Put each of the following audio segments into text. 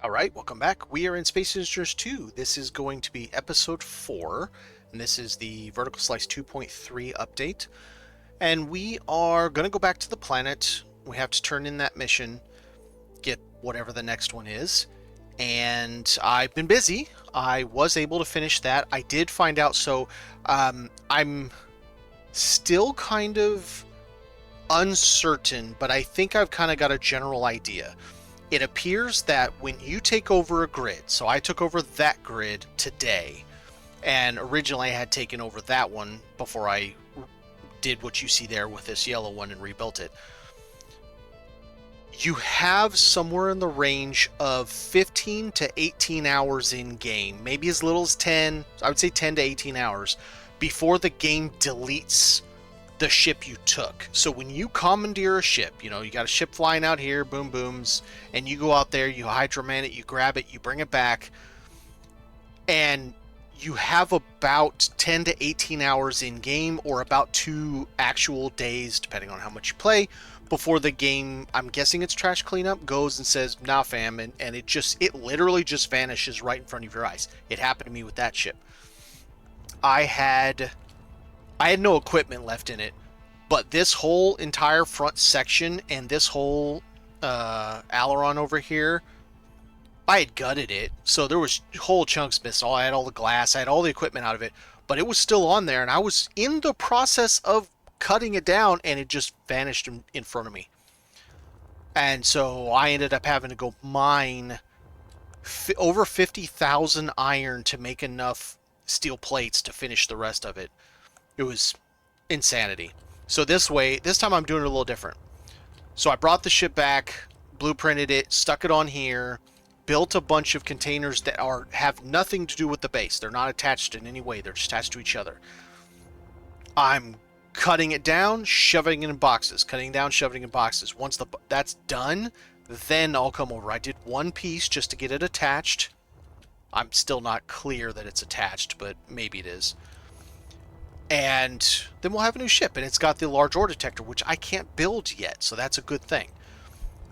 Alright, welcome back. We are in Space Invaders 2. This is going to be episode 4, and this is the Vertical Slice 2.3 update. And we are going to go back to the planet. We have to turn in that mission, get whatever the next one is. And I've been busy. I was able to finish that. I did find out, so I'm still kind of uncertain, but I think I've kind of got a general idea. It appears that when you take over a grid, so I took over that grid today, and originally I had taken over that one before I did what you see there with this yellow one and rebuilt it. You have somewhere in the range of 15 to 18 hours in game, maybe as little as 10, I would say 10 to 18 hours, before the game deletes the ship you took. So when you commandeer a ship, you got a ship flying out here, boom booms, and you go out there, you hydroman it, you grab it, you bring it back, and you have about 10 to 18 hours in game, or about 2 actual days, depending on how much you play, before the game, I'm guessing it's trash cleanup, goes and says, nah fam, and it literally just vanishes right in front of your eyes. It happened to me with that ship. I had no equipment left in it, but this whole entire front section and this whole aileron over here, I had gutted it, so there was whole chunks missing. I had all the glass, I had all the equipment out of it, but it was still on there, and I was in the process of cutting it down, and it just vanished in front of me. And so I ended up having to go mine over 50,000 iron to make enough steel plates to finish the rest of it. It was insanity. So this time I'm doing it a little different. So I brought the ship back, blueprinted it, stuck it on here, built a bunch of containers that have nothing to do with the base. They're not attached in any way. They're just attached to each other. I'm cutting it down, shoving it in boxes. Cutting down, shoving it in boxes. Once that's done, then I'll come over. I did one piece just to get it attached. I'm still not clear that it's attached, but maybe it is. And then we'll have a new ship, and it's got the large ore detector, which I can't build yet, so that's a good thing.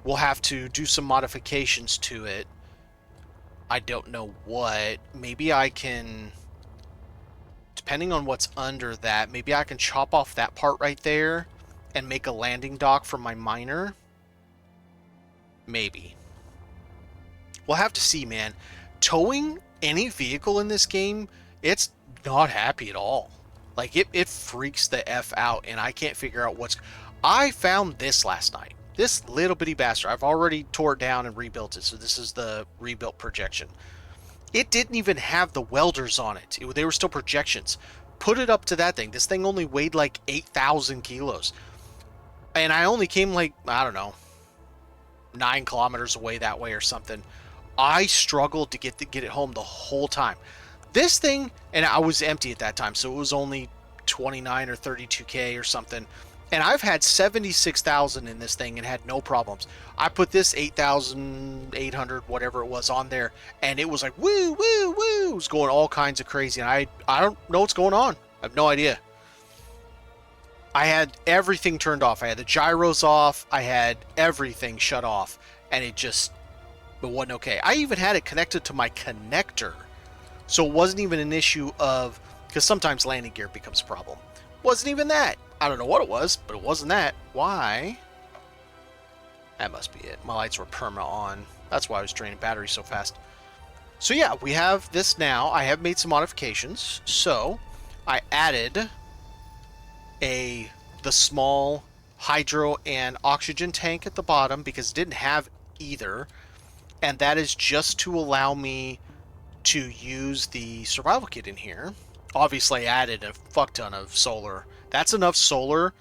We'll have to do some modifications to it. I don't know what. Maybe I can, depending on what's under that, maybe I can chop off that part right there and make a landing dock for my miner. Maybe. We'll have to see, man. Towing any vehicle in this game, it's not happy at all. Like, it freaks the F out, and I can't figure out what's... I found this last night. This little bitty bastard. I've already tore it down and rebuilt it, so this is the rebuilt projection. It didn't even have the welders on it. They were still projections. Put it up to that thing. This thing only weighed like 8,000 kilos. And I only came like, I don't know, 9 kilometers away that way or something. I struggled to get it home the whole time. This thing, and I was empty at that time, so it was only 29 or 32K or something. And I've had 76,000 in this thing and had no problems. I put this 8,800, whatever it was, on there, and it was like, woo, woo, woo. It was going all kinds of crazy, and I don't know what's going on. I have no idea. I had everything turned off. I had the gyros off. I had everything shut off, and it wasn't okay. I even had it connected to my connector. So it wasn't even an issue of, because sometimes landing gear becomes a problem. Wasn't even that. I don't know what it was, but it wasn't that. Why? That must be it. My lights were perma on. That's why I was draining batteries so fast. So yeah, we have this now. I have made some modifications. So I added the small hydro and oxygen tank at the bottom because it didn't have either. And that is just to allow me to use the survival kit in here. Obviously, I added a fuck ton of solar. That's enough solar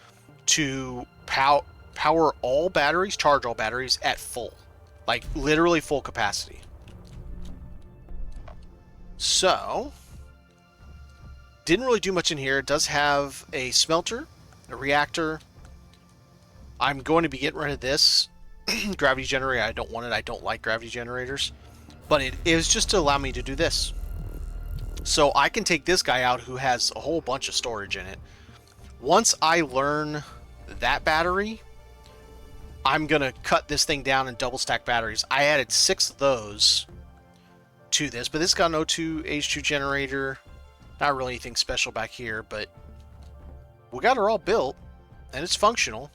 to power all batteries, charge all batteries at full. Like, literally full capacity. So, didn't really do much in here. It does have a smelter, a reactor. I'm going to be getting rid of this gravity generator. I don't want it. I don't like gravity generators. But it is just to allow me to do this. So I can take this guy out who has a whole bunch of storage in it. Once I learn that battery, I'm going to cut this thing down and double stack batteries. I added 6 of those to this, but this got an O2 H2 generator. Not really anything special back here, but we got her all built, and it's functional.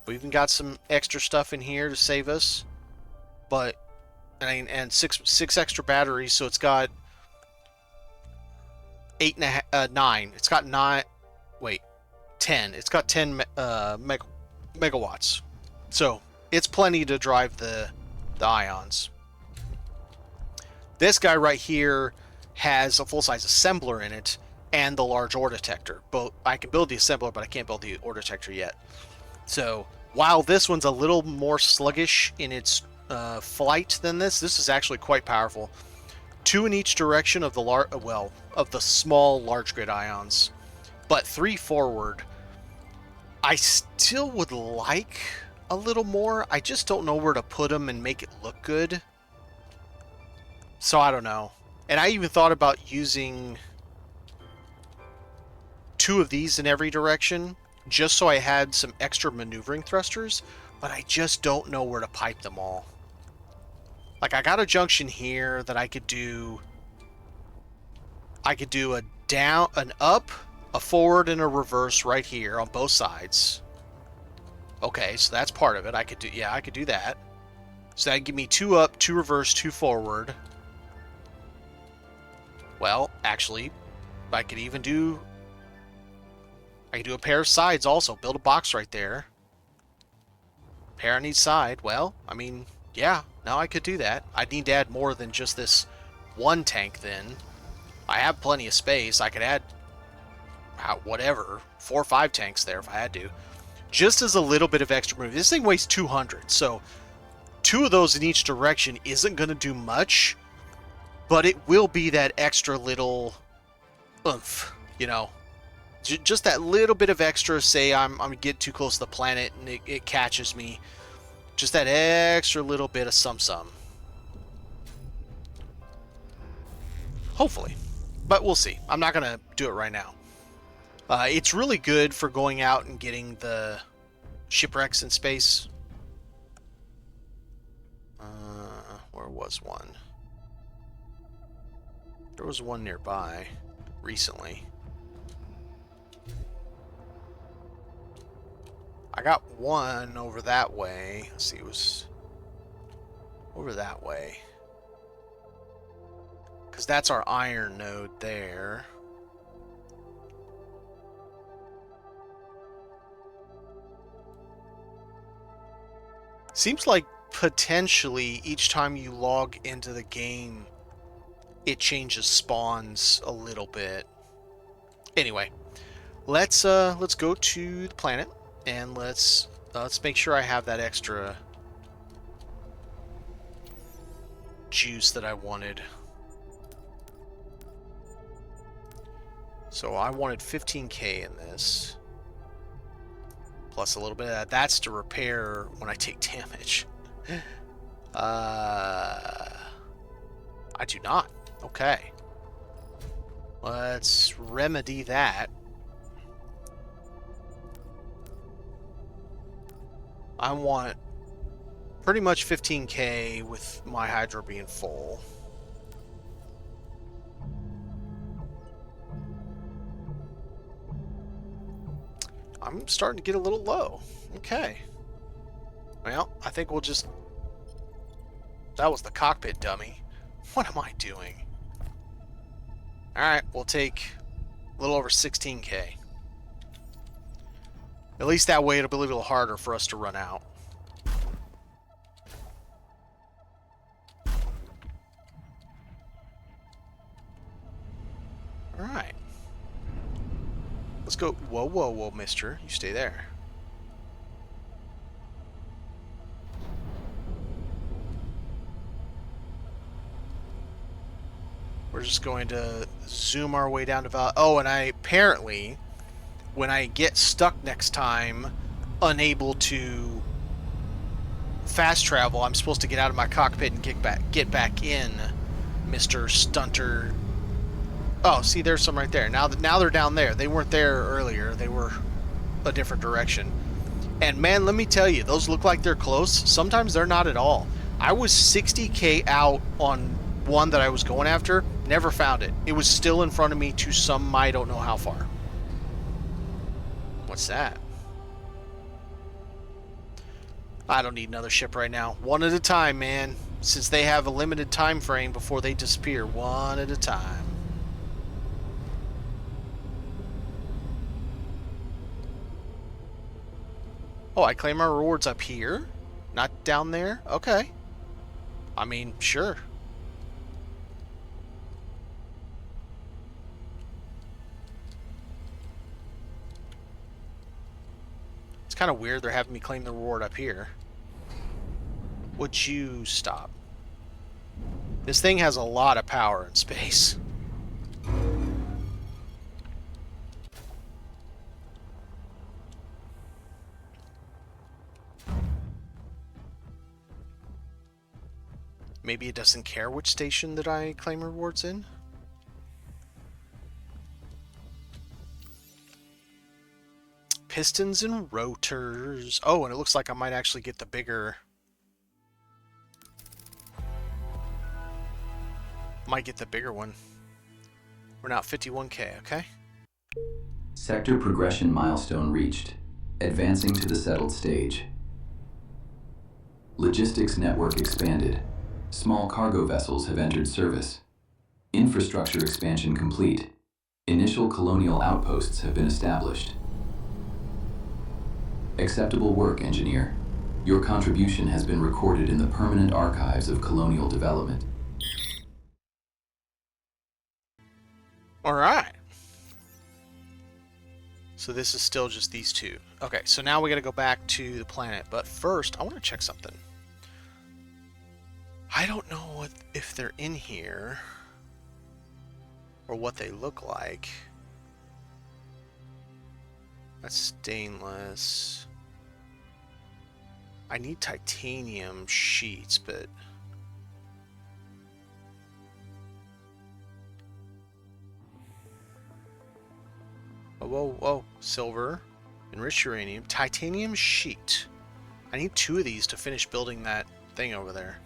We even got some extra stuff in here to save us, but and six extra batteries, so it's got 9. It's got 9. Wait, 10. It's got 10 megawatts, so it's plenty to drive the ions. This guy right here has a full-size assembler in it and the large ore detector. Both I can build the assembler, but I can't build the ore detector yet. So while this one's a little more sluggish in its flight than this is actually quite powerful. 2 in each direction of the of the small large grid ions, but 3 forward. I still would like a little more. I just don't know where to put them and make it look good. So I don't know. And I even thought about using 2 of these in every direction, just so I had some extra maneuvering thrusters, but I just don't know where to pipe them all. Like, I got a junction here that I could do. I could do a down, an up, a forward, and a reverse right here on both sides. Okay, so that's part of it. I could do, yeah, I could do that. So that'd give me 2 up, 2 reverse, 2 forward. Well, actually, I could even do... I could do a pair of sides also. Build a box right there. Pair on each side. Well, I mean, yeah, no, I could do that. I'd need to add more than just this 1 tank then. I have plenty of space. I could add, whatever, 4 or 5 tanks there if I had to. Just as a little bit of extra move. This thing weighs 200, so 2 of those in each direction isn't going to do much, but it will be that extra little oomph, you know. Just that little bit of extra, say I'm getting too close to the planet and it catches me. Just that extra little bit of some. Hopefully. But we'll see. I'm not going to do it right now. It's really good for going out and getting the shipwrecks in space. Where was one? There was one nearby recently. I got one over that way. Let's see, it was over that way. Because that's our iron node there. Seems like potentially each time you log into the game, it changes spawns a little bit. Anyway, let's go to the planet. And let's make sure I have that extra juice that I wanted. So I wanted 15k in this. Plus a little bit of that. That's to repair when I take damage. I do not. Okay. Let's remedy that. I want pretty much 15k with my hydro being full. I'm starting to get a little low. Okay. Well, I think we'll just... That was the cockpit dummy. What am I doing? Alright, we'll take a little over 16k. At least that way it'll be a little harder for us to run out. Alright. Let's go. Whoa, whoa, whoa, mister. You stay there. We're just going to zoom our way down to Val. Oh, and apparently, when I get stuck next time, unable to fast travel, I'm supposed to get out of my cockpit and get back in, Mr. Stunter. Oh, see, there's some right there. Now they're down there. They weren't there earlier. They were a different direction. And man, let me tell you, those look like they're close. Sometimes they're not at all. I was 60K out on one that I was going after, never found it. It was still in front of me to some I don't know how far. What's that? I don't need another ship right now. One at a time, man. Since they have a limited time frame before they disappear. One at a time. Oh, I claim my rewards up here? Not down there? Okay. I mean, sure. It's kind of weird they're having me claim the reward up here. Would you stop? This thing has a lot of power in space. Maybe it doesn't care which station that I claim rewards in? Pistons and rotors. Oh, and it looks like I might actually get the bigger... Might get the bigger one. We're now at 51K, okay? Sector progression milestone reached. Advancing to the settled stage. Logistics network expanded. Small cargo vessels have entered service. Infrastructure expansion complete. Initial colonial outposts have been established. Acceptable work, engineer. Your contribution has been recorded in the permanent archives of colonial development. Alright. So this is still just these two. Okay, so now we gotta go back to the planet. But first, I want to check something. I don't know if they're in here or what they look like. That's stainless. I need titanium sheets, but... Oh, whoa, whoa. Silver, enriched uranium, titanium sheet. I need 2 of these to finish building that thing over there.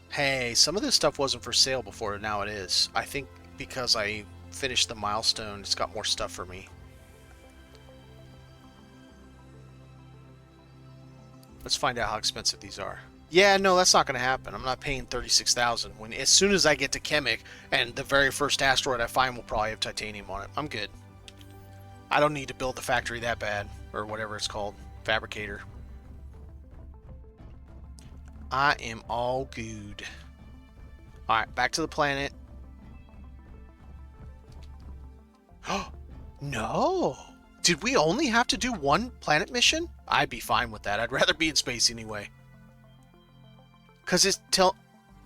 Hey, some of this stuff wasn't for sale before, now it is. I think because I finished the milestone, it's got more stuff for me. Let's find out how expensive these are. Yeah, no, that's not going to happen. I'm not paying $36,000 when as soon as I get to Chemic and the very first asteroid I find will probably have titanium on it. I'm good. I don't need to build the factory that bad, or whatever it's called, fabricator. I am all good. All right, back to the planet. Oh, no. Did we only have to do 1 planet mission? I'd be fine with that. I'd rather be in space anyway. Because it's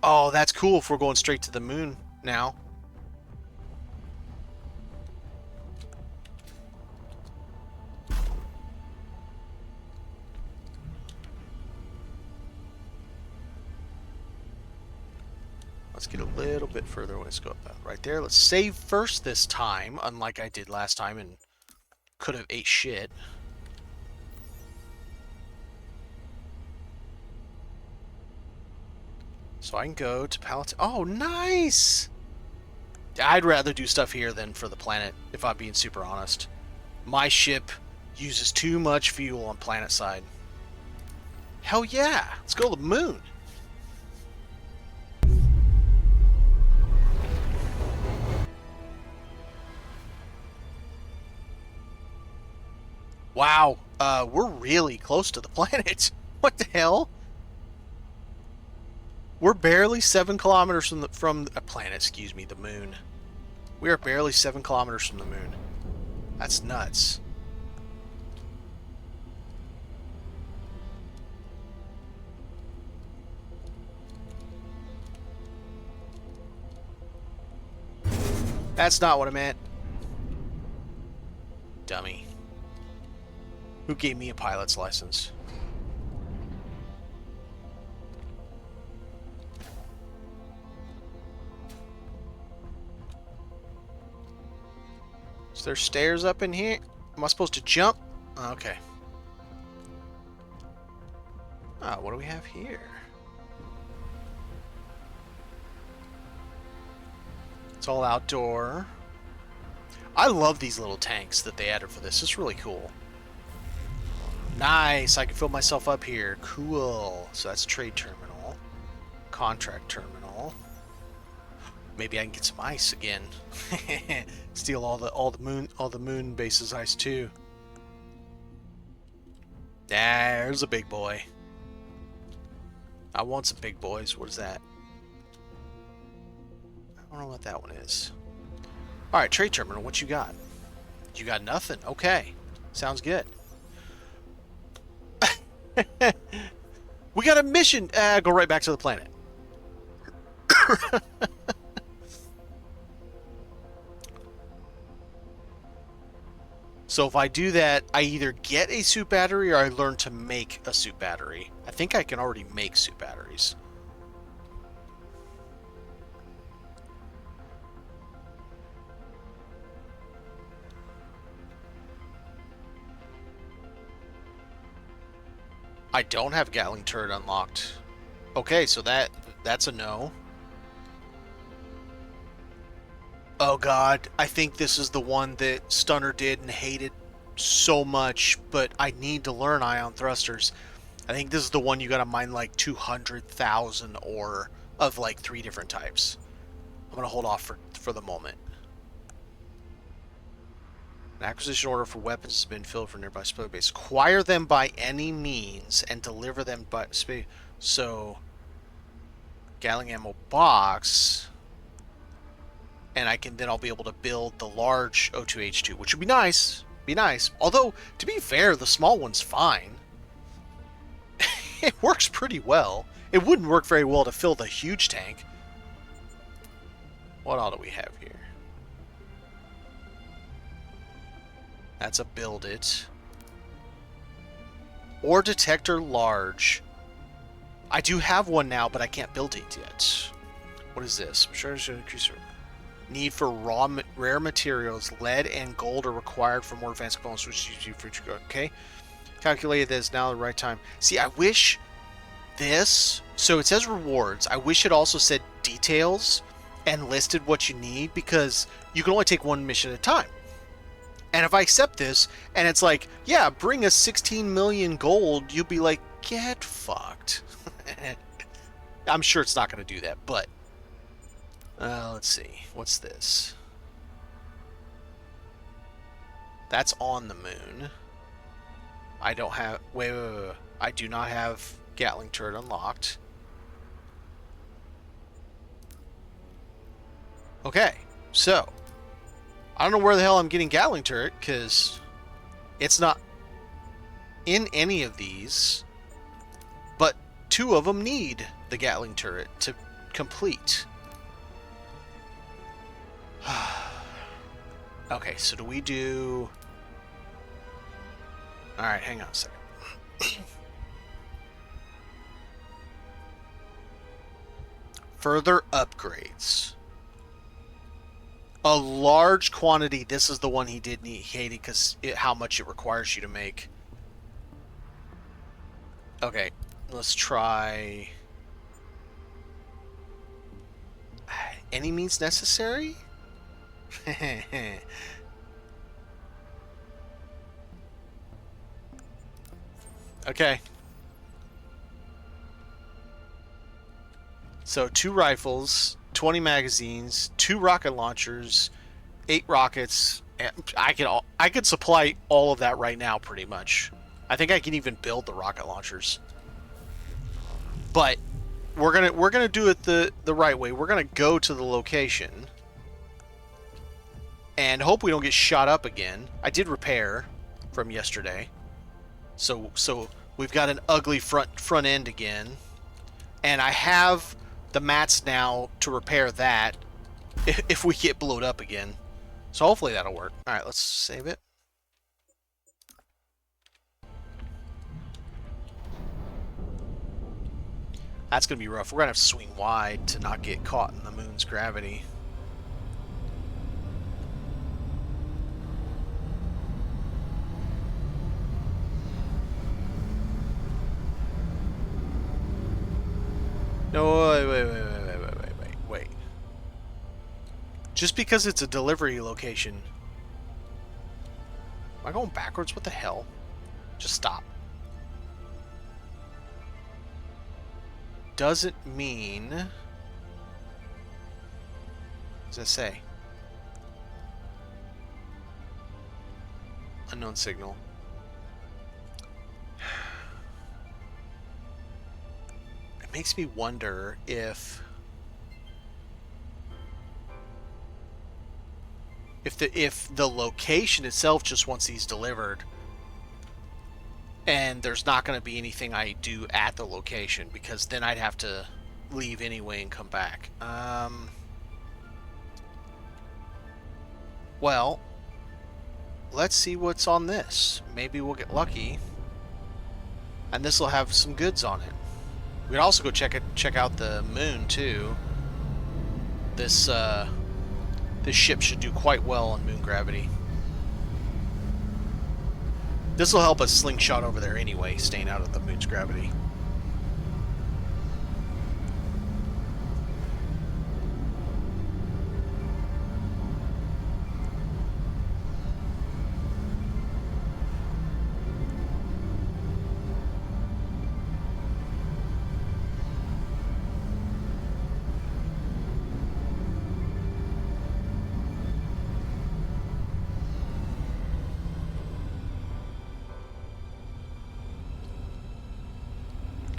oh, that's cool if we're going straight to the moon now. Let's get a little bit further. Let's go up right there. Let's save first this time, unlike I did last time and could have ate shit. So I can go to Palat. Oh, nice! I'd rather do stuff here than for the planet, if I'm being super honest. My ship uses too much fuel on planet side. Hell yeah! Let's go to the moon! Wow, we're really close to the planet. What the hell? We're barely 7 kilometers from the planet, excuse me, the moon. We are barely 7 kilometers from the moon. That's nuts. That's not what I meant. Dummy. Who gave me a pilot's license? Is there stairs up in here? Am I supposed to jump? Okay. Oh, what do we have here? It's all outdoor. I love these little tanks that they added for this. It's really cool. Nice. I can fill myself up here. Cool. So that's trade terminal. Contract terminal. Maybe I can get some ice again. Steal all the moon base's ice too. There's a big boy. I want some big boys. What is that? I don't know what that one is. Alright, trade terminal, what you got? You got nothing. Okay. Sounds good. We got a mission. Go right back to the planet. So if I do that, I either get a suit battery or I learn to make a suit battery. I think I can already make suit batteries. I don't have Gatling turret unlocked. Okay, so that's a no. Oh god, I think this is the one that Stunner did and hated so much, but I need to learn ion thrusters. I think this is the one you gotta mine like 200,000 ore of like 3 different types. I'm gonna hold off for the moment. An acquisition order for weapons has been filled for nearby spy base. Acquire them by any means and deliver them by space. So, Gatling ammo box, and I'll be able to build the large O2H2, which would be nice. Be nice. Although, to be fair, the small one's fine. It works pretty well. It wouldn't work very well to fill the huge tank. What all do we have here? That's a build it. Ore detector large. I do have one now, but I can't build it yet. What is this? Need for rare materials. Lead and gold are required for more advanced components, which is for okay. Calculated this now the right time. See, I wish this. So it says rewards. I wish it also said details and listed what you need, because you can only take one mission at a time. And if I accept this, and it's like, yeah, bring us 16 million gold, you'll be like, get fucked. I'm sure it's not going to do that, but... let's see. What's this? That's on the moon. I don't have... Wait. I do not have Gatling turret unlocked. Okay, so... I don't know where the hell I'm getting Gatling turret, because it's not in any of these, but 2 of them need the Gatling turret to complete. Okay, so do we do... Alright, hang on a second. Further upgrades. A large quantity. This is the one he did need, hated because how much it requires you to make. Okay, let's try. Any means necessary? Okay. So 2 rifles, 20 magazines, 2 rocket launchers, 8 rockets. And I could supply all of that right now, pretty much. I think I can even build the rocket launchers. But we're gonna do it the right way. We're gonna go to the location and hope we don't get shot up again. I did repair from yesterday, so we've got an ugly front end again, and I have the mats now to repair that if we get blowed up again. So hopefully that'll work. All right, let's save it. That's going to be rough. We're going to have to swing wide to not get caught in the moon's gravity. No, wait. Just because it's a delivery location. Am I going backwards? What the hell? Just stop. Doesn't mean... What does it say? Unknown signal. It makes me wonder if the location itself just wants these delivered, and there's not going to be anything I do at the location, because then I'd have to leave anyway and come back. Well, let's see what's on this. Maybe we'll get lucky, and this will have some goods on it. We'd also go check out the moon too. This ship should do quite well on moon gravity. This will help us slingshot over there anyway, staying out of the moon's gravity.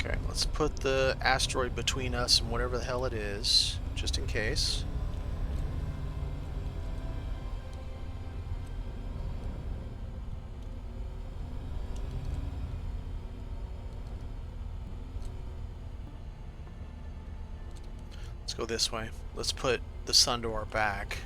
Okay, let's put the asteroid between us and whatever the hell it is, just in case. Let's go this way. Let's put the sun to our back.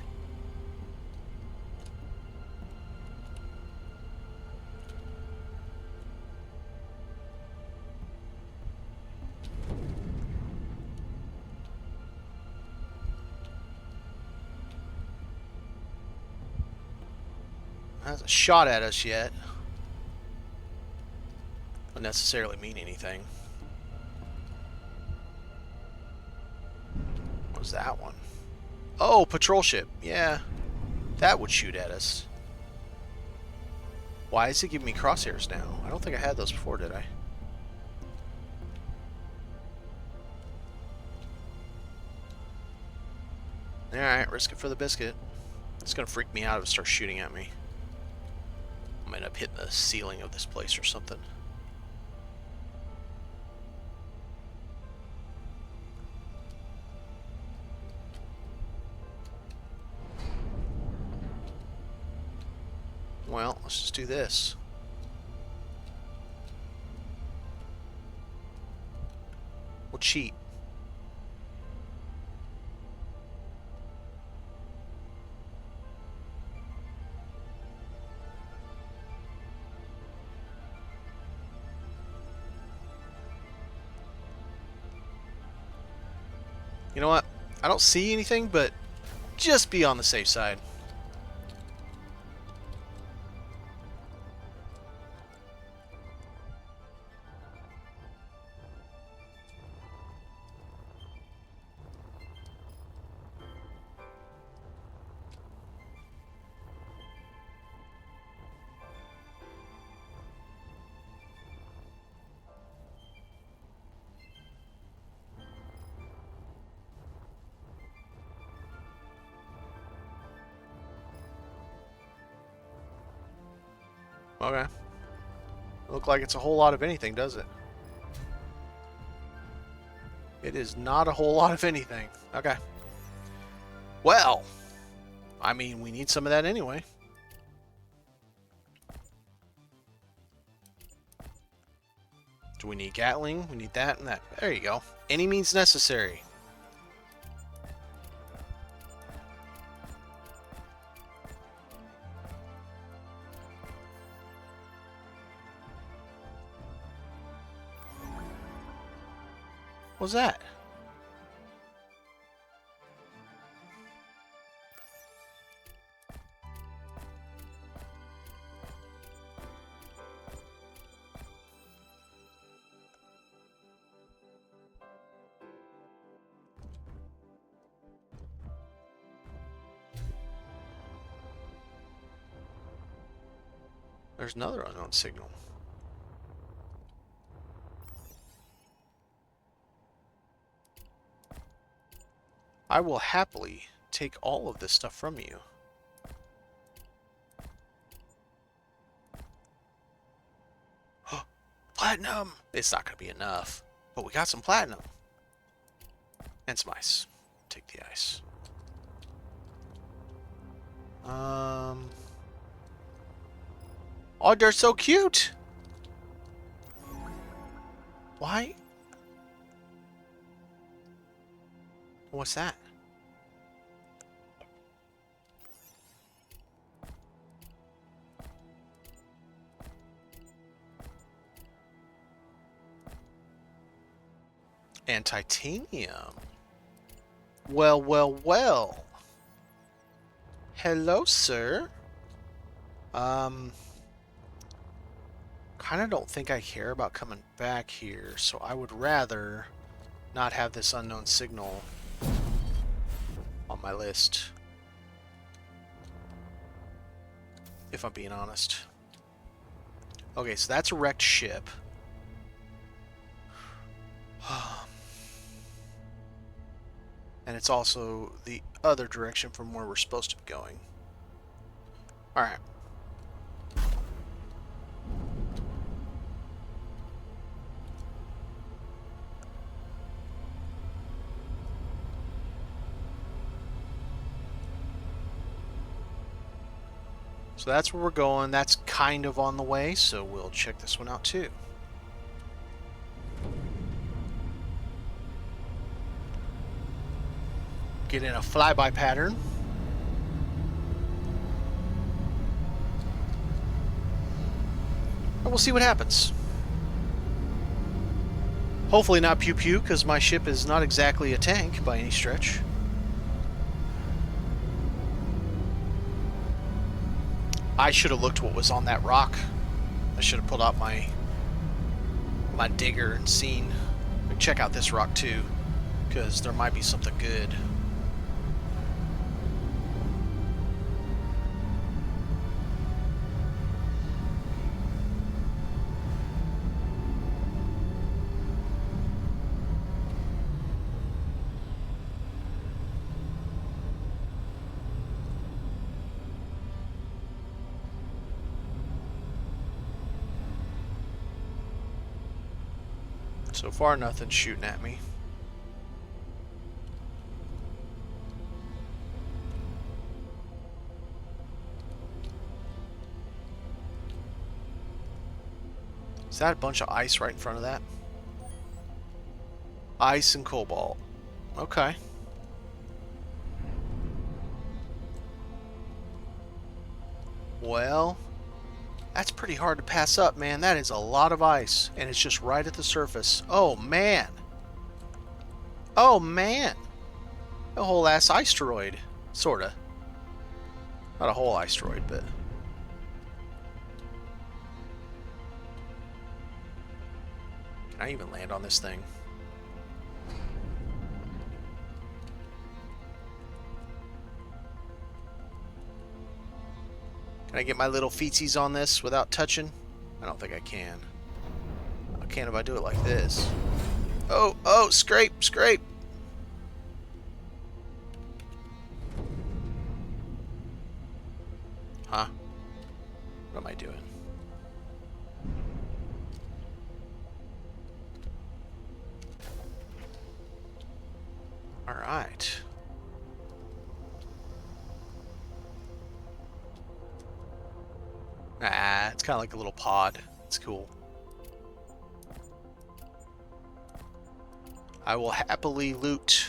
Hasn't shot at us yet. Doesn't necessarily mean anything. What was that one? Oh, patrol ship. Yeah, that would shoot at us. Why is it giving me crosshairs now? I don't think I had those before, did I? Alright, risk it for the biscuit. It's gonna freak me out if it starts shooting at me. I might end up hitting the ceiling of this place or something. Well, let's just do this. We'll cheat. You know what? I don't see anything, but just be on the safe side. Okay. Look like it's a whole lot of anything, does it? It is not a whole lot of anything. Okay. Well, I mean, we need some of that anyway. Do we need Gatling? We need that and that. There you go. Any means necessary. What was that? There's another unknown signal. I will happily take all of this stuff from you. Platinum! It's not going to be enough, but we got some platinum. And some ice. Take the ice. Oh, they're so cute! Why? What's that? And titanium. Well, well, well. Hello, sir. Kind of don't think I care about coming back here, so I would rather not have this unknown signal on my list. If I'm being honest. Okay, so that's a wrecked ship. And it's also the other direction from where we're supposed to be going. Alright. So that's where we're going. That's kind of on the way, so we'll check this one out too. Get in a flyby pattern. And we'll see what happens. Hopefully not pew-pew, because my ship is not exactly a tank by any stretch. I should have looked what was on that rock. I should have pulled out my digger and seen. Check out this rock too, because there might be something good. So far, nothing's shooting at me. Is that a bunch of ice right in front of that? Ice and cobalt. Okay. Well, that's pretty hard to pass up, man. That is a lot of ice, and it's just right at the surface. Oh, man. Oh, man. A whole ass asteroid. Sorta. Not a whole asteroid, but... Can I even land on this thing? Can I get my little feetsies on this without touching? I don't think I can. I can if I do it like this. Oh, oh, scrape, scrape. Huh? What am I doing? All right. Ah, it's kind of like a little pod. It's cool. I will happily loot.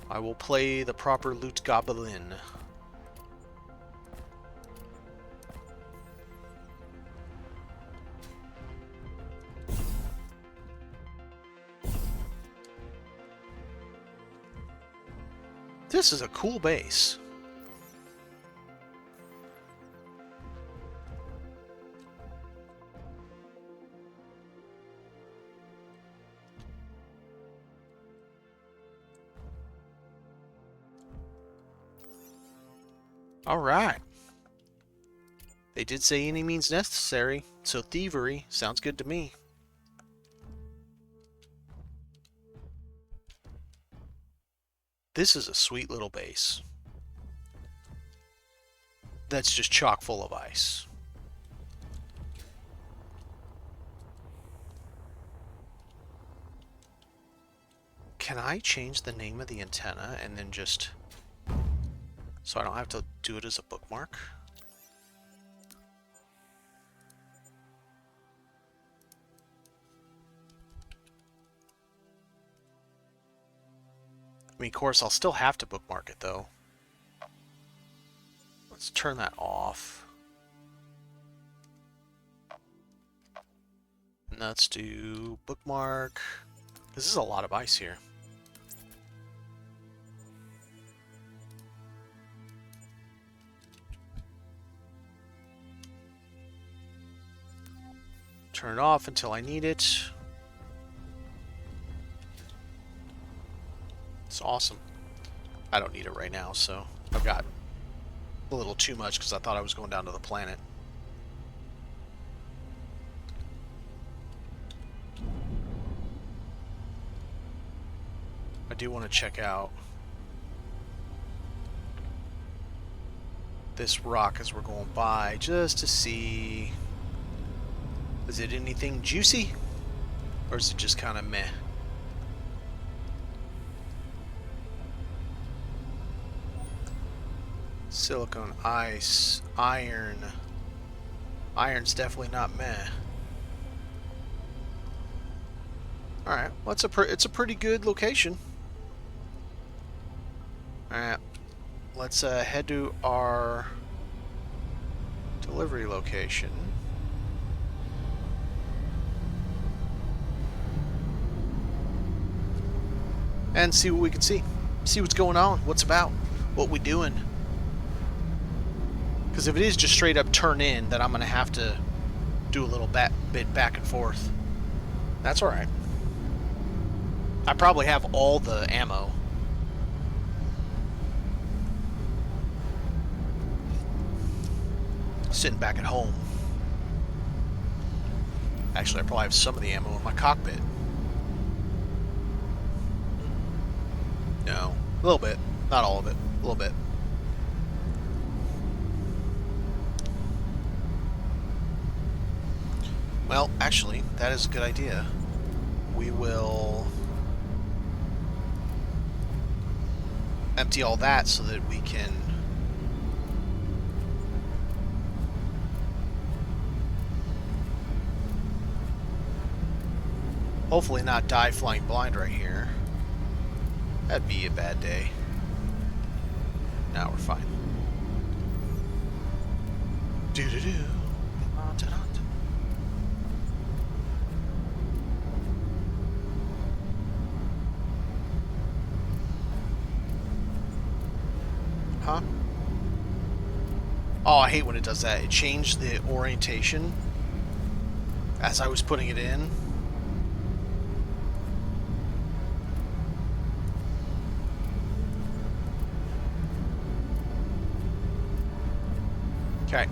I will play the proper loot goblin. This is a cool base. All right. They did say any means necessary, so thievery sounds good to me. This is a sweet little base. That's just chock full of ice. Can I change the name of the antenna and then just... so I don't have to do it as a bookmark? I mean, of course, I'll still have to bookmark it, though. Let's turn that off. And let's do bookmark. This is a lot of ice here. Turn it off until I need it. It's awesome. I don't need it right now, so I've got a little too much because I thought I was going down to the planet. I do want to check out this rock as we're going by, just to see, is it anything juicy, or is it just kind of meh? Silicone, ice, iron. Iron's definitely not meh. Alright, well, it's a pretty good location. Alright, let's head to our delivery location. And see what we can see. See what's going on, what's about, what we doing. Because if it is just straight up turn in, then I'm going to have to do a little bit back and forth. That's alright. I probably have all the ammo. Sitting back at home. Actually, I probably have some of the ammo in my cockpit. No. A little bit. Not all of it. A little bit. Well, actually, that is a good idea. We will empty all that so that we can hopefully not die flying blind right here. That'd be a bad day. Now we're fine. Do-do-do. Huh? Oh, I hate when it does that. It changed the orientation as I was putting it in. Okay.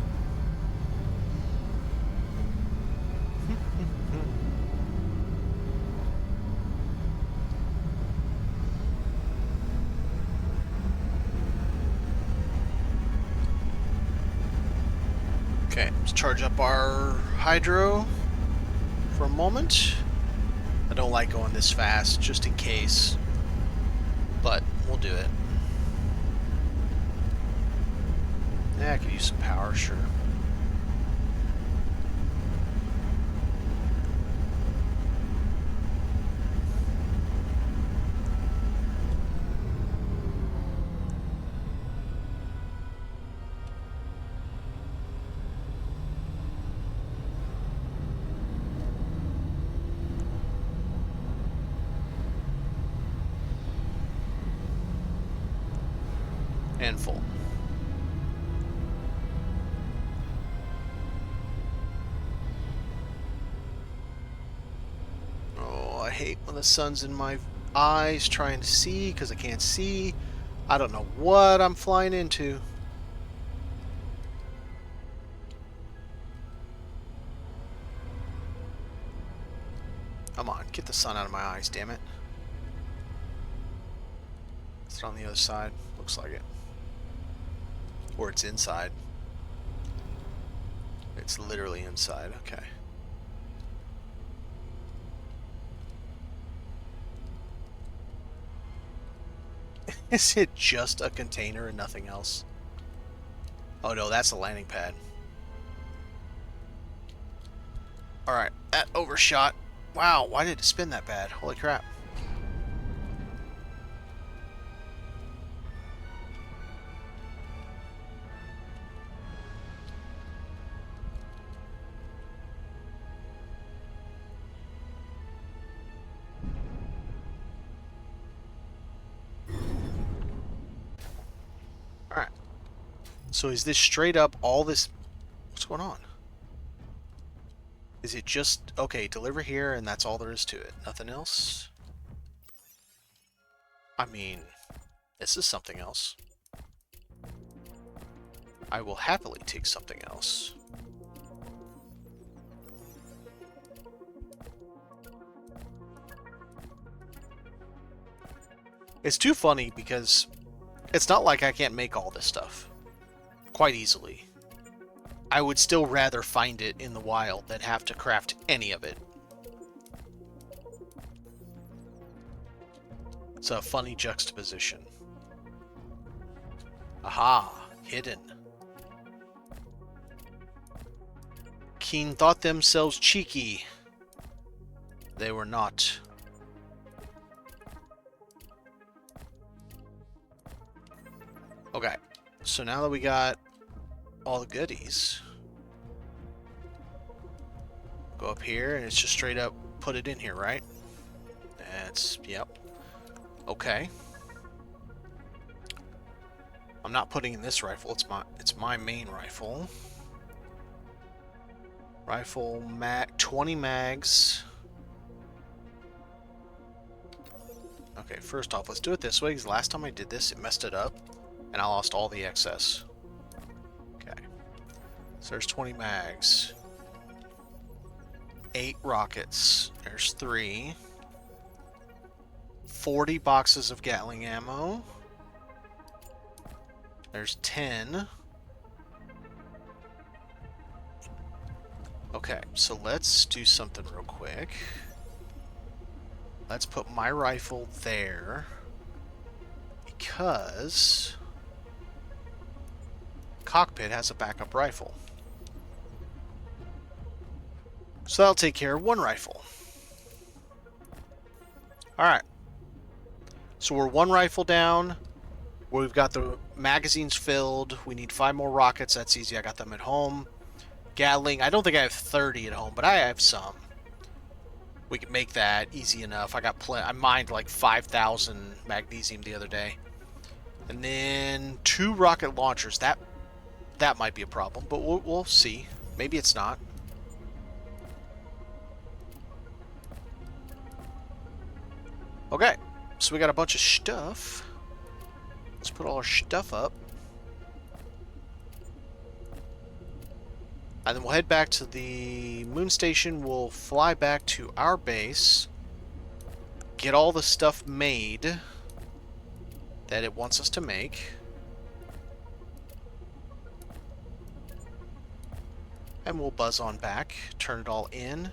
Okay, let's charge up our hydro for a moment. I don't like going this fast, just in case, but we'll do it. Yeah, I could use some power, sure. And full. Oh, I hate when the sun's in my eyes trying to see because I can't see. I don't know what I'm flying into. the sun out of my eyes, damn it. Is it on the other side? Looks like it. Or it's inside. It's literally inside, okay. Is it just a container and nothing else? Oh no, that's the landing pad. Alright, that overshot. Wow, why did it spin that bad? Holy crap. Alright. So is this straight up all this... What's going on? Is it just... Okay, deliver here and that's all there is to it. Nothing else? I mean, this is something else. I will happily take something else. It's too funny because it's not like I can't make all this stuff quite easily. I would still rather find it in the wild than have to craft any of it. It's a funny juxtaposition. Aha, hidden. Keen thought themselves cheeky. They were not. Okay, so now that we got all the goodies, go up here and it's just straight up put it in here, right? That's, yep. Okay. I'm not putting in this rifle, it's my main rifle. Rifle mag 20 mags. Okay, first off, let's do it this way, because last time I did this, it messed it up, and I lost all the excess. Okay. So there's 20 mags. 8 rockets. There's 3. 40 boxes of Gatling ammo. There's 10. Okay, so let's do something real quick. Let's put my rifle there, because cockpit has a backup rifle. So that'll take care of one rifle. Alright. So we're one rifle down. We've got the magazines filled. We need 5 more rockets. That's easy. I got them at home. Gatling. I don't think I have 30 at home, but I have some. We can make that easy enough. I got I mined like 5,000 magnesium the other day. And then 2 rocket launchers. That might be a problem, but we'll see. Maybe it's not. Okay, so we got a bunch of stuff. Let's put all our stuff up. And then we'll head back to the moon station. We'll fly back to our base. Get all the stuff made that it wants us to make. And we'll buzz on back. Turn it all in.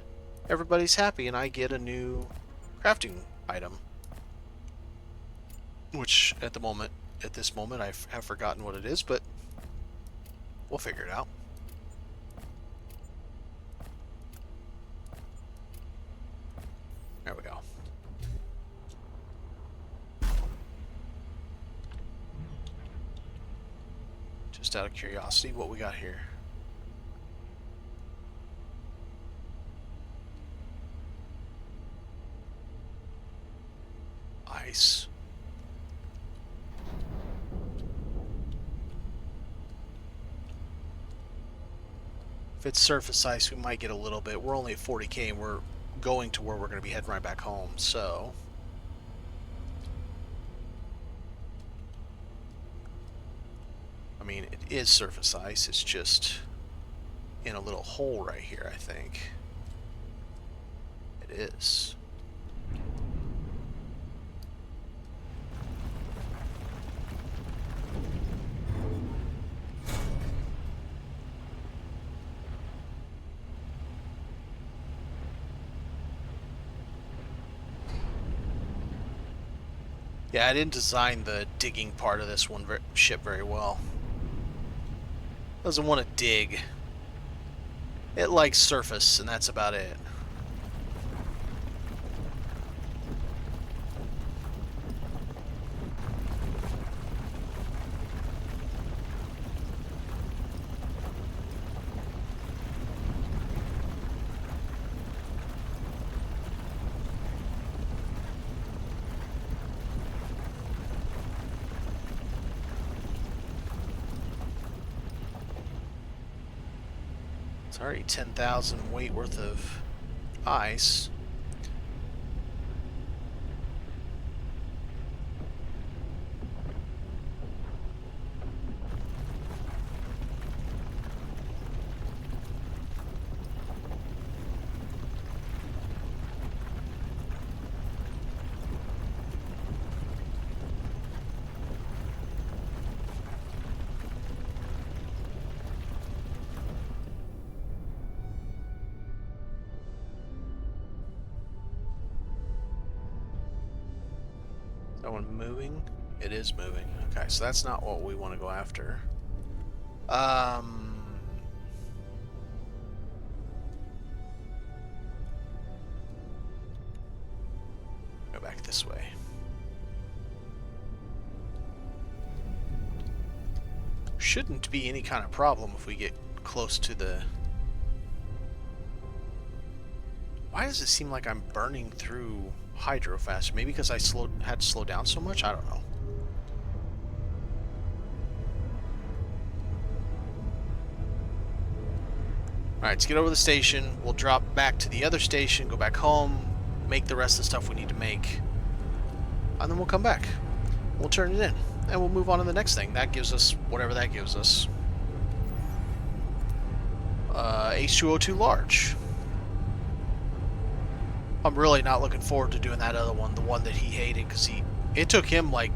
Everybody's happy and I get a new crafting item. Which at this moment I have forgotten what it is, but we'll figure it out. There we go. Just out of curiosity, what we got here? Ice. If it's surface ice, we might get a little bit. We're only at 40k and we're going to where we're going to be heading right back home, so... I mean, it is surface ice, it's just in a little hole right here, I think. It is. Yeah, I didn't design the digging part of this ship very well. Doesn't want to dig. It likes surface, and that's about it. It's already 10,000 weight worth of ice. Is that one moving? It is moving. Okay, so that's not what we want to go after. Go back this way. Shouldn't be any kind of problem if we get close to the... Why does it seem like I'm burning through hydro faster? Maybe because I had to slow down so much? I don't know. Alright, let's get over the station. We'll drop back to the other station, go back home, make the rest of the stuff we need to make, and then we'll come back. We'll turn it in, and we'll move on to the next thing. That gives us whatever that gives us. H2O2 large. I'm really not looking forward to doing that other one, the one that he hated, because it took him like,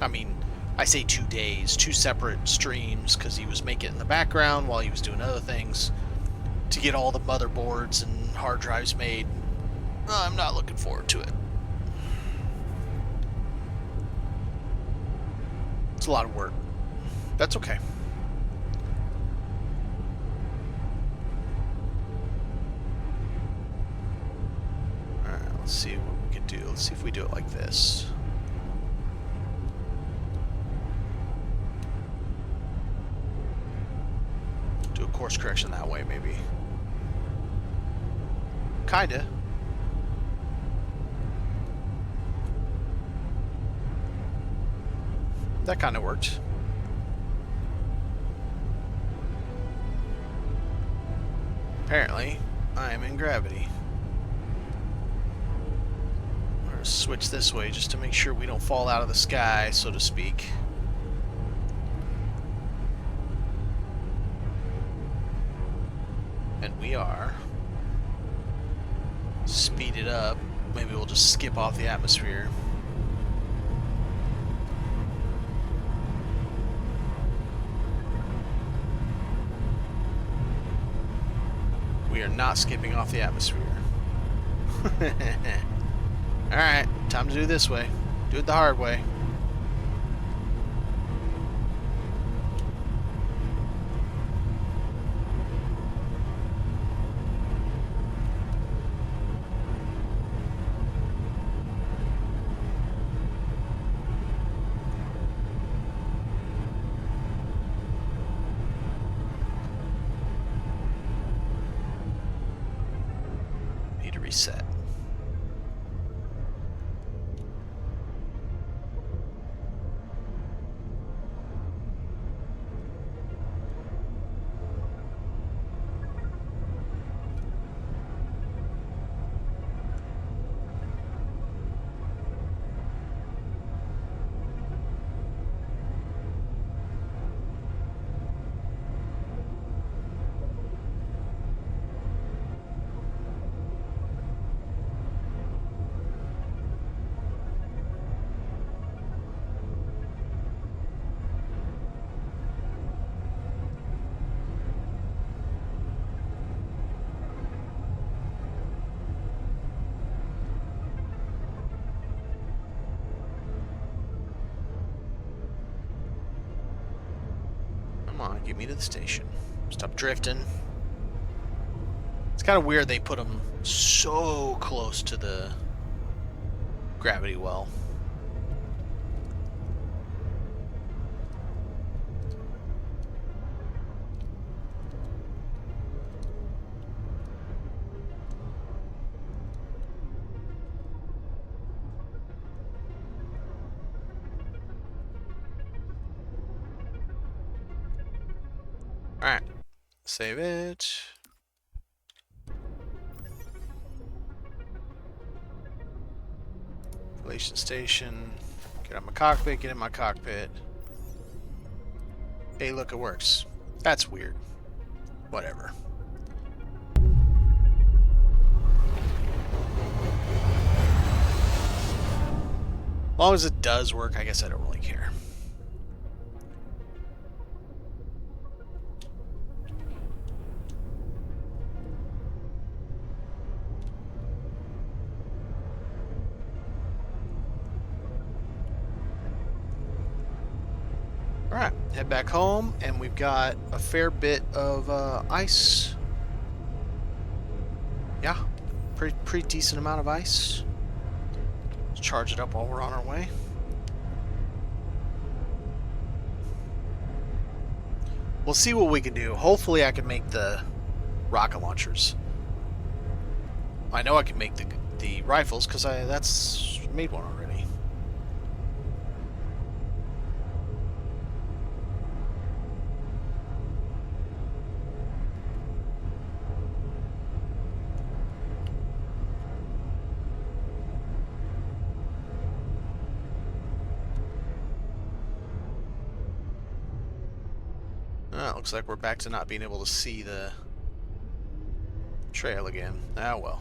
I mean, I say 2 days, 2 separate streams, because he was making it in the background while he was doing other things to get all the motherboards and hard drives made. I'm not looking forward to it. It's a lot of work. That's okay. Alright, let's see what we can do. Let's see if we do it like this. Do a course correction that way, maybe. Kinda. That kind of worked. Apparently, I am in gravity. We're gonna switch this way just to make sure we don't fall out of the sky, so to speak. And we are. Speed it up. Maybe we'll just skip off the atmosphere. We are not skipping off the atmosphere. Alright, time to do it this way. Do it the hard way. Reset. Come on, get me to the station. Stop drifting. It's kind of weird they put them so close to the gravity well. Alright, save it. Relation station. Get out my cockpit, get in my cockpit. Hey, look, it works. That's weird. Whatever. As long as it does work, I guess I don't really care. Alright, head back home, and we've got a fair bit of ice. Yeah, pretty decent amount of ice. Let's charge it up while we're on our way. We'll see what we can do. Hopefully I can make the rocket launchers. I know I can make the rifles, because that's made one already. Looks like we're back to not being able to see the trail again. Ah, well.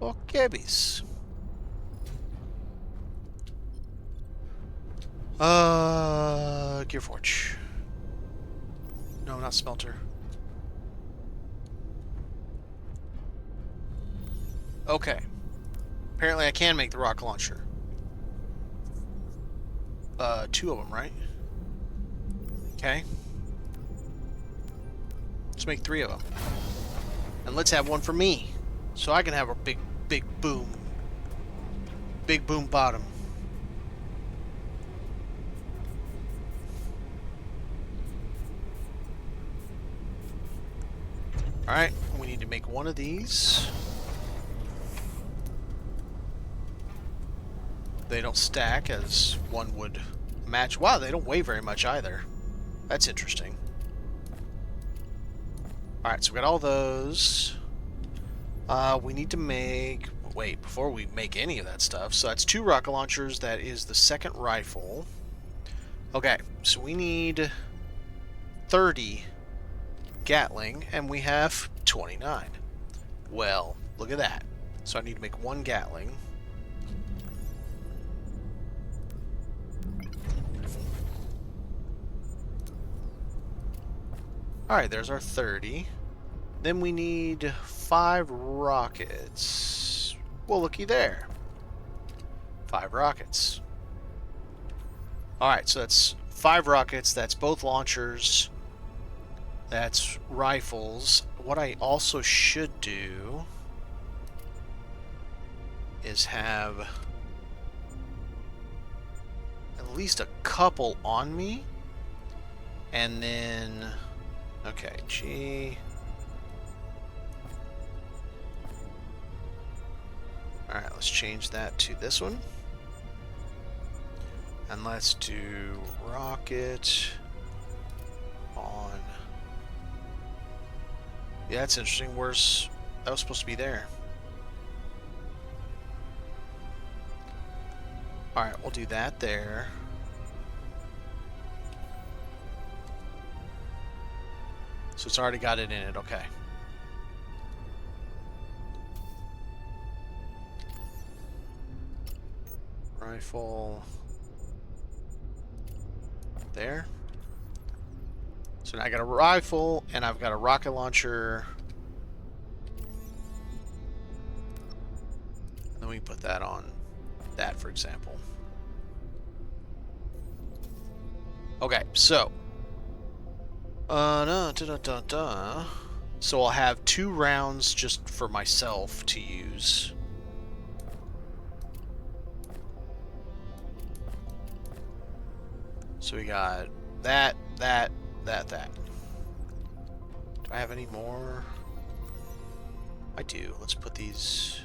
Okay, bees. Gear Forge. No, not smelter. Okay. Apparently I can make the rocket launcher. 2 of them, right? Okay. Let's make 3 of them. And let's have one for me. So I can have a big boom. Big boom bottom. Alright, we need to make one of these. They don't stack as one would match. Wow, they don't weigh very much either. That's interesting. Alright, so we got all those. We need to make... Wait, before we make any of that stuff. So that's 2 rocket launchers. That is the second rifle. Okay, so we need 30 Gatling, and we have 29. Well, look at that. So I need to make 1 Gatling. Alright, there's our 30. Then we need 5 rockets. Well, looky there. 5 rockets. Alright, so that's 5 rockets. That's both launchers. That's rifles. What I also should do is have at least a couple on me. And then... Okay, G... Alright, let's change that to this one. And let's do rocket on... Yeah, that's interesting. That was supposed to be there. Alright, we'll do that there. So it's already got it in it, okay. Rifle. There. So now I got a rifle, and I've got a rocket launcher. And then we put that on that, for example. Okay, so. So I'll have 2 rounds just for myself to use. So we got that. Do I have any more? I do. Let's put these...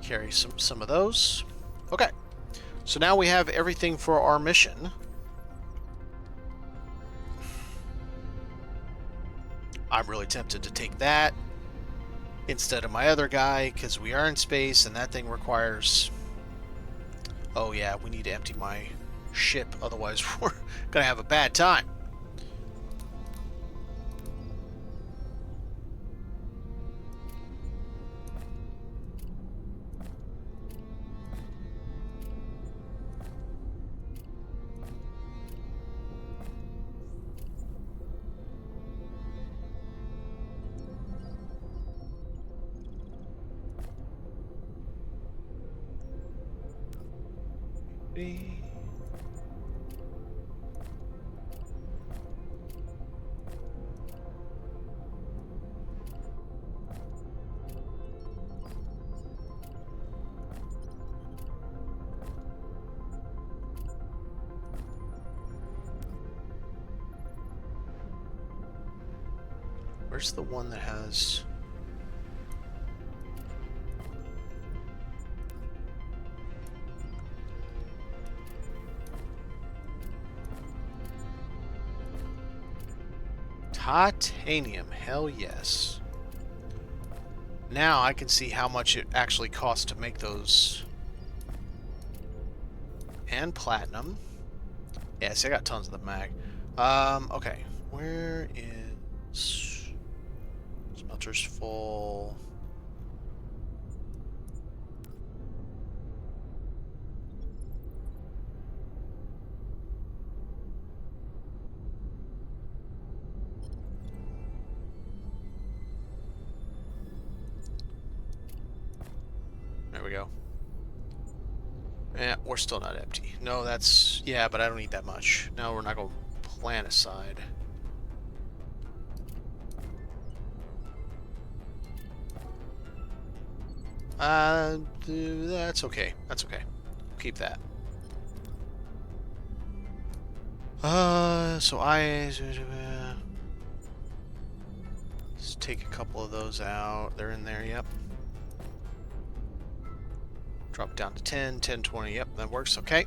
Carry some of those. Okay. So now we have everything for our mission. I'm really tempted to take that instead of my other guy, because we are in space and that thing requires... Oh yeah, we need to empty my ship, otherwise we're gonna have a bad time. Where's the one that has... Titanium, hell yes. Now I can see how much it actually costs to make those. And platinum. Yeah, see, I got tons of the mag. Okay. Where is... Smelter's full. There we go. Yeah, we're still not empty. No, that's... Yeah, but I don't need that much. No, we're not going to plan aside. That's okay. That's okay. Keep that. So let's take a couple of those out. They're in there, yep. Drop it down to 10, 10, 20, yep, that works, okay.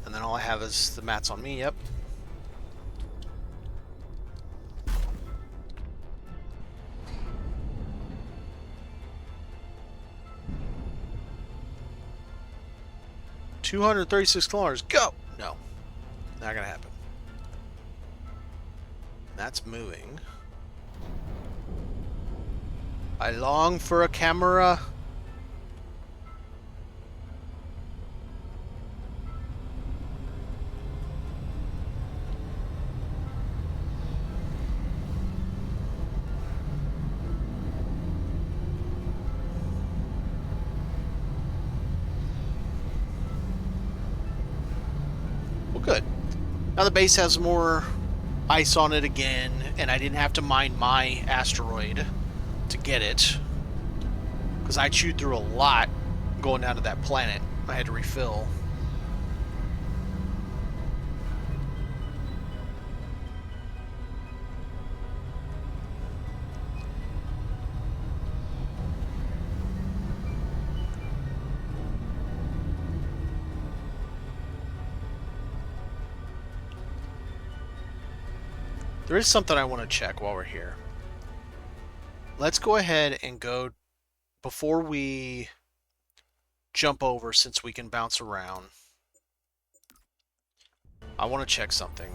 And then all I have is the mats on me, yep. $236, go! No, not gonna happen. That's moving. I long for a camera. Good. Now the base has more ice on it again, and I didn't have to mine my asteroid to get it, because I chewed through a lot going down to that planet. I had to refill. There is something I want to check while we're here. Let's go ahead and go, before we jump over since we can bounce around. I want to check something.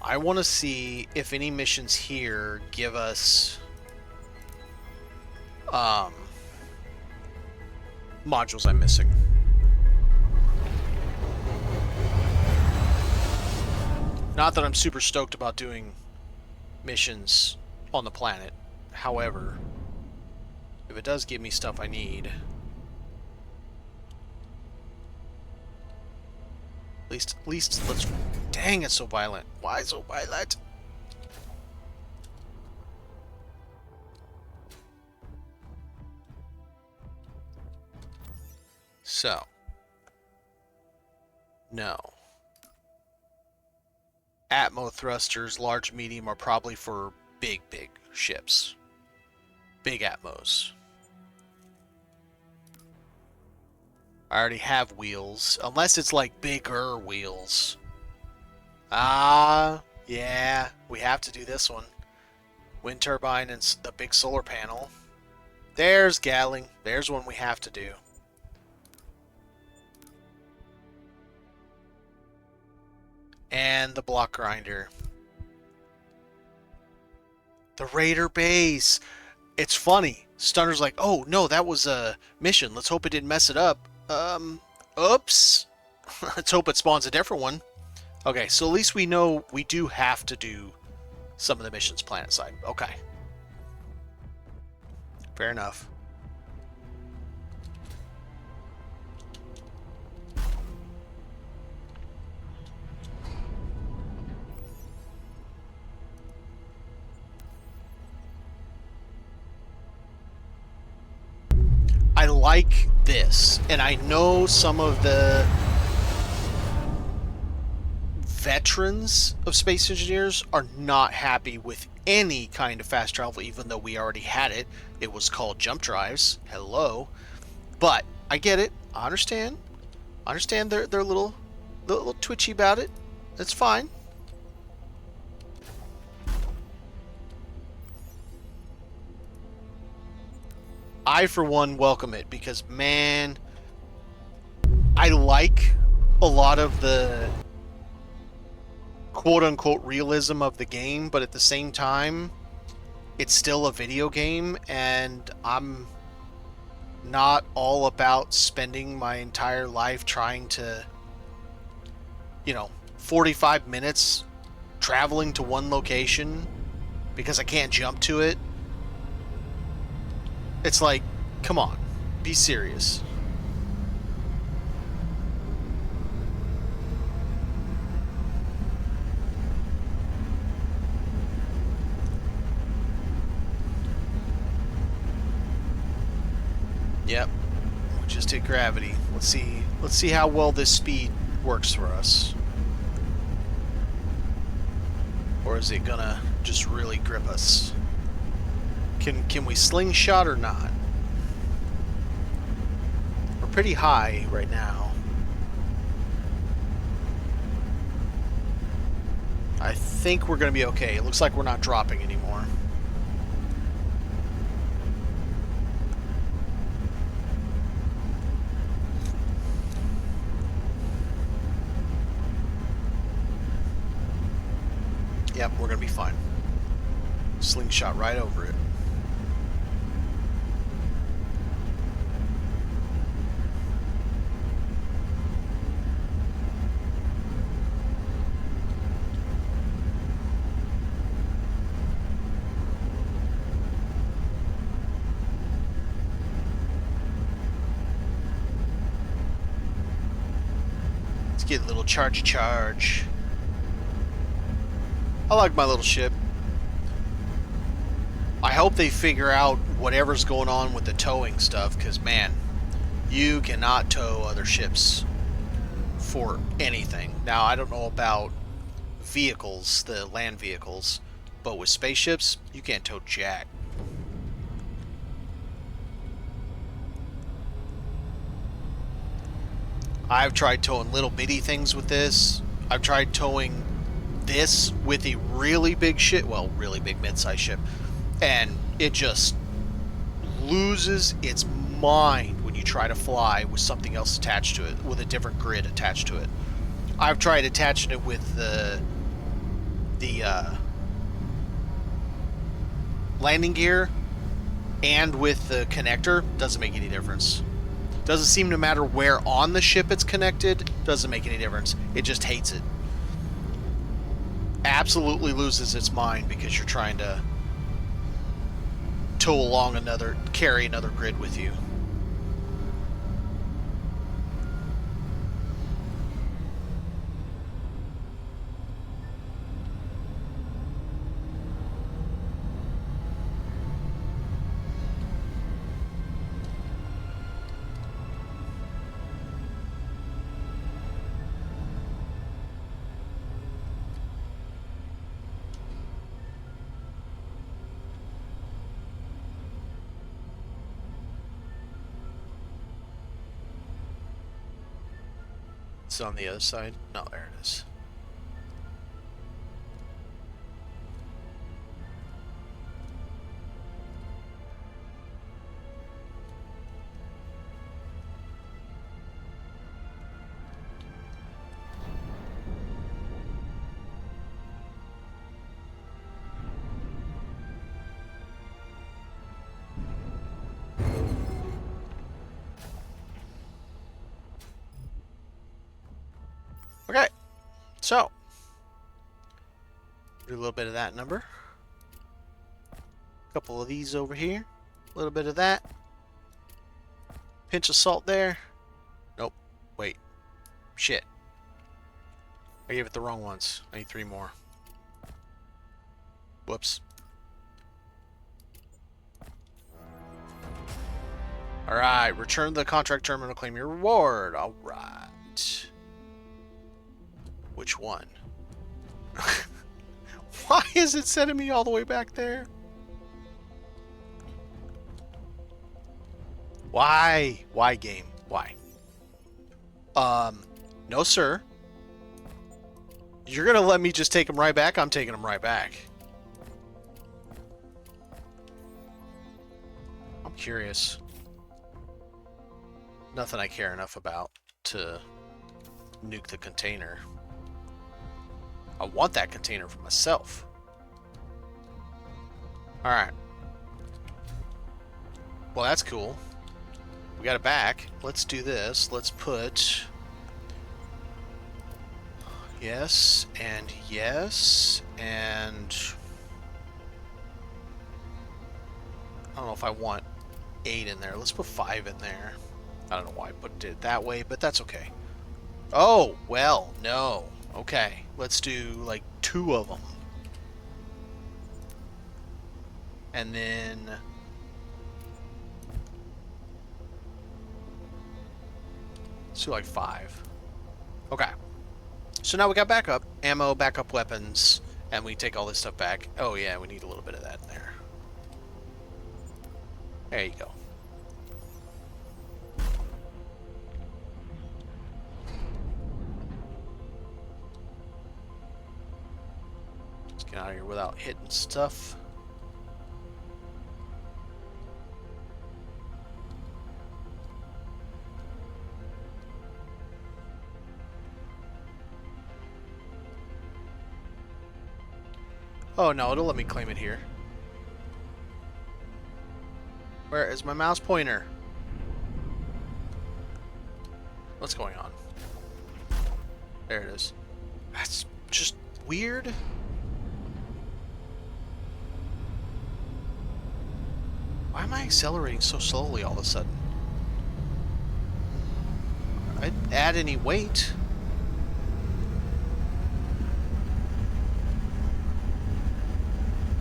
I want to see if any missions here give us modules I'm missing. Not that I'm super stoked about doing missions on the planet. However, if it does give me stuff I need, at least let's... Dang, it's so violent. Why so violent? So. No. Atmo thrusters, large, medium, are probably for big ships. Big Atmos. I already have wheels, unless it's like bigger wheels. Yeah, we have to do this one. Wind turbine and the big solar panel. There's Gatling. There's one we have to do. And the block grinder. The Raider base. It's funny. Stunner's like, oh, no, that was a mission. Let's hope it didn't mess it up. Oops. Let's hope it spawns a different one. Okay, so at least we know we do have to do some of the missions planet side. Okay. Fair enough. I like this, and I know some of the veterans of space engineers are not happy with any kind of fast travel, even though we already had it. It was called jump drives. Hello. But I get it. I understand. I understand they're a little twitchy about it. That's fine. I, for one, welcome it because, man, I like a lot of the quote-unquote realism of the game, but at the same time, it's still a video game, and I'm not all about spending my entire life trying to, 45 minutes traveling to one location because I can't jump to it. It's like, come on, be serious. Yep, we just hit gravity. Let's see how well this speed works for us. Or is it gonna just really grip us? Can we slingshot or not? We're pretty high right now. I think we're gonna be okay. It looks like we're not dropping anymore. Yep, we're gonna be fine. Slingshot right over it. Let's get a little charge. I like my little ship. I hope they figure out whatever's going on with the towing stuff, because, man, you cannot tow other ships for anything. Now, I don't know about vehicles, the land vehicles, but with spaceships, you can't tow jack. I've tried towing little bitty things with this. I've tried towing this with a really big ship, well, really big mid-sized ship, and it just loses its mind when you try to fly with something else attached to it, with a different grid attached to it. I've tried attaching it with the landing gear and with the connector. Doesn't make any difference. Doesn't seem to matter where on the ship it's connected. Doesn't make any difference. It just hates it. Absolutely loses its mind because you're trying to tow along carry another grid with you. It's on the other side. No, there it is. Okay, so do a little bit of that number. A couple of these over here. A little bit of that. Pinch of salt there. Nope. Wait. Shit. I gave it the wrong ones. I need 3 more. Whoops. Alright, return to the contract terminal, claim your reward. Alright. Which one? Why is it sending me all the way back there? Why? Why, game? Why? No, sir. You're gonna let me just take them right back? I'm taking them right back. I'm curious. Nothing I care enough about to nuke the container. I want that container for myself. Alright. Well, that's cool. We got it back. Let's do this. Let's put... yes, and yes, and... I don't know if I want 8 in there. Let's put 5 in there. I don't know why I put it that way, but that's okay. Oh, well, no. Okay, let's do like 2 of them. And then... let's do like 5. Okay. So now we got backup. Ammo, backup weapons, and we take all this stuff back. Oh yeah, we need a little bit of that in there. There you go. Get out of here without hitting stuff. Oh no, it'll let me claim it here. Where is my mouse pointer? What's going on? There it is. That's just weird. Why am I accelerating so slowly all of a sudden? I didn't add any weight.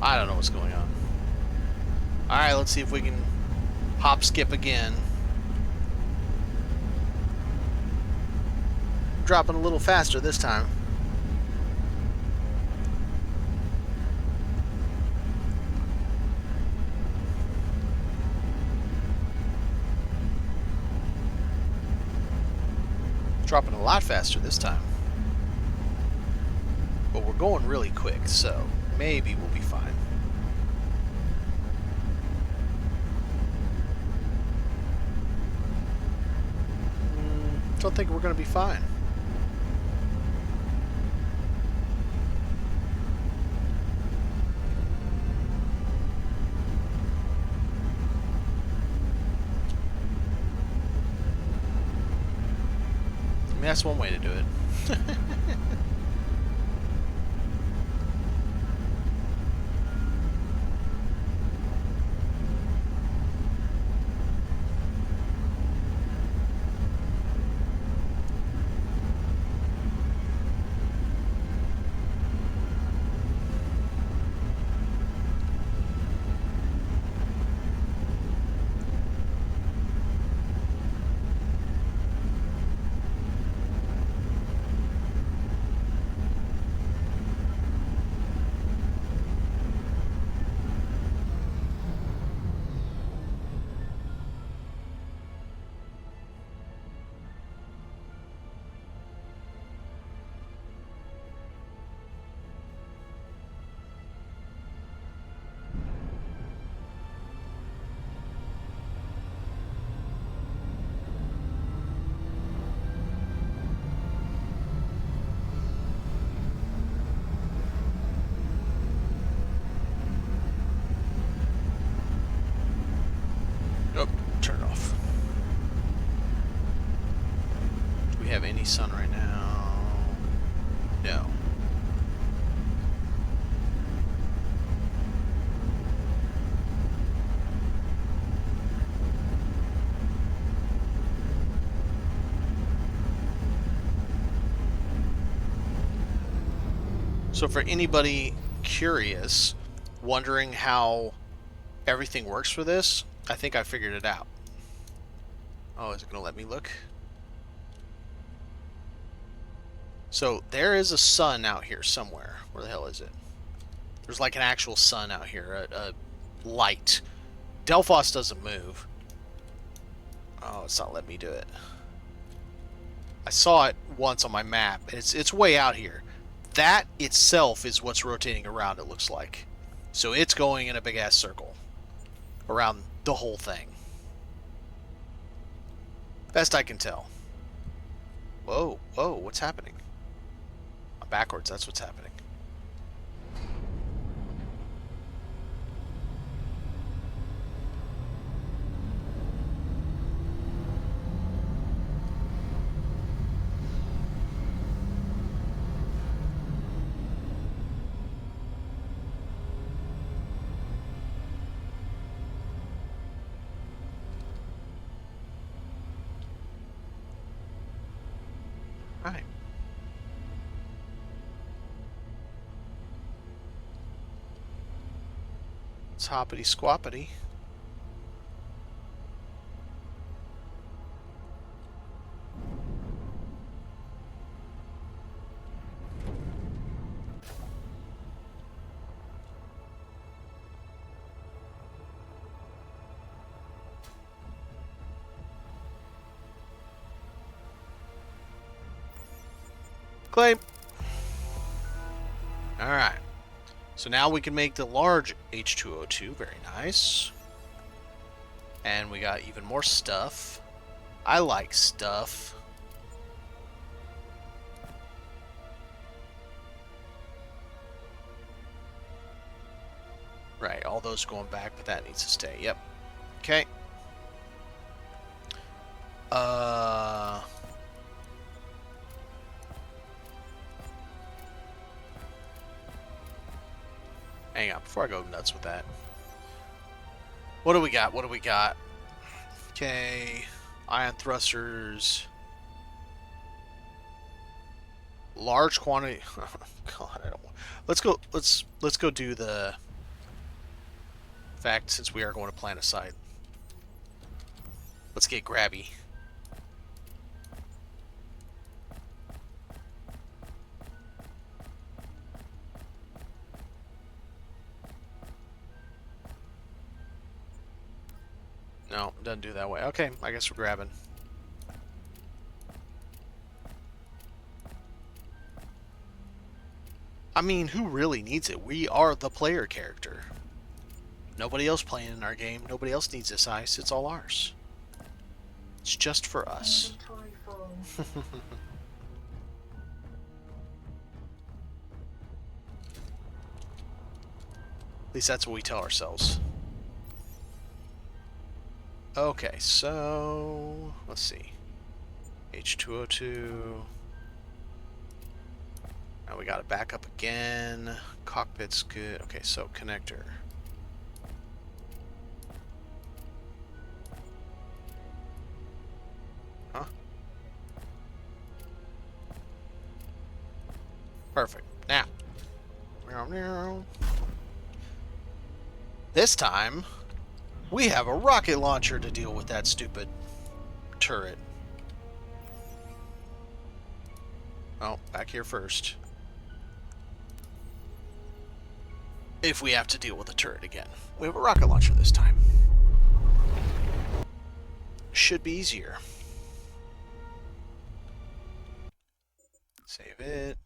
I don't know what's going on. Alright, let's see if we can hop skip again. Dropping a little faster this time. Dropping a lot faster this time. But we're going really quick, so maybe we'll be fine. Don't think we're going to be fine. I mean, that's one way to do it. Nope, turn it off. Do we have any sun right now? No. So for anybody curious, wondering how everything works for this, I think I figured it out. Oh, is it going to let me look? So there is a sun out here somewhere. Where the hell is it? There's like an actual sun out here, a light. Delphos doesn't move. Oh, it's not letting me do it. I saw it once on my map. It's way out here. That itself is what's rotating around, it looks like. So it's going in a big-ass circle around the whole thing. Best I can tell. Whoa, whoa, what's happening? I'm backwards, that's what's happening. Alright. It's hoppity squappity. Claim. Alright. So now we can make the large H2O2. Very nice. And we got even more stuff. I like stuff. Right, all those going back, but that needs to stay. Yep. Okay. Hang on, before I go nuts with that. What do we got? What do we got? Okay. Ion thrusters. Large quantity. Oh, God, I don't want. Let's go do the fact, since we are going to plant a site. Let's get grabby. No, it doesn't do that way. Okay, I guess we're grabbing. I mean, who really needs it? We are the player character. Nobody else playing in our game. Nobody else needs this ice. It's all ours. It's just for us. At least that's what we tell ourselves. Okay, so let's see. H2O2. Now we got to back up again. Cockpit's good. Okay, so connector. Huh? Perfect. Now. This time, we have a rocket launcher to deal with that stupid turret. Oh, back here first. If we have to deal with a turret again. We have a rocket launcher this time. Should be easier. Save it.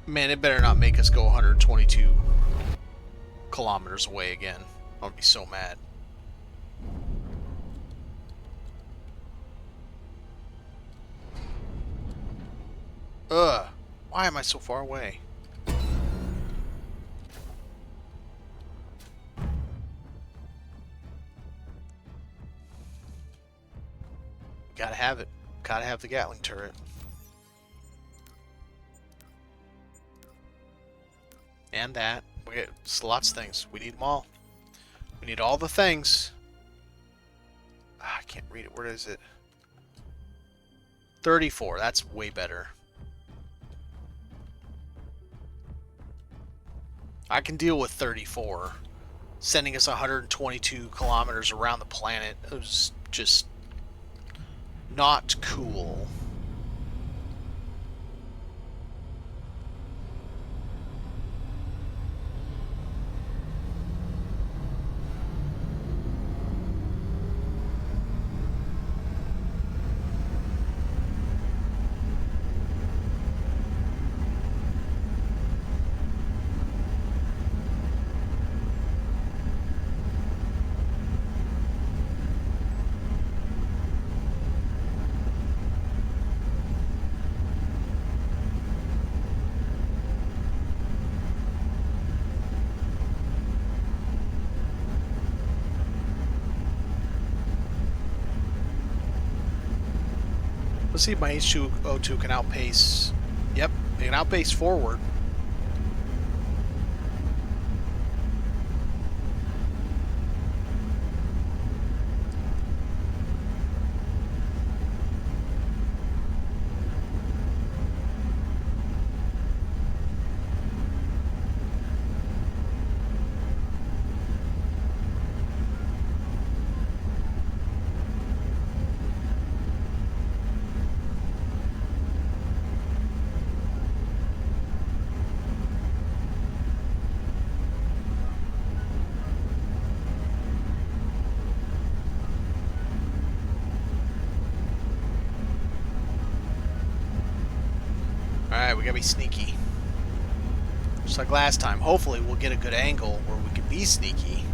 Man, it better not make us go 122 kilometers away again. I would be so mad. Ugh. Why am I so far away? Gotta have it. Gotta have the Gatling turret. And that. We get lots of things. We need them all. We need all the things. I can't read it. Where is it? 34. That's way better. I can deal with 34. Sending us 122 kilometers around the planet. It was just not cool. Let's see if my H2O2 can outpace. Yep, it can outpace forward. Alright, we gotta be sneaky. Just like last time. Hopefully we'll get a good angle where we can be sneaky.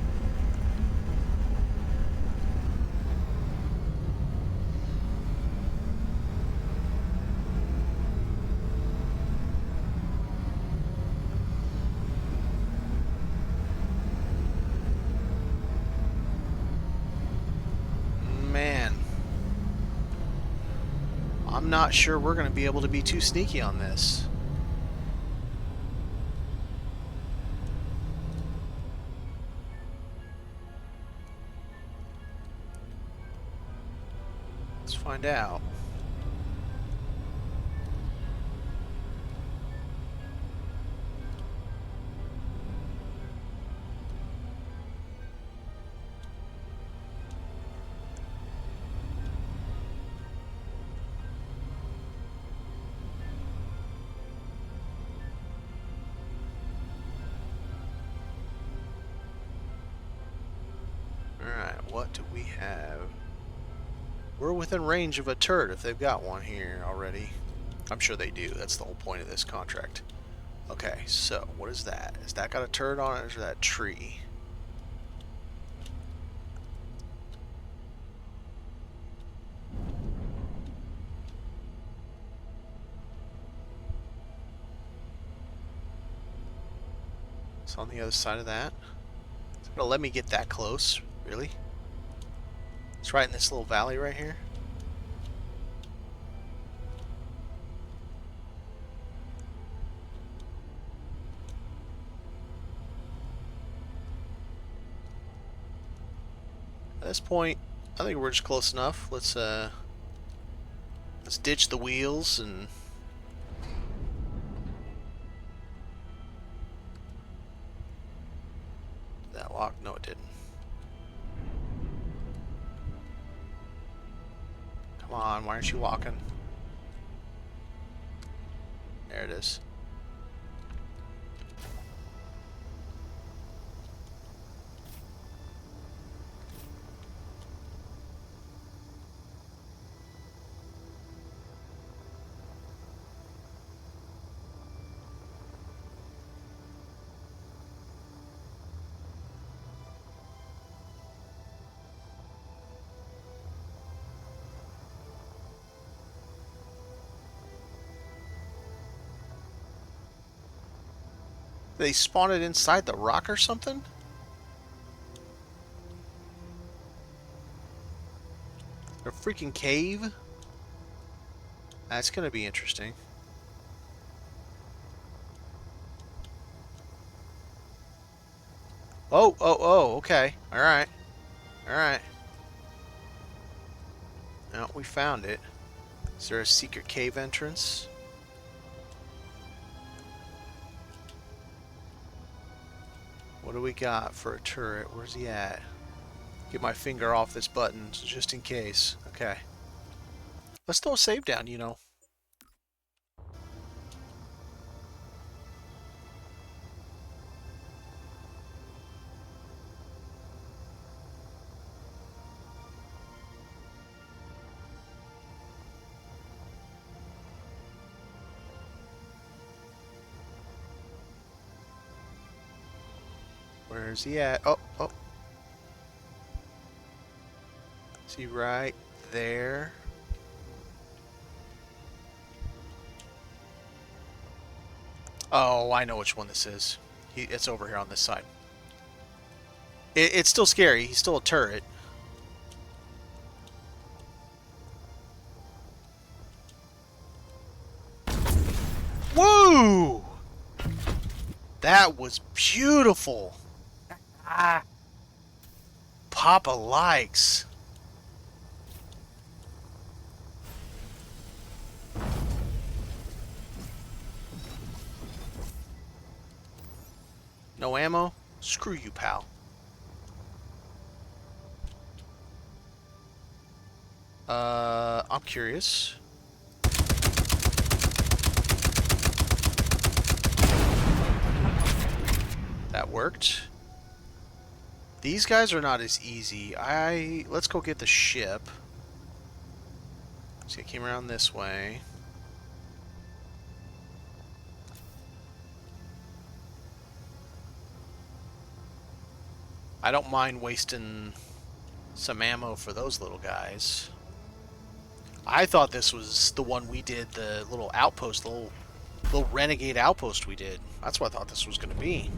Man. I'm not sure we're going to be able to be too sneaky on this. Let's find out. Alright, what do we have? We're within range of a turret if they've got one here already. I'm sure they do. That's the whole point of this contract. Okay, so what is that? Has that got a turret on it or is that tree? It's on the other side of that. It's gonna let me get that close. Really? It's right in this little valley right here. At this point, I think we're just close enough. Let's ditch the wheels and that lock. No, it didn't. Come on, why aren't you walking? There it is. They spawned it inside the rock or something? A freaking cave? That's gonna be interesting. Oh, okay. Alright. Alright. Now we found it. Is there a secret cave entrance? What do we got for a turret? Where's he at? Get my finger off this button just in case. Okay. Let's throw a save down, you know. Where's he at? Oh. Is he right there? Oh, I know which one this is. It's over here on this side. It's still scary. He's still a turret. Woo! That was beautiful. Papa likes. No ammo? Screw you, pal. I'm curious. That worked. These guys are not as easy. Let's go get the ship. See, I came around this way. I don't mind wasting some ammo for those little guys. I thought this was the one we did, the little outpost, the little renegade outpost we did. That's what I thought this was going to be.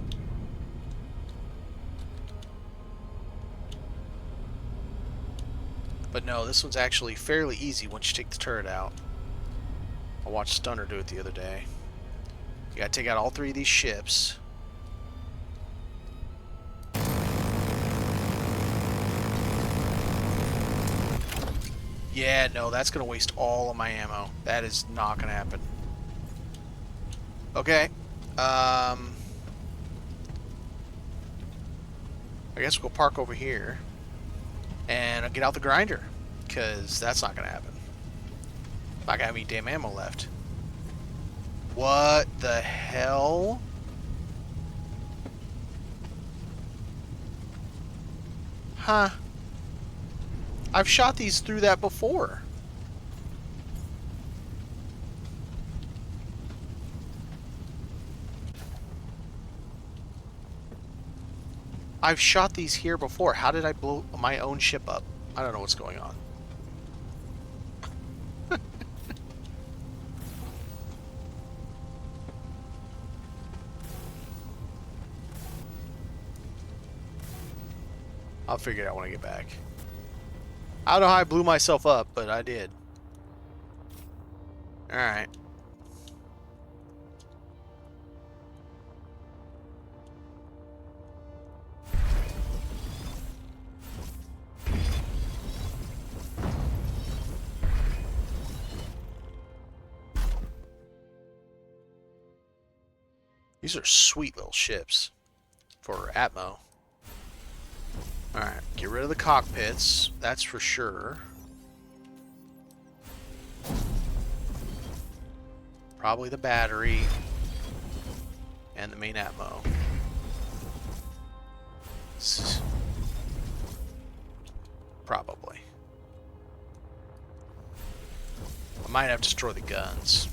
But no, this one's actually fairly easy once you take the turret out. I watched Stunner do it the other day. You gotta take out all three of these ships. Yeah, no, that's gonna waste all of my ammo. That is not gonna happen. Okay. I guess we'll park over here. And I'll get out the grinder. Because that's not gonna happen. Not gonna have any damn ammo left. What the hell? Huh. I've shot these through that before. I've shot these here before. How did I blow my own ship up? I don't know what's going on. I'll figure it out when I get back. I don't know how I blew myself up, but I did. Alright. These are sweet little ships for Atmo. Alright, get rid of the cockpits, that's for sure. Probably the battery and the main Atmo. Probably. I might have to destroy the guns.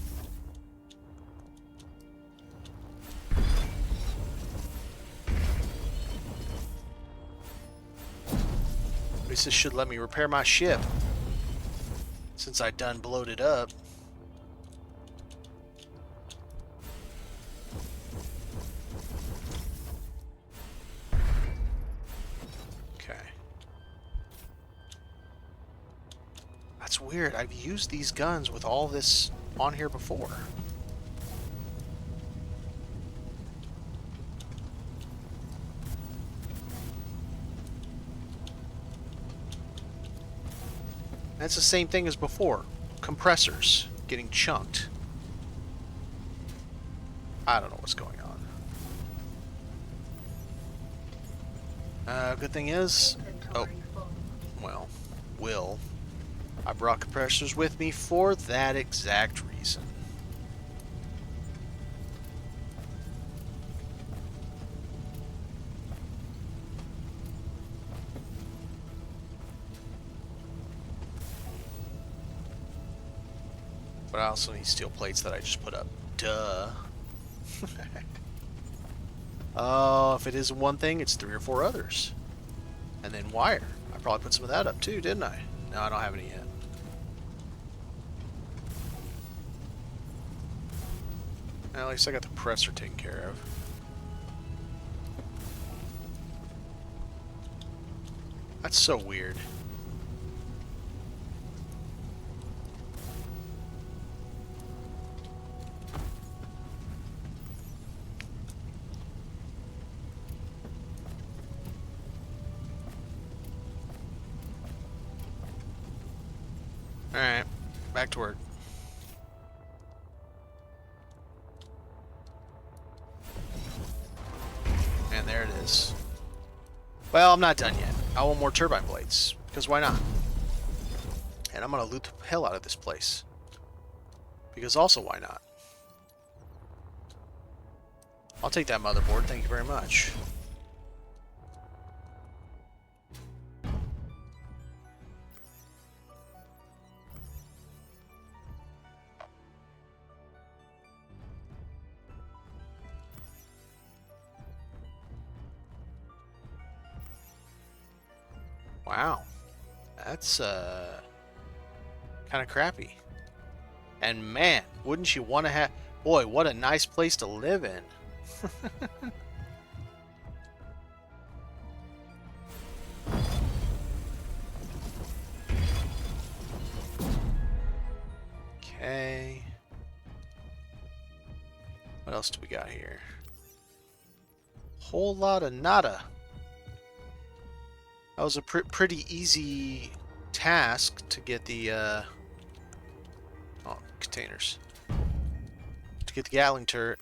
At least this should let me repair my ship, since I done blowed it up. Okay. That's weird. I've used these guns with all this on here before. That's the same thing as before. Compressors getting chunked. I don't know what's going on. Good thing is... Oh. Well. I brought compressors with me for that exact reason. But I also need steel plates that I just put up. Duh. Oh, if it is one thing, it's 3 or 4 others. And then wire. I probably put some of that up too, didn't I? No, I don't have any yet. At least I got the compressor taken care of. That's so weird. Alright, back to work. And there it is. Well, I'm not done yet. I want more turbine blades, because why not? And I'm going to loot the hell out of this place. Because also, why not? I'll take that motherboard, thank you very much. Wow. That's, kind of crappy. And man, wouldn't you want to have... Boy, what a nice place to live in. Okay. What else do we got here? Whole lot of nada. That was a pretty easy task to get the, oh, containers. To get the Gatling turret.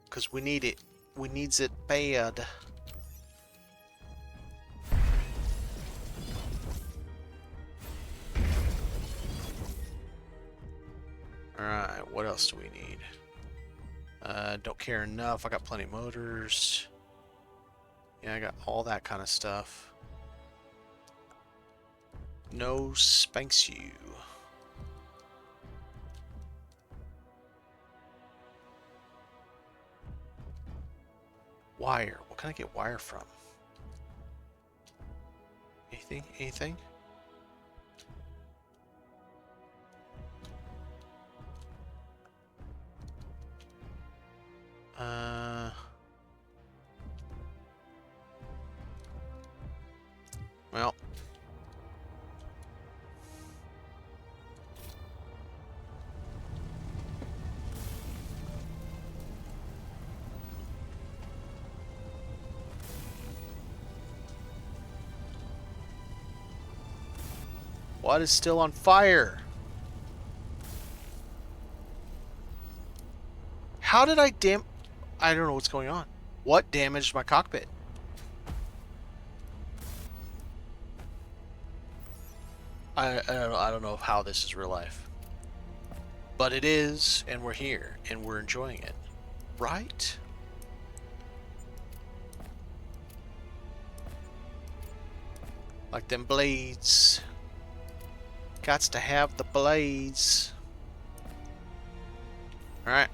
Because we need it. We needs it bad. Alright, what else do we need? Don't care enough. I got plenty of motors. Yeah, I got all that kind of stuff. No spanks you. Wire. What can I get wire from? Anything? Anything? Well. What is still on fire? How did I I don't know what's going on. What damaged my cockpit? I don't know how this is real life. But it is, and we're here, and we're enjoying it. Right? Like them blades. Gots to have the blades. Alright.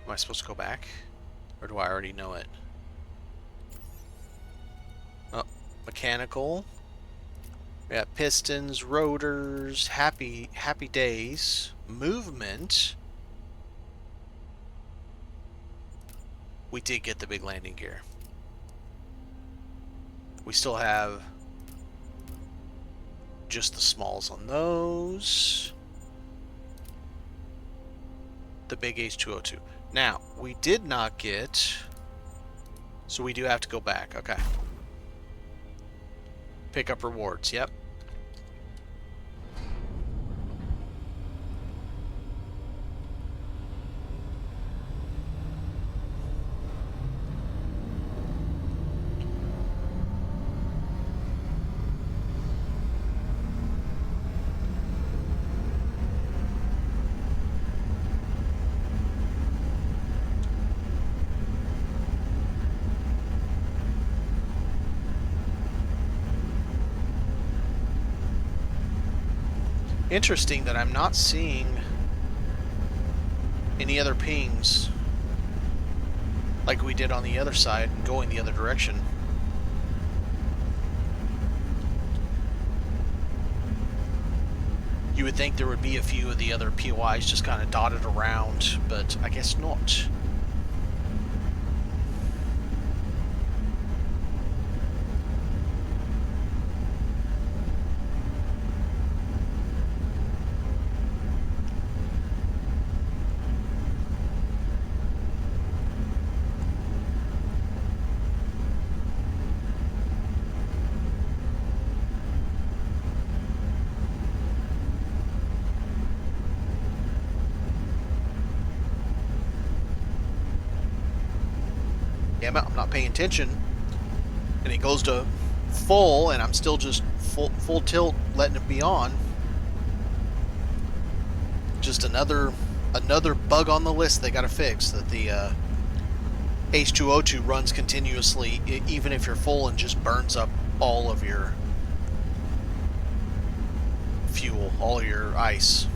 Am I supposed to go back? Or do I already know it? Oh, mechanical. We got pistons, rotors, happy days, movement. We did get the big landing gear. We still have just the smalls on those. The big H2O2. Now, we did not get... So we do have to go back. Okay. Pick up rewards. Yep. Interesting that I'm not seeing any other pings like we did on the other side, going the other direction. You would think there would be a few of the other POIs just kind of dotted around, but I guess not. Damn it, I'm not paying attention. And it goes to full, and I'm still just full tilt, letting it be on. Just another bug on the list they gotta fix, that the H2O2 runs continuously, even if you're full, and just burns up all of your fuel, all of your ice.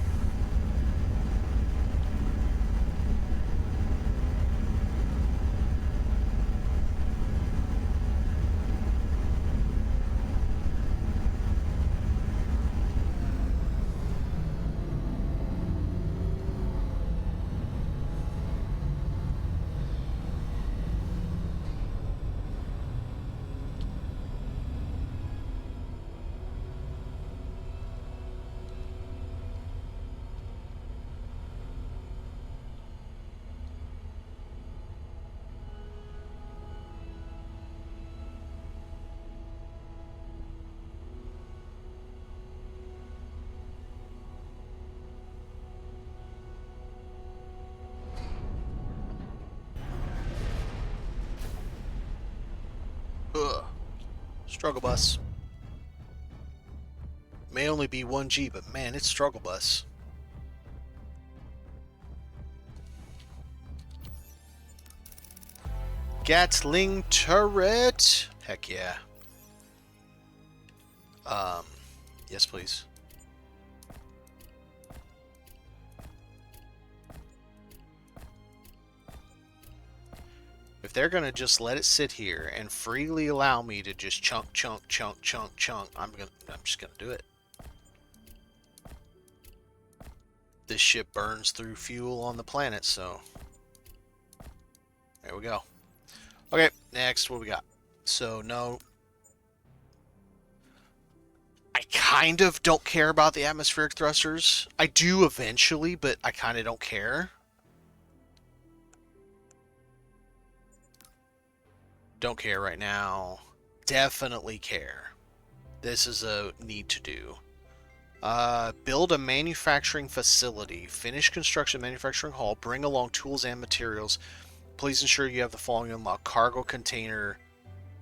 Ugh. Struggle bus. May only be 1G, but man, it's struggle bus. Gatling turret. Heck yeah. Yes, please. If they're gonna just let it sit here and freely allow me to just chunk, I'm just gonna do it. This ship burns through fuel on the planet, so there we go. Okay, next, what we got? So no, I kind of don't care about the atmospheric thrusters. I do eventually, but I kind of don't care. Don't care right now. Definitely care. This is a need to do. Build a manufacturing facility. Finish construction manufacturing hall. Bring along tools and materials. Please ensure you have the following unlocked. Cargo container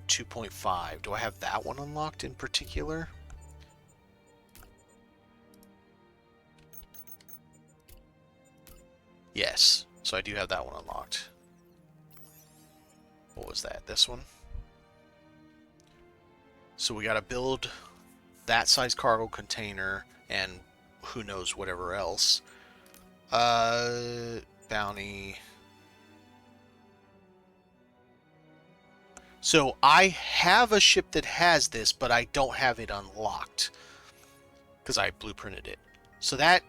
2.5. Do I have that one unlocked in particular? Yes. So I do have that one unlocked. What was that? This one? So we got to build that size cargo container and who knows whatever else. Bounty. So I have a ship that has this, but I don't have it unlocked because I blueprinted it. So that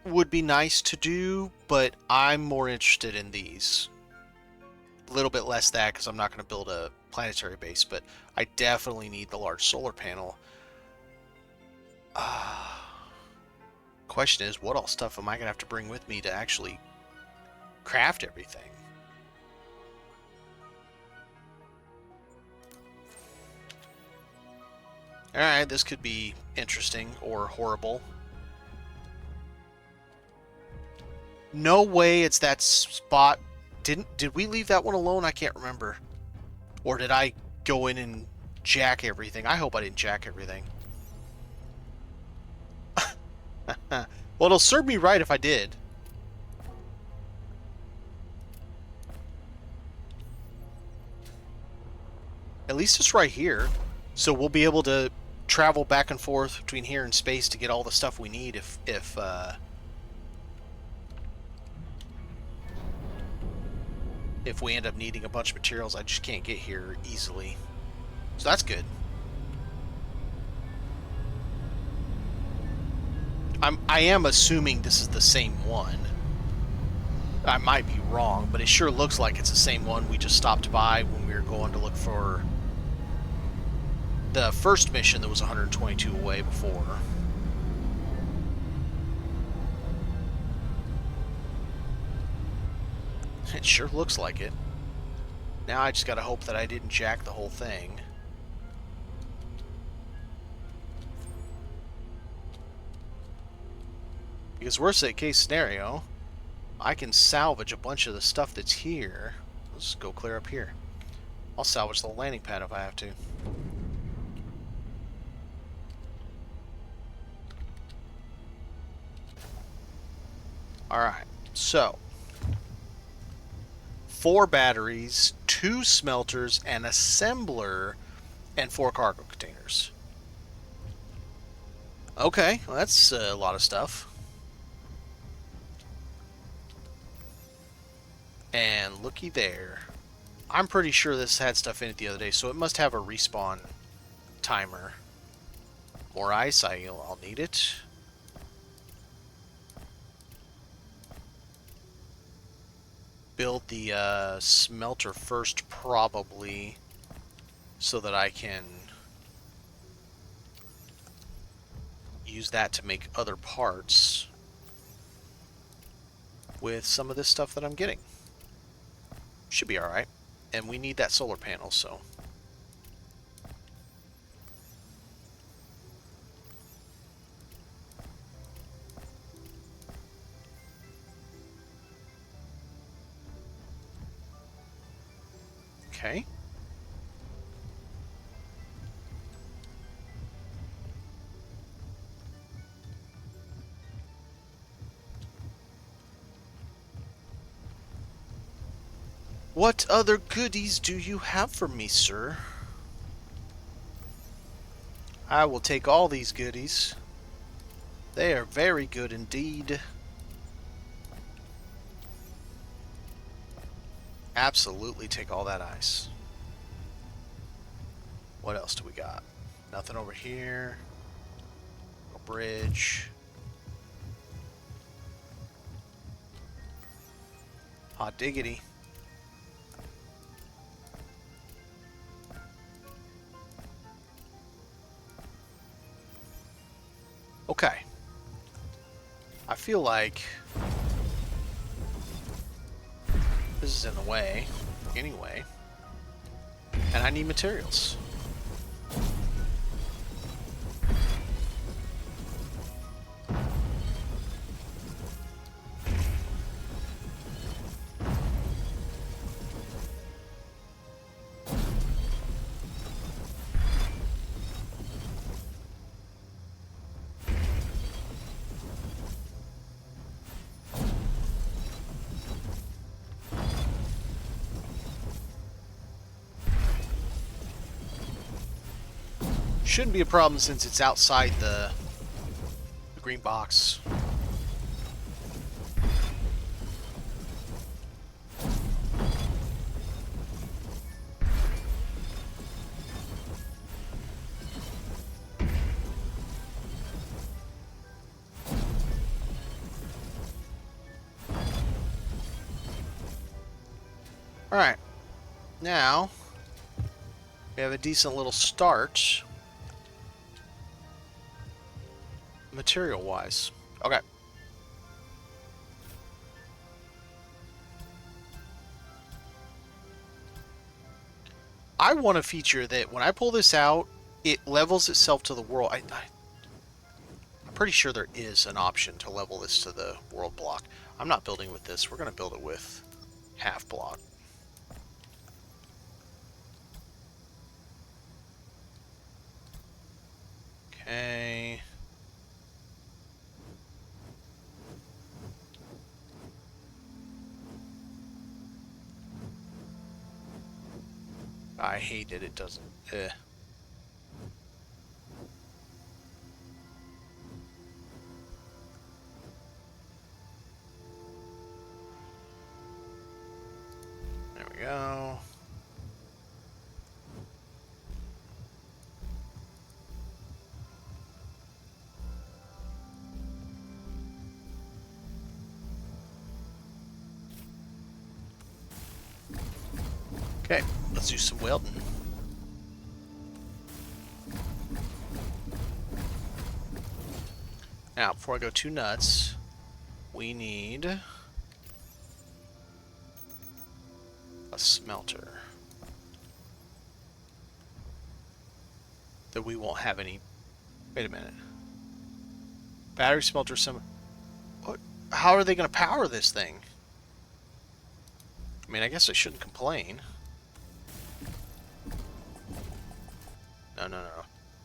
would be nice to do, but I'm more interested in these. A little bit less that because I'm not going to build a planetary base, but I definitely need the large solar panel. Question is, what all stuff am I going to have to bring with me to actually craft everything? Alright, this could be interesting or horrible. No way it's that spot. Did we leave that one alone? I can't remember. Or did I go in and jack everything? I hope I didn't jack everything. Well, it'll serve me right if I did. At least it's right here. So we'll be able to travel back and forth between here and space to get all the stuff we need if we end up needing a bunch of materials I just can't get here easily. So that's good. I am assuming this is the same one. I might be wrong, but it sure looks like it's the same one we just stopped by when we were going to look for the first mission that was 122 away before. It sure looks like it. Now I just gotta hope that I didn't jack the whole thing. Because worst case scenario, I can salvage a bunch of the stuff that's here. Let's go clear up here. I'll salvage the landing pad if I have to. Alright, so 4 batteries, 2 smelters, an assembler, and 4 cargo containers. Okay, well that's a lot of stuff. And looky there. I'm pretty sure this had stuff in it the other day, so it must have a respawn timer. More ice, I'll need it. Build the smelter first, probably, so that I can use that to make other parts with some of this stuff that I'm getting. Should be alright. And we need that solar panel, so... Okay. What other goodies do you have for me, sir? I will take all these goodies. They are very good indeed. Absolutely take all that ice. What else do we got? Nothing over here. A bridge. Hot diggity. Okay. I feel like this is in the way, anyway. And I need materials. Shouldn't be a problem since it's outside the green box. Alright. Now, we have a decent little start. Material-wise. Okay. I want a feature that when I pull this out, it levels itself to the world. I'm pretty sure there is an option to level this to the world block. I'm not building with this. We're going to build it with half block. Okay. I hate it. It doesn't. There we go. Okay, let's do some welding. Now, before I go too nuts, we need a smelter. That we won't have any. Wait a minute. Battery smelter, some. What? How are they going to power this thing? I mean, I guess I shouldn't complain. No.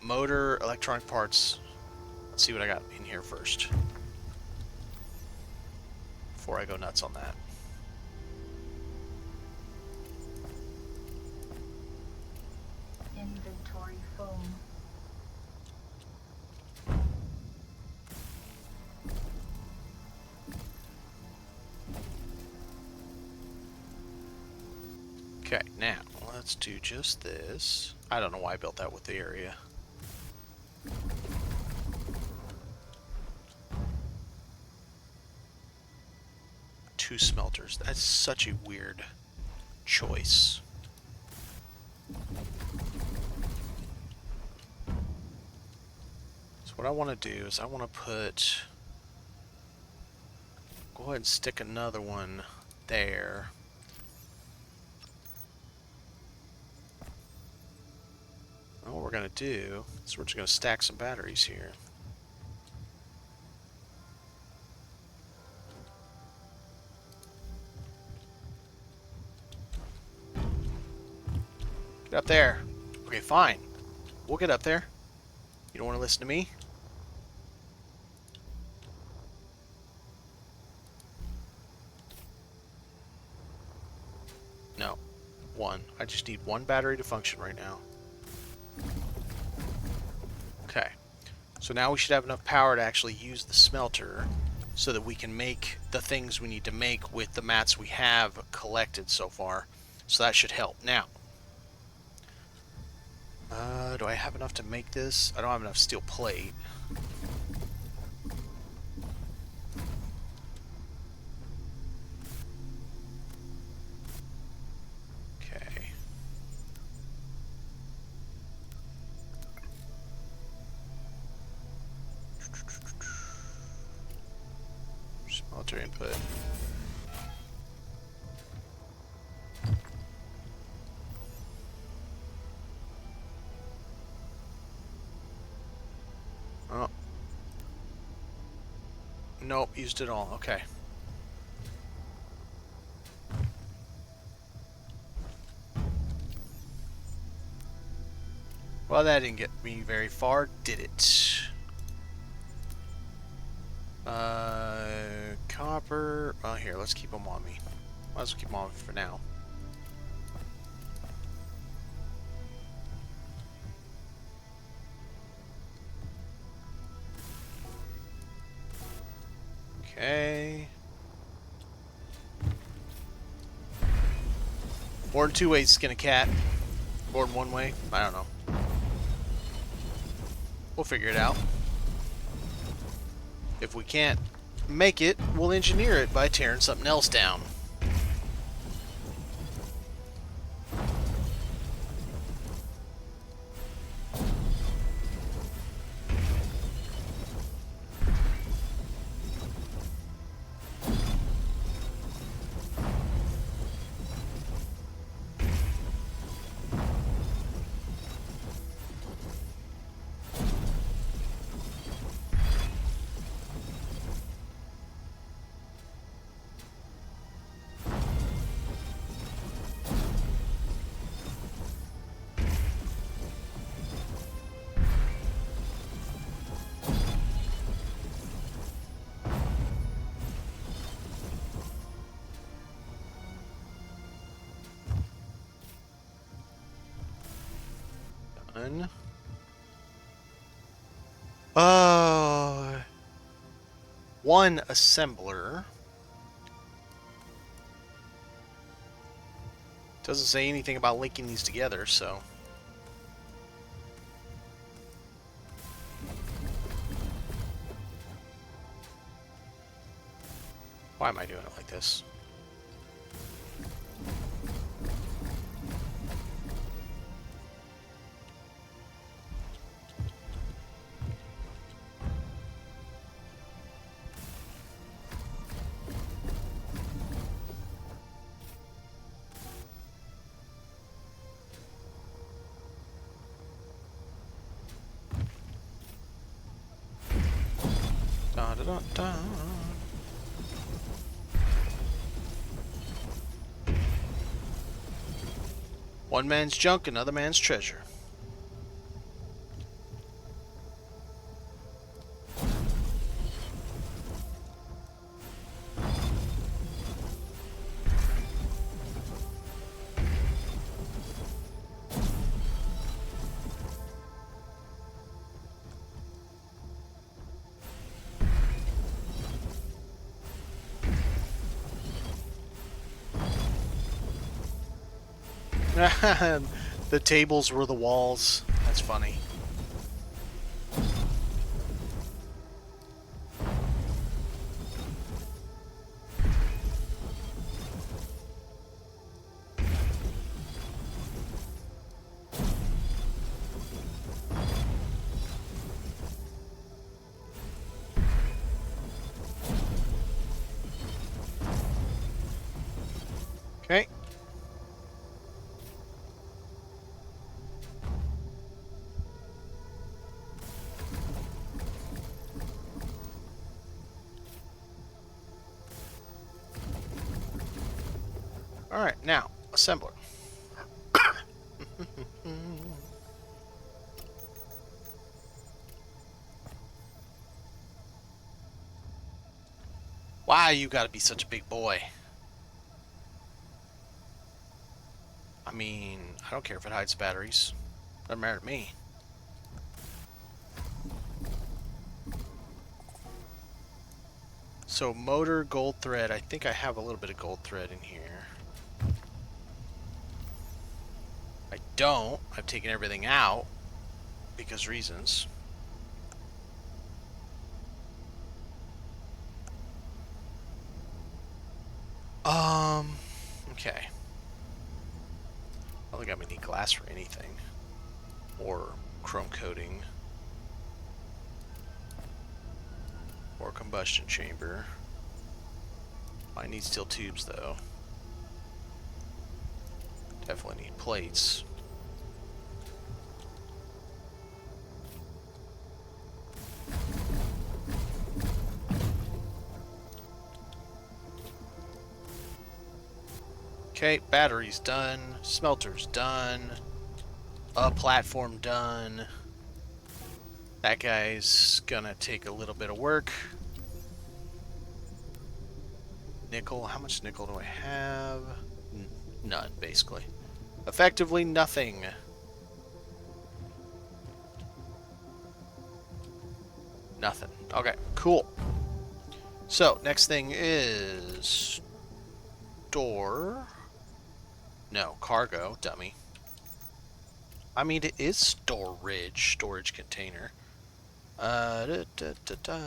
Motor, electronic parts. Let's see what I got in here first. Before I go nuts on that. Inventory full. Okay, now let's do just this. I don't know why I built that with the area. Two smelters. That's such a weird choice. So what I want to do is I want to put... Go ahead and stick another one there. And what we're going to do is we're just going to stack some batteries here. Get up there. Okay, fine. We'll get up there. You don't want to listen to me? No. just need one battery to function right now. Okay. So now we should have enough power to actually use the smelter so that we can make the things we need to make with the mats we have collected so far. So that should help. Now, do I have enough to make this? I don't have enough steel plate. Okay. Smelter input. Oh. Nope, used it all. Okay. Well, that didn't get me very far, did it? Copper. Oh, here, let's keep them on me. Might as well keep them on for now. Okay. More than 2 ways to skin a cat. More than 1 way. I don't know. We'll figure it out. If we can't make it, we'll engineer it by tearing something else down. Done. One assembler. Doesn't say anything about linking these together, so. Why am I doing it like this? Da, da, da, da. One man's junk, another man's treasure. The tables were the walls. That's funny. Okay. Alright, now, assembler. Why you gotta be such a big boy? I mean, I don't care if it hides batteries. Doesn't matter to me. So motor, gold thread. I think I have a little bit of gold thread in here. I don't. I've taken everything out because reasons. Okay. I don't think I'm gonna need glass for anything. Or chrome coating. Or combustion chamber. I need steel tubes though. Definitely need plates. Okay, batteries done. Smelters done. A platform done. That guy's gonna take a little bit of work. Nickel. How much nickel do I have? None, basically. Effectively nothing. Nothing. Okay, cool. So, next thing is... store... No, cargo, dummy. I mean, it is storage container. Da, da, da, da.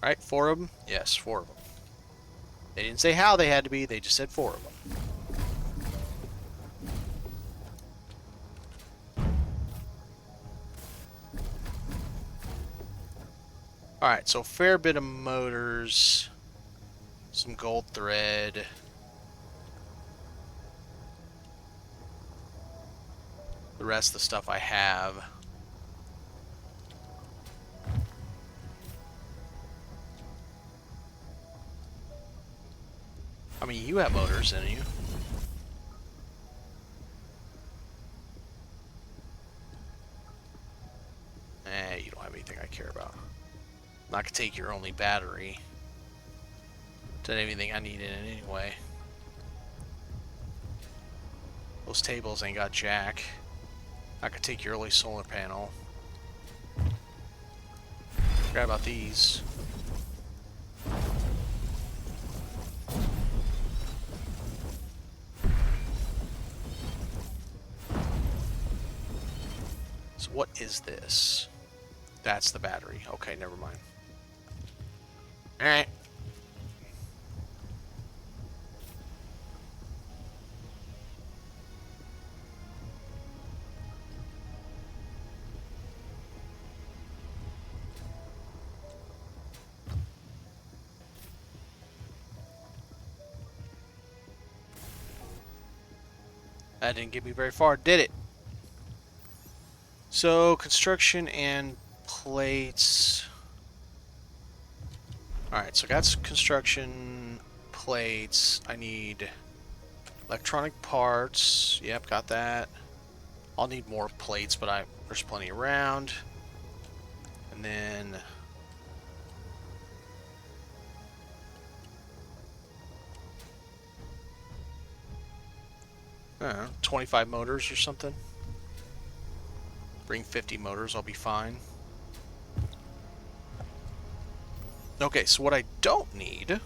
Right, 4 of them? Yes, 4 of them. They didn't say how they had to be, they just said 4 of them. Alright, so fair bit of motors, some gold thread. The rest of the stuff I have. I mean, you have motors, don't you? You don't have anything I care about. I'm not gonna take your only battery. To anything I need in it anyway. Those tables ain't got jack. I could take your early solar panel. Forgot about these. So what is this? That's the battery. Okay, never mind. Alright. That didn't get me very far, did it? So, construction and plates. Alright, so I got some construction plates. I need electronic parts. Yep, got that. I'll need more plates, but there's plenty around. And then... 25 motors or something. Bring 50 motors, I'll be fine. Okay, so what I don't need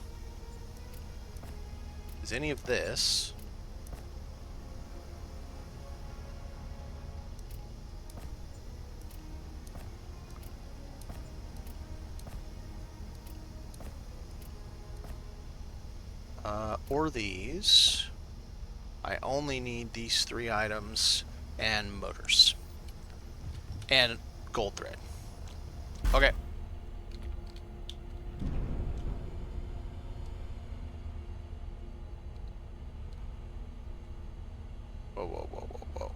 is any of this. Or these. I only need these 3 items and motors. And gold thread. Okay. Whoa, whoa, whoa, whoa, whoa.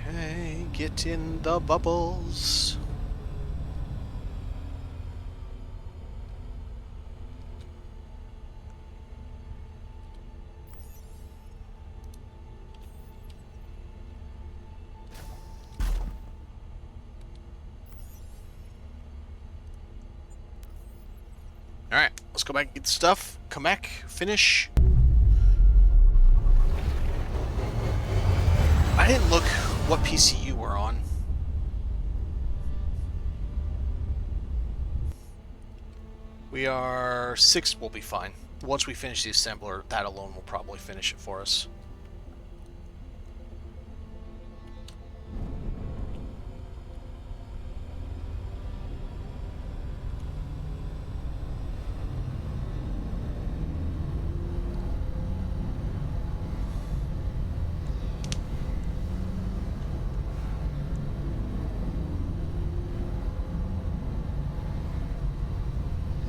Okay, get in the bubbles. Alright, let's go back and get the stuff. Come back, finish. I didn't look what PC you were on. We are 6, we'll be fine. Once we finish the assembler, that alone will probably finish it for us.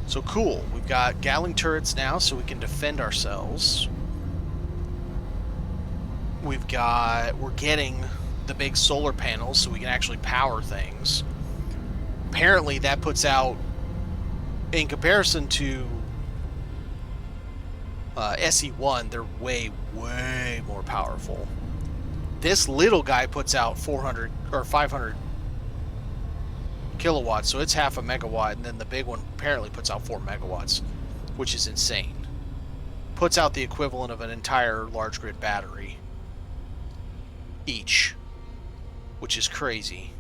So cool, we've got Gatling turrets now so we can defend ourselves. We're getting the big solar panels so we can actually power things. Apparently that puts out, in comparison to SE1, they're way more powerful. This little guy puts out 400 or 500 kilowatts, so it's half a megawatt, and then the big one apparently puts out 4 megawatts, which is insane. Puts out the equivalent of an entire large grid battery each, which is crazy.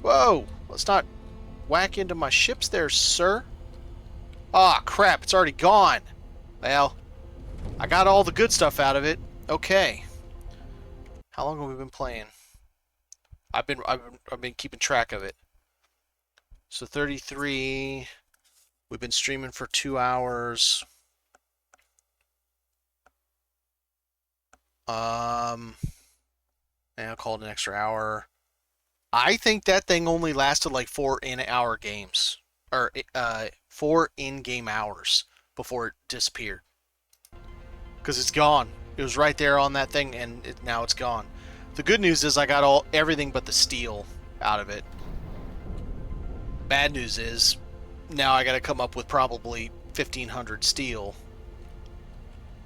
Whoa, let's not whack into my ships there, sir. Ah, crap, it's already gone. Well, I got all the good stuff out of it. Okay. How long have we been playing? I've been keeping track of it. So 33. We've been streaming for 2 hours. And I'll call it an extra hour. I think that thing only lasted like 4 in-hour games. Or 4 in-game hours before it disappeared. Because it's gone. It was right there on that thing, and now it's gone. The good news is I got everything but the steel out of it. Bad news is now I got to come up with probably 1,500 steel,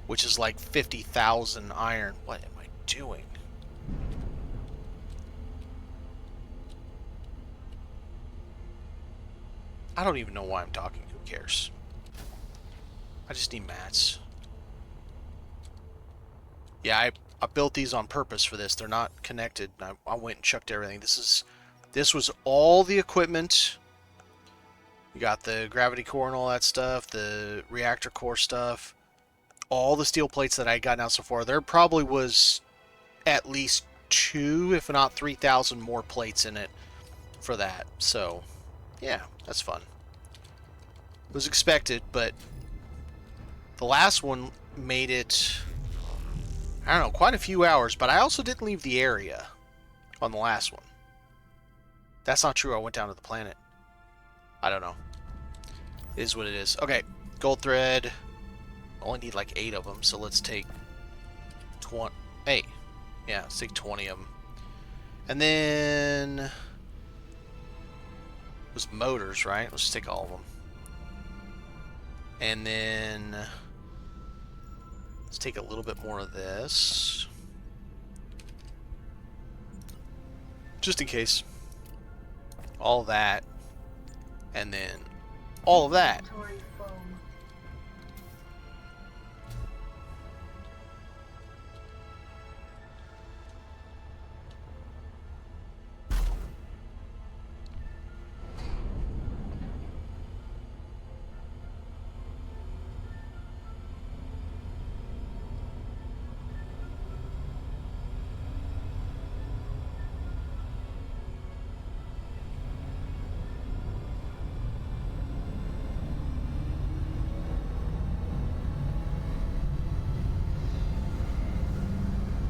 which is like 50,000 iron. What am I doing? I don't even know why I'm talking. Who cares? I just need mats. Yeah, I built these on purpose for this. They're not connected. I went and chucked everything. This was all the equipment. You got the gravity core and all that stuff, the reactor core stuff, all the steel plates that I got now so far. There probably was at least 2, if not 3,000 more plates in it for that. So, yeah, that's fun. It was expected, but the last one made it, I don't know, quite a few hours, but I also didn't leave the area on the last one. That's not true. I went down to the planet. I don't know. It is what it is. Okay, gold thread. Only need like 8 of them, so let's take 20. Hey, yeah, let's take 20 of them. And then it was motors, right? Let's just take all of them. And then let's take a little bit more of this, just in case. All that, and then all of that.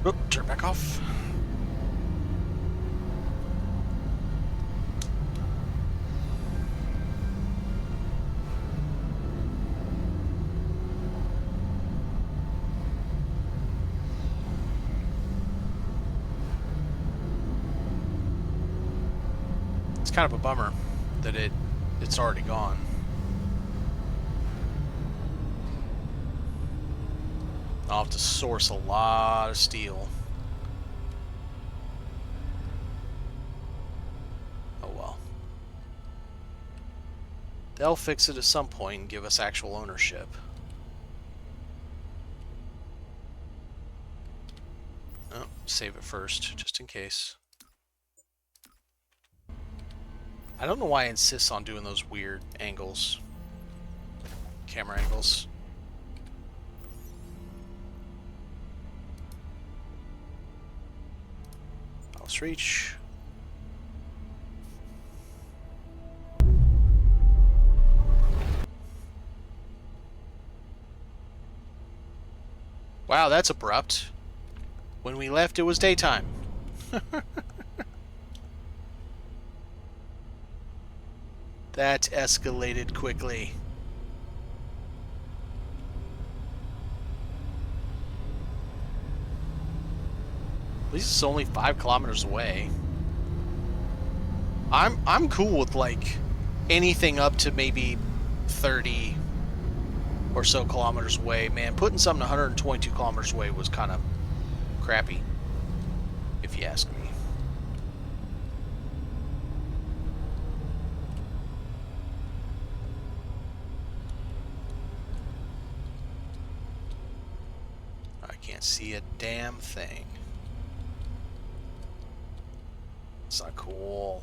Oop, turn back off. kind of a bummer that it's already gone. I'll have to source a lot of steel. Oh well. They'll fix it at some point and give us actual ownership. Oh, save it first, just in case. I don't know why I insist on doing those weird angles. Camera angles. Mouse reach. Wow, that's abrupt. When we left, it was daytime. That escalated quickly. At least it's only 5 kilometers away. I'm cool with like anything up to maybe 30 or so kilometers away. Man, putting something 122 kilometers away was kind of crappy, if you ask me. I can't see a damn thing. It's not cool.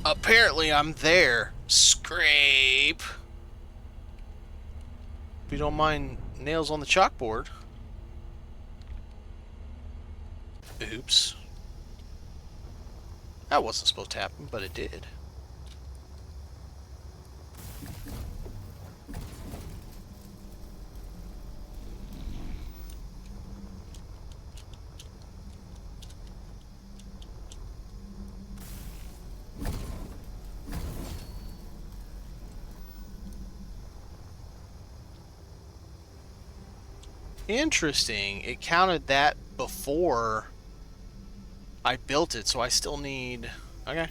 Apparently I'm there. Scrape. If you don't mind nails on the chalkboard. Oops. That wasn't supposed to happen, but it did. Interesting. It counted that before I built it, so I still need... Okay.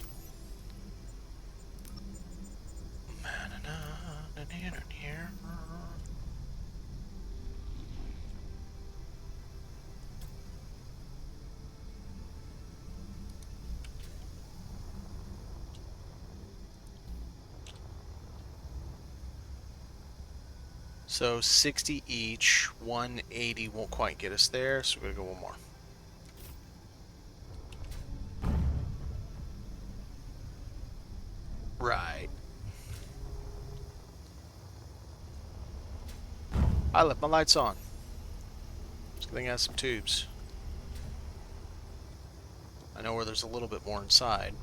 So 60 each, 180 won't quite get us there, so we're gonna go one more. Right. I left my lights on. Just gonna have some tubes. I know where there's a little bit more inside.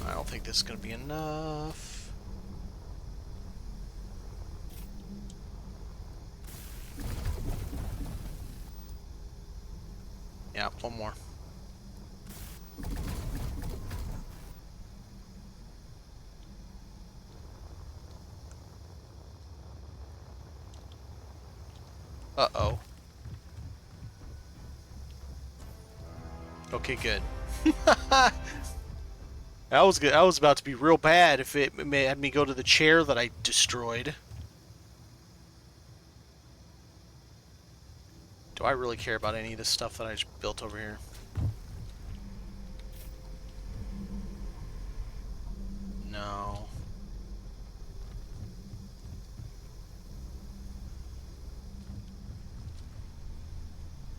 I don't think this is gonna be enough. Yeah, one more. Uh-oh. Okay, good. That was good. That was about to be real bad if it had me go to the chair that I destroyed. Do I really care about any of this stuff that I just built over here? No.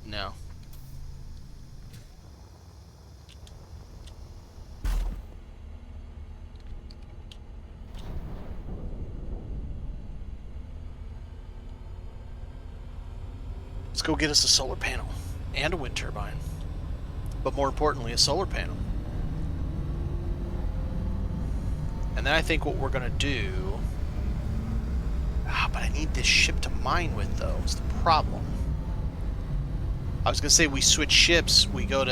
No. Let's go get us a solar panel and a wind turbine. But more importantly, a solar panel. And then I think what we're going to do... but I need this ship to mine with, though, is the problem. I was going to say we switch ships. We go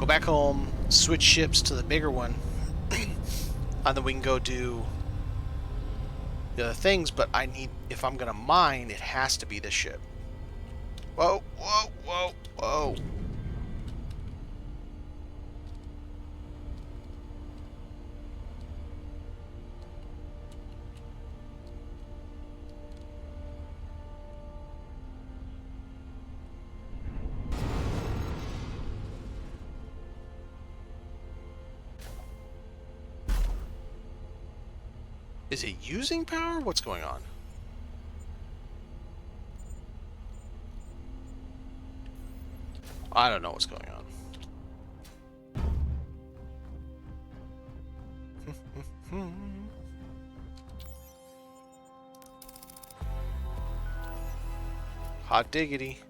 back home, switch ships to the bigger one. And then we can go do the other things, but I need, if I'm gonna mine, it has to be this ship. Whoa, whoa, whoa, whoa. Is it using power? What's going on? I don't know what's going on. Hot diggity.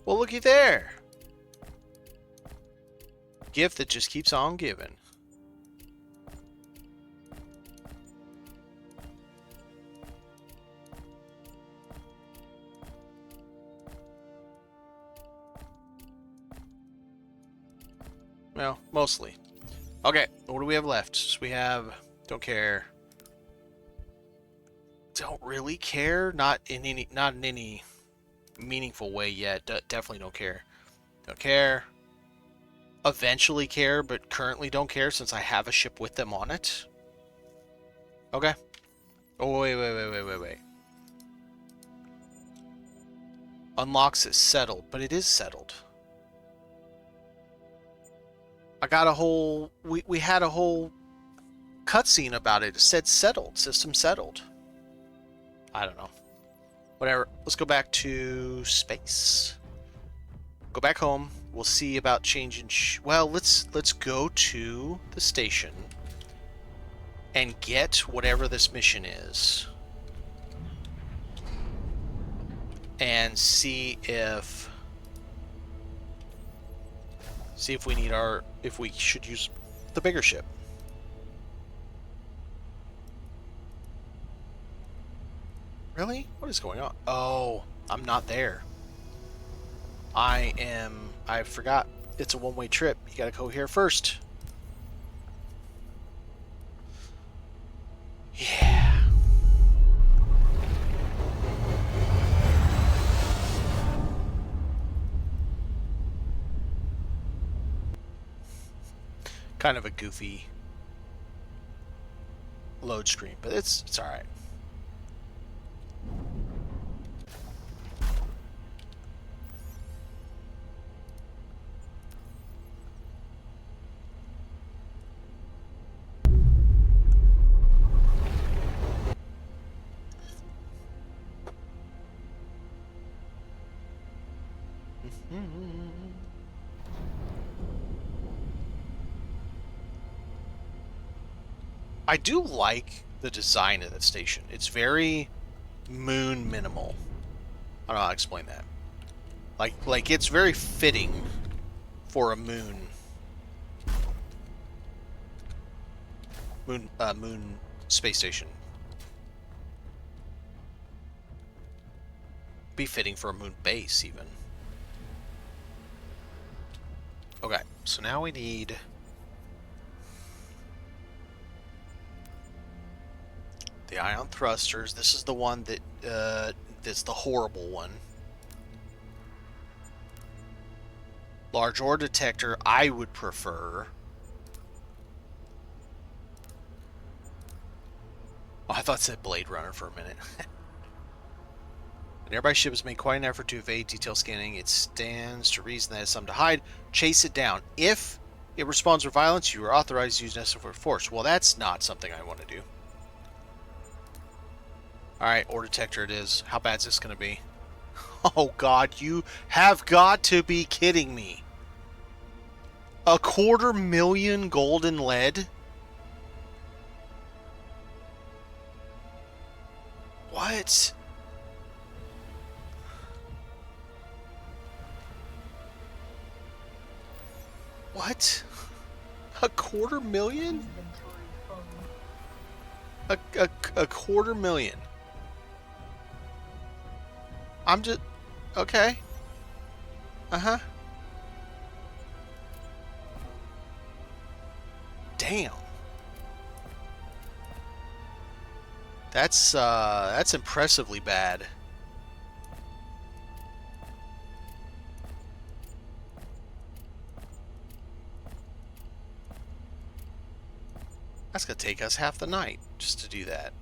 Well, looky there. Gift that just keeps on giving. Well, mostly. Okay, what do we have left? So we have don't care. Don't really care. Not in any meaningful way yet. Definitely don't care. Don't care. Eventually care, but currently don't care since I have a ship with them on it. Okay. Oh wait. Unlocks is settled, but it is settled. I got a whole... We had a whole cutscene about it. It said settled. System settled. I don't know. Whatever. Let's go back to space. Go back home. We'll see about changing... well, let's go to the station and get whatever this mission is. And see if we need our... if we should use the bigger ship. Really? What is going on? Oh, I'm not there. I forgot. It's a one-way trip. You gotta go here first. Yeah. Kind of a goofy load screen, but it's all right. I do like the design of that station. It's very moon minimal. I don't know how to explain that. Like it's very fitting for a moon space station. Be fitting for a moon base even. Okay, so now we need the ion thrusters. This is the one that that's the horrible one. Large ore detector, I would prefer. Oh, I thought it said Blade Runner for a minute. A nearby ship has made quite an effort to evade detail scanning. It stands to reason that it has something to hide. Chase it down. If it responds with violence, you are authorized to use necessary force. Well, that's not something I want to do. Alright, ore detector it is. How bad is this going to be? Oh god, you have got to be kidding me. 250,000 gold and lead? What? What? 250,000? A 250,000. I'm just... okay. Uh-huh. Damn. That's impressively bad. That's gonna take us half the night just to do that.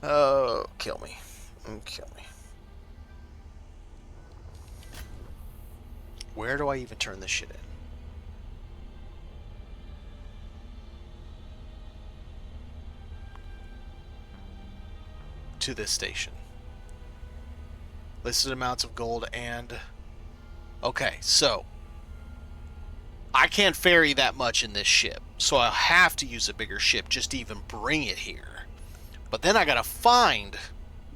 Oh, kill me. Kill me. Where do I even turn this shit in? To this station. Listed amounts of gold and... Okay, so... I can't ferry that much in this ship, so I'll have to use a bigger ship just to even bring it here. But then I gotta find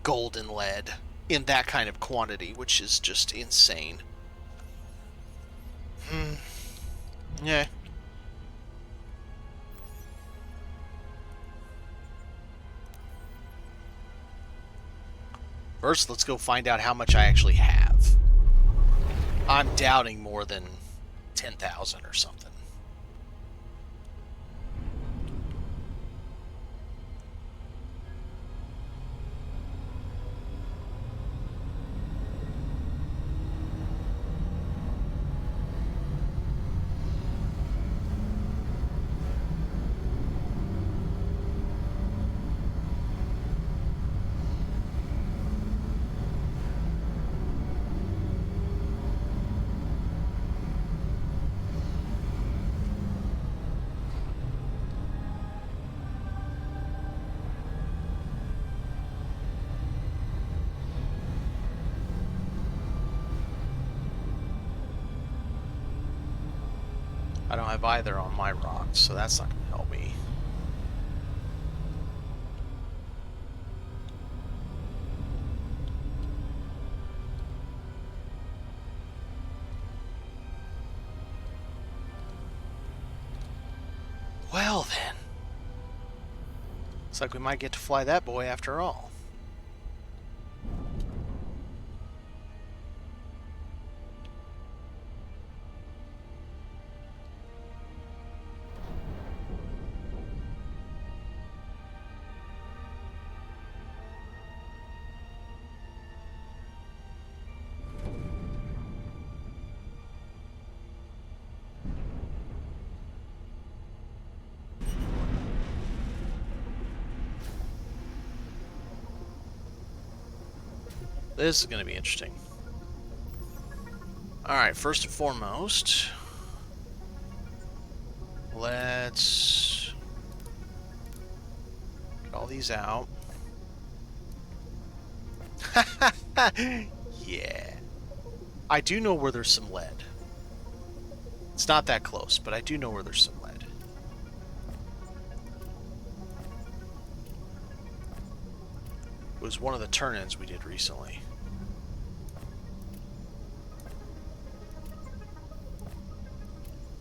gold and lead in that kind of quantity, which is just insane. Yeah. First, let's go find out how much I actually have. I'm doubting more than 10,000 or something. I don't have either on my rocks, so that's not going to help me. Well then. Looks like we might get to fly that boy after all. This is going to be interesting. Alright, first and foremost, let's get all these out. Yeah. I do know where there's some lead. It's not that close, but I do know where there's some lead. It was one of the turn-ins we did recently.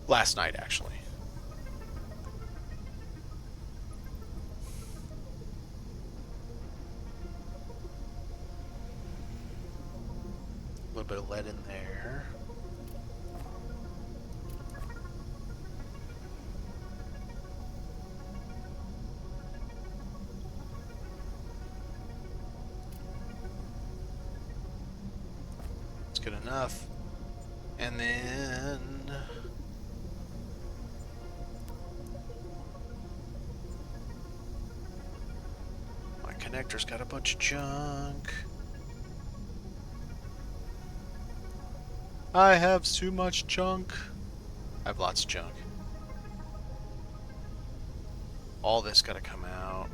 Last night, actually. A little bit of lead in there. It's good enough. And then... my connector's got a bunch of junk. I have too much junk. I have lots of junk. All this gotta come out.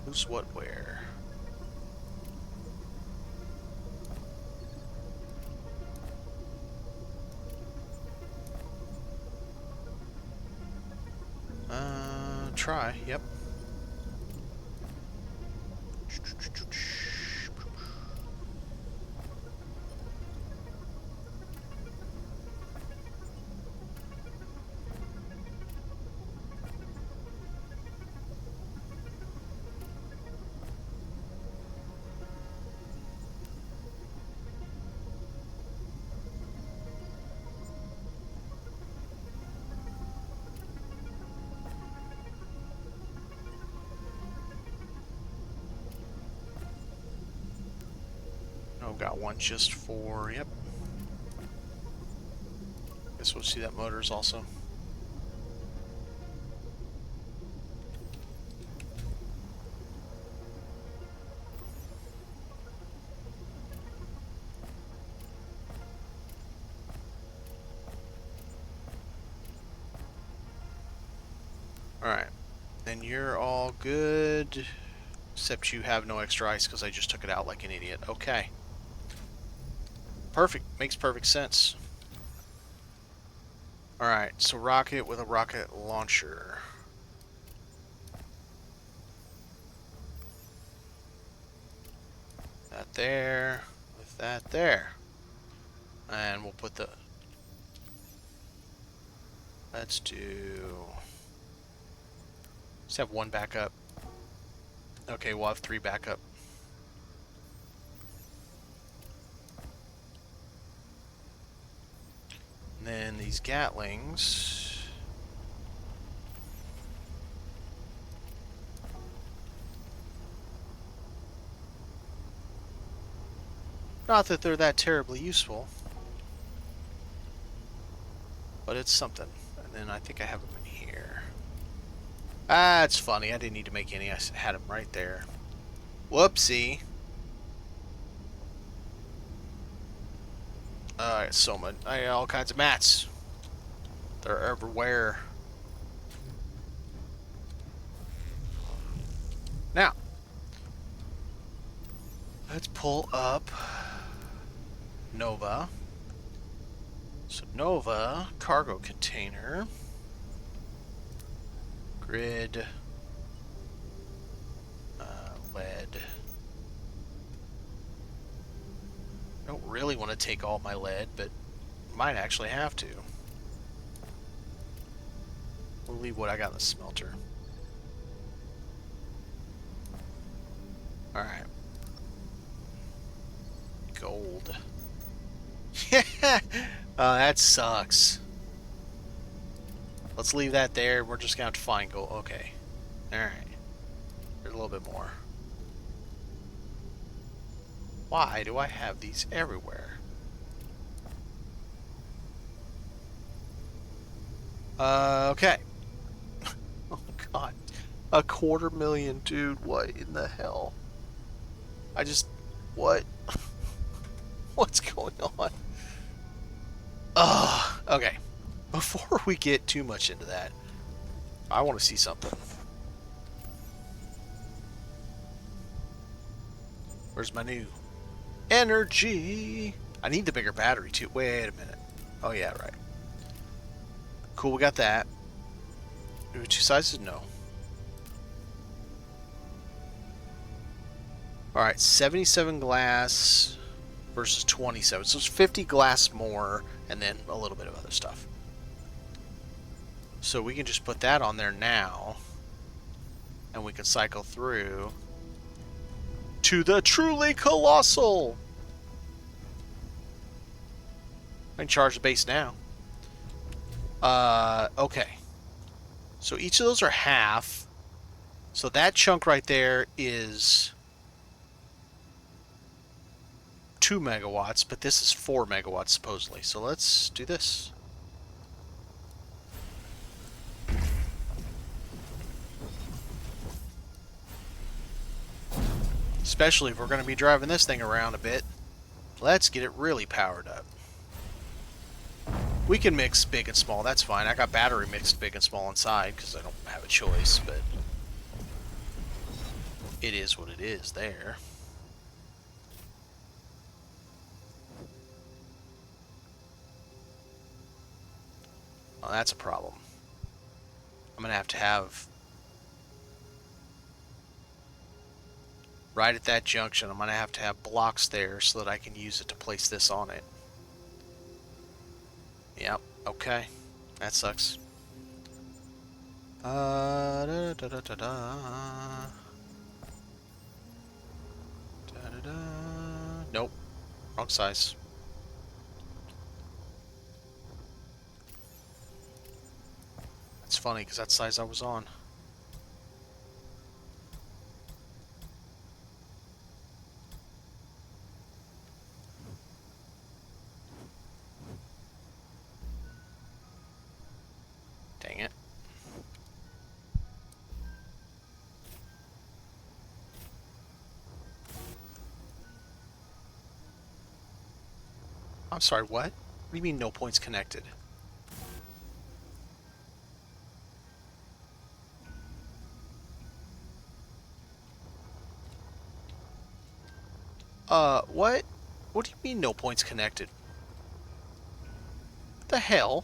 Who's what where? Try, yep. I've got one just for, yep. Guess we'll see that motors also. Alright. Then you're all good. Except you have no extra ice because I just took it out like an idiot. Okay. Perfect. Makes perfect sense. Alright, so rocket with a rocket launcher. That there. With that there. And we'll put the... Let's do... Let's have one backup. Okay, we'll have 3 backup. And then these Gatlings. Not that they're that terribly useful. But it's something. And then I think I have them in here. Ah, it's funny. I didn't need to make any. I had them right there. Whoopsie. Alright, so much. I got all kinds of mats. They're everywhere. Now, let's pull up Nova. So Nova, cargo container, grid, lead. I don't really want to take all my lead, but might actually have to. We'll leave what I got in the smelter. Alright. Gold. Yeah! That sucks. Let's leave that there. We're just gonna have to find gold. Okay. Alright. There's a little bit more. Why do I have these everywhere? Okay. Oh god. 250,000, dude. What in the hell? What? What's going on? Okay. Before we get too much into that, I want to see something. Where's my new energy? I need the bigger battery too. Wait a minute. Oh yeah, right. Cool, we got that. Do 2 sizes? No. Alright, 77 glass versus 27. So it's 50 glass more, and then a little bit of other stuff. So we can just put that on there now, and we can cycle through to the truly colossal. I can charge the base now. Okay. So each of those are half. So that chunk right there is 2 megawatts, but this is 4 megawatts supposedly. So let's do this. Especially if we're going to be driving this thing around a bit. Let's get it really powered up. We can mix big and small, that's fine. I got battery mixed big and small inside because I don't have a choice, but it is what it is there. Well, that's a problem. I'm going to have right at that junction, I'm going to have blocks there so that I can use it to place this on it. Yep, okay. That sucks. Da, da, da, da, da. Da, da, da. Nope. Wrong size. That's funny because that's the size I was on. I'm sorry, what? What do you mean no points connected? What? What do you mean no points connected? What the hell?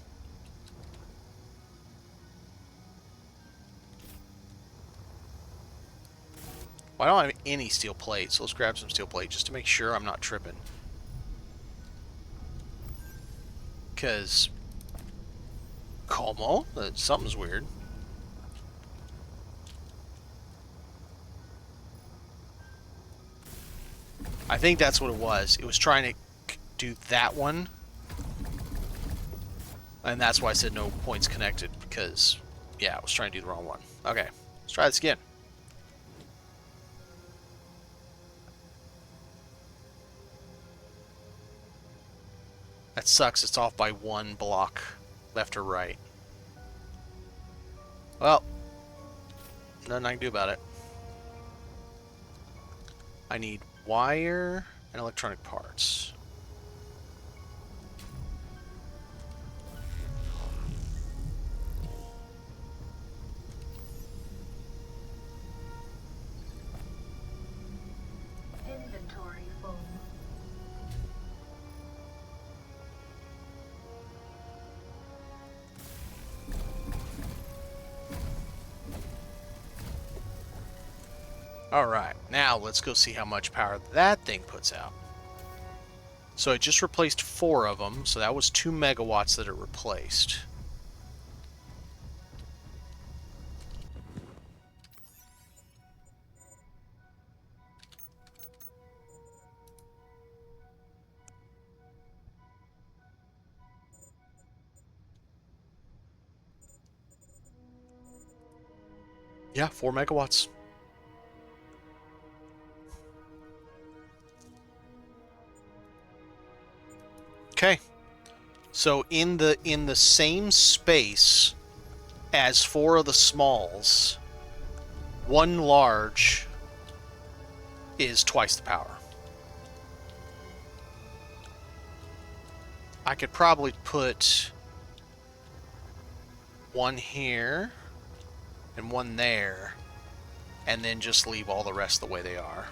Well, I don't have any steel plate, so let's grab some steel plate just to make sure I'm not tripping. Because... Como? Something's weird. I think that's what it was. It was trying to do that one. And that's why I said no points connected, because, yeah, I was trying to do the wrong one. Okay, let's try this again. That sucks. It's off by one block, left or right. Well, nothing I can do about it. I need wire and electronic parts. Inventory full. Alright, now let's go see how much power that thing puts out. So it just replaced 4 of them, so that was 2 megawatts that it replaced. Yeah, 4 megawatts. Okay. So in the same space as 4 of the smalls, 1 large is twice the power. I could probably put 1 here and 1 there, and then just leave all the rest the way they are.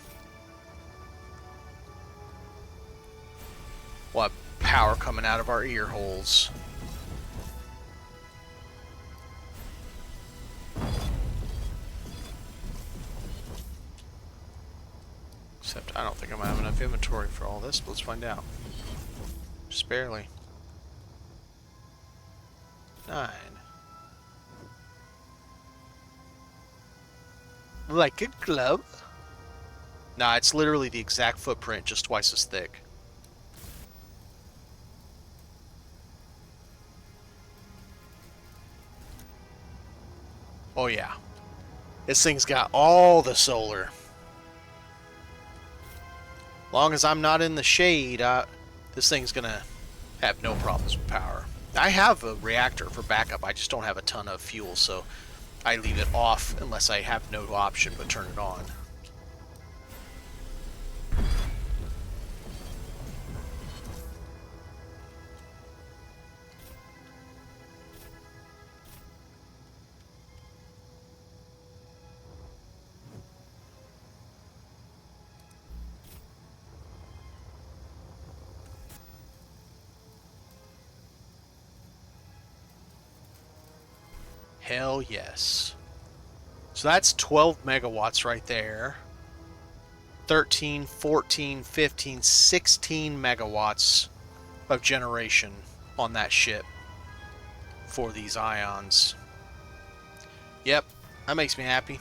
We'll have power coming out of our ear holes. Except I don't think I'm going to have enough inventory for all this, but let's find out. Just barely. 9. Like a glove? Nah, it's literally the exact footprint, just twice as thick. Oh yeah. This thing's got all the solar. Long as I'm not in the shade, this thing's gonna have no problems with power. I have a reactor for backup, I just don't have a ton of fuel, so I leave it off unless I have no option but turn it on. Hell yes. So that's 12 megawatts right there. 13, 14, 15, 16 megawatts of generation on that ship for these ions. Yep, that makes me happy.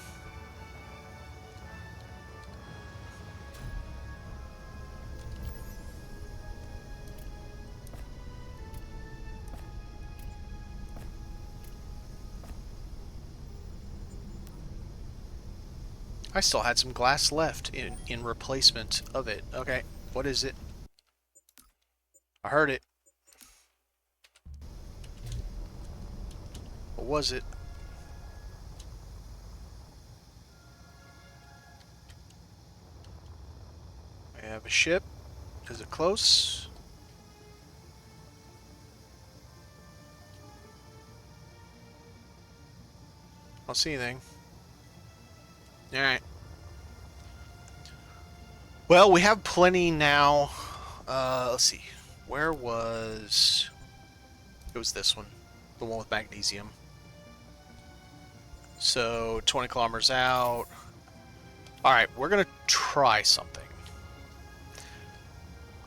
I still had some glass left in replacement of it. Okay, what is it? I heard it. What was it? I have a ship. Is it close? don't see anything. Alright. Well, we have plenty now. Let's see. Where was... It was this one. The one with magnesium. So, 20 kilometers out. Alright, we're going to try something.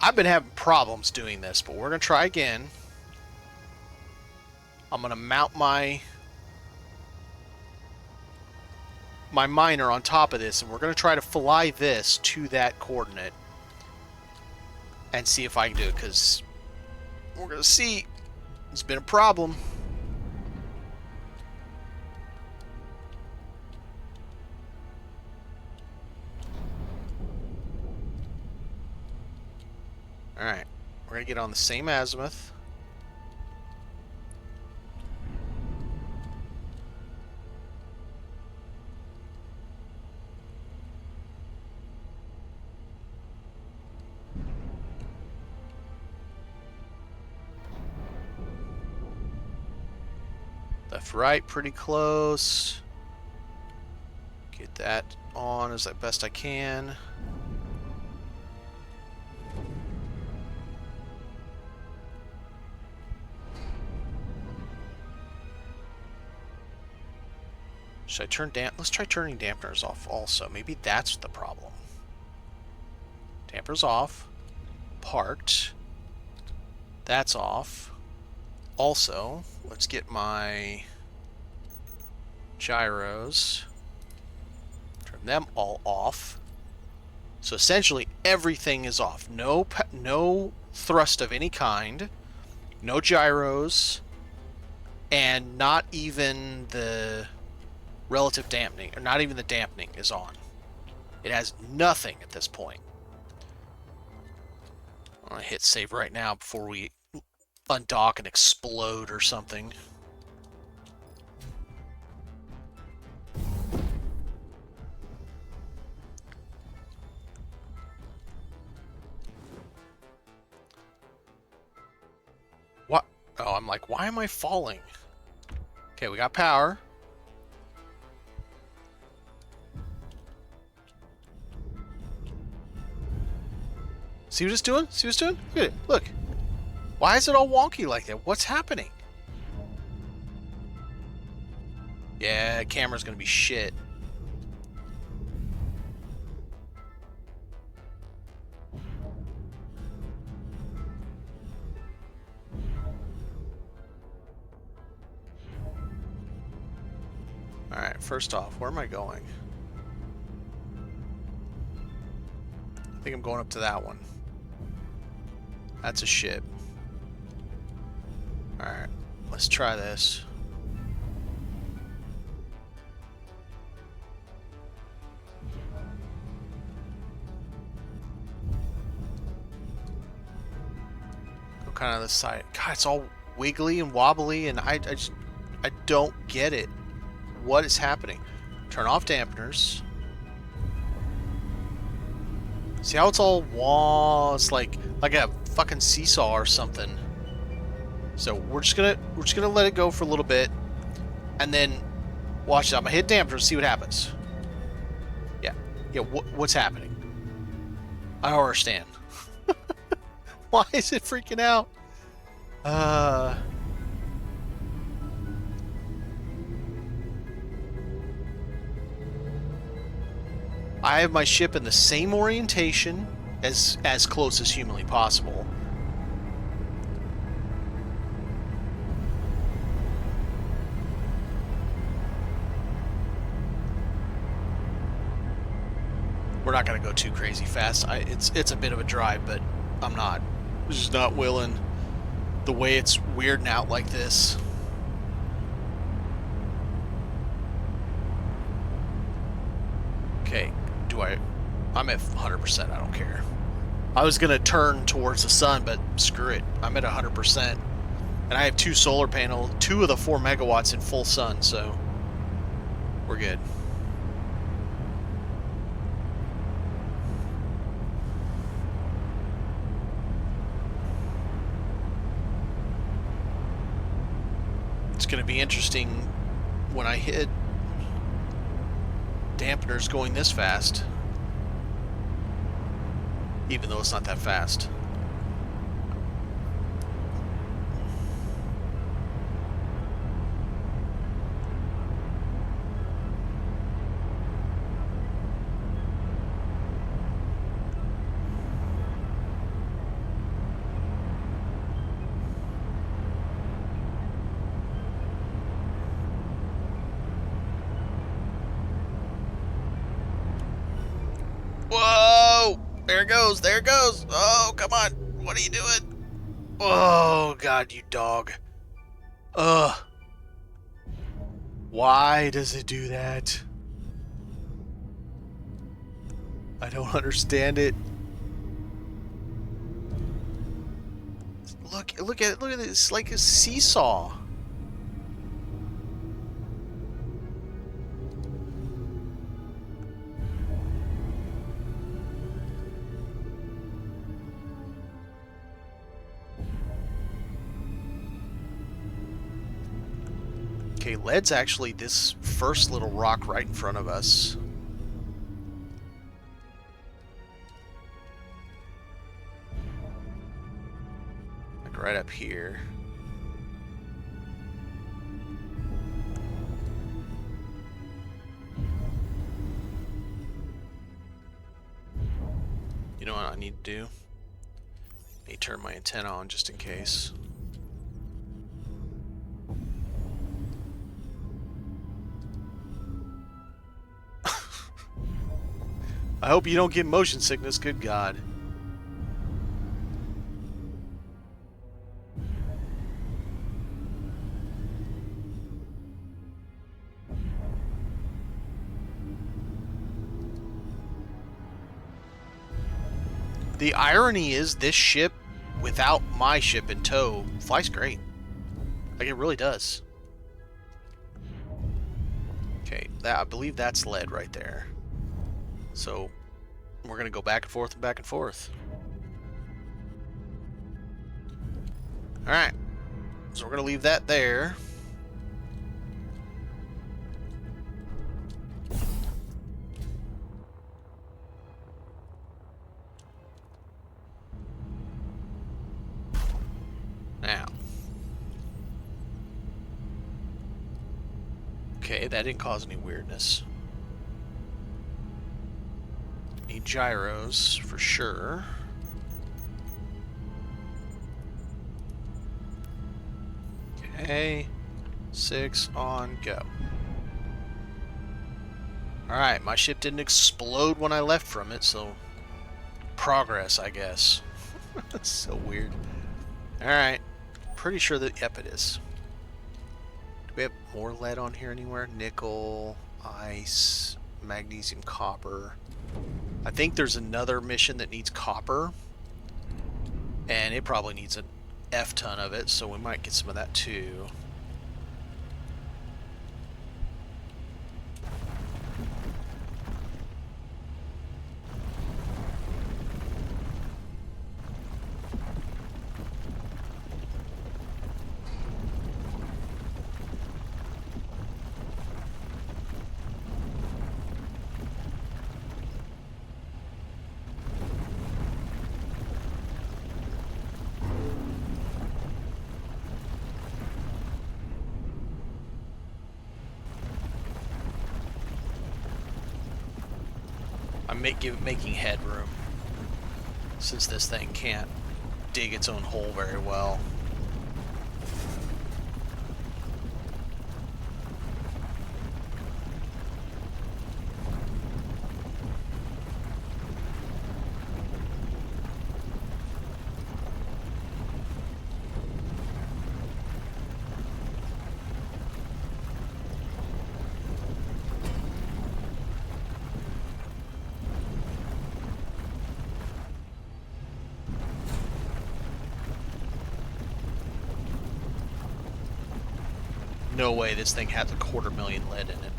I've been having problems doing this, but we're going to try again. I'm going to mount my miner on top of this, and we're going to try to fly this to that coordinate and see if I can do it, because we're going to see. It's been a problem. Alright, we're going to get on the same azimuth. Left, right, pretty close. Get that on as best I can. Should I turn let's try turning dampeners off also. Maybe that's the problem. Dampers off. Parked. That's off. Also, let's get my gyros. Turn them all off. So essentially everything is off. No thrust of any kind. No gyros. And not even the relative dampening, or not even the dampening is on. It has nothing at this point. I'm going to hit save right now before we undock and explode or something. What? Oh, I'm like, why am I falling? Okay, we got power. See what it's doing? See what it's doing? Look at it. Look. Why is it all wonky like that? What's happening? Yeah, camera's gonna be shit. Alright, first off, where am I going? I think I'm going up to that one. That's a ship. Alright, let's try this. Go kind of this side. God, it's all wiggly and wobbly, and I don't get it. What is happening? Turn off dampeners. See how it's all it's like a fucking seesaw or something. So we're just gonna let it go for a little bit, and then watch it. I'm gonna hit dampeners, see what happens. Yeah. What's happening? I don't understand. Why is it freaking out? I have my ship in the same orientation as close as humanly possible. We're not going to go too crazy fast. It's a bit of a drive, but I'm just not willing. The way it's weirding out like this. Okay, I'm at 100%, I don't care. I was going to turn towards the sun, but screw it. I'm at 100%. And I have 2 solar panels, 2 of the 4 megawatts in full sun, so we're good. It's going to be interesting when I hit dampener's going this fast. Even though it's not that fast. Whoa! There it goes, there it goes! Oh, come on! What are you doing? Oh, God, you dog. Ugh. Why does it do that? I don't understand it. Look at it, it's like a seesaw. Okay, lead's actually this first little rock right in front of us. Like right up here. You know what I need to do? I need to turn my antenna on just in case. I hope you don't get motion sickness, good God. The irony is this ship, without my ship in tow, flies great. Like, it really does. Okay, I believe that's lead right there. So, we're going to go back and forth and back and forth. Alright. So we're going to leave that there. Now. Okay, that didn't cause any weirdness. Need gyros for sure. Okay. 6 on go. Alright, my ship didn't explode when I left from it, so progress, I guess. That's so weird. Alright. Pretty sure that, yep, it is. Do we have more lead on here anywhere? Nickel, ice, magnesium, copper. I think there's another mission that needs copper. And it probably needs an F ton of it, so we might get some of that too. I'm making headroom, since this thing can't dig its own hole very well. No way this thing has 250,000 lead in it.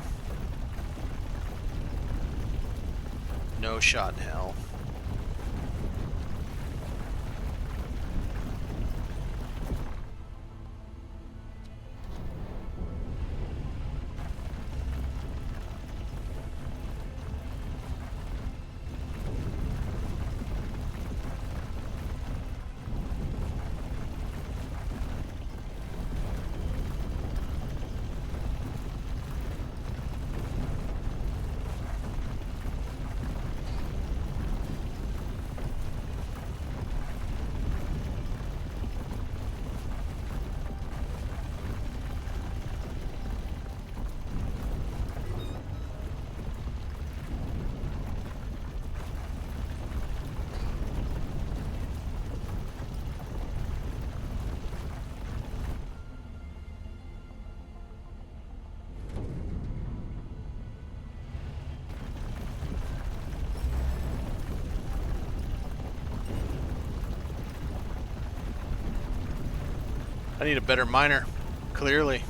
No shot in hell. I need a better miner, clearly.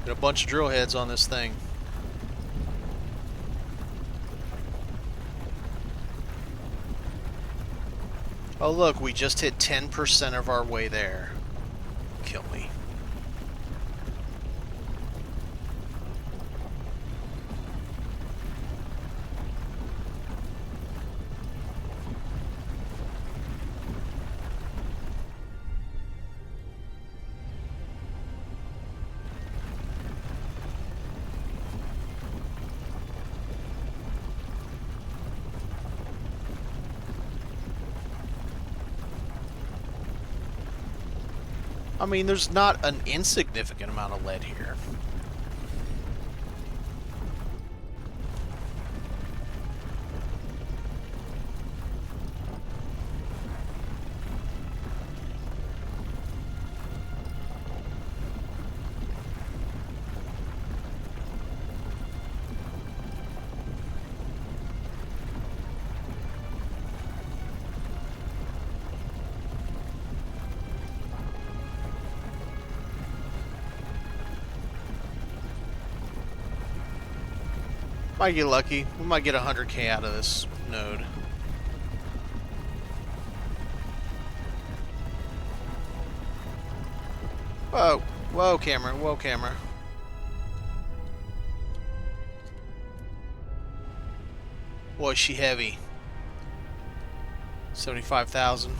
Got a bunch of drill heads on this thing. Oh look, we just hit 10% of our way there. Kill me. I mean, there's not an insignificant amount of lead here. Might get lucky. We might get 100k out of this node. Whoa. Whoa, camera. Whoa, camera. Boy, is she heavy. 75,000.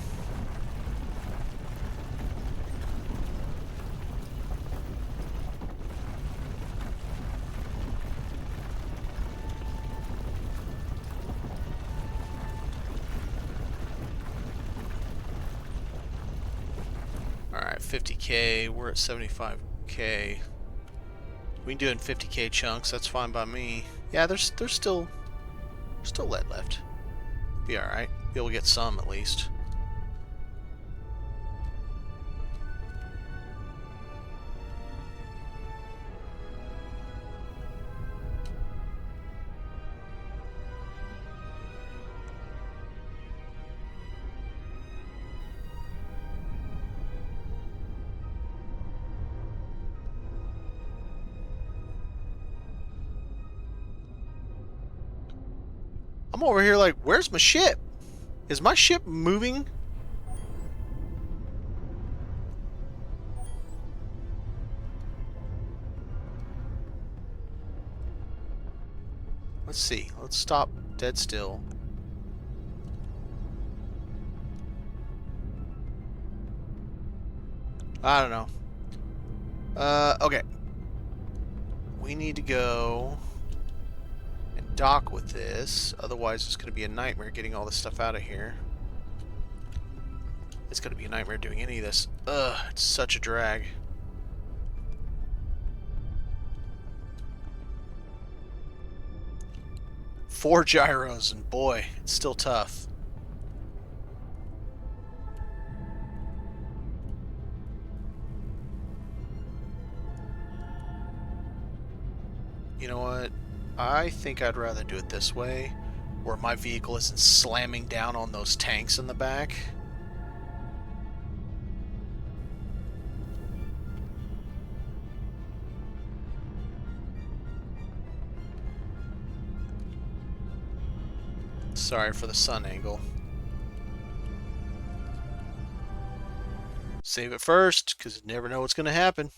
Alright, 50k. We're at 75k. We can do it in 50k chunks. That's fine by me. Yeah, there's still lead left. Be alright. Be able to get some at least. I'm over here like, where's my ship? Is my ship moving? Let's see. Let's stop dead still. I don't know. Okay. We need to go and dock with this. Otherwise, it's going to be a nightmare getting all this stuff out of here. It's going to be a nightmare doing any of this. Ugh, it's such a drag. Four gyros, and boy, it's still tough. You know what? I think I'd rather do it this way, where my vehicle isn't slamming down on those tanks in the back. Sorry for the sun angle. Save it first, because you never know what's going to happen.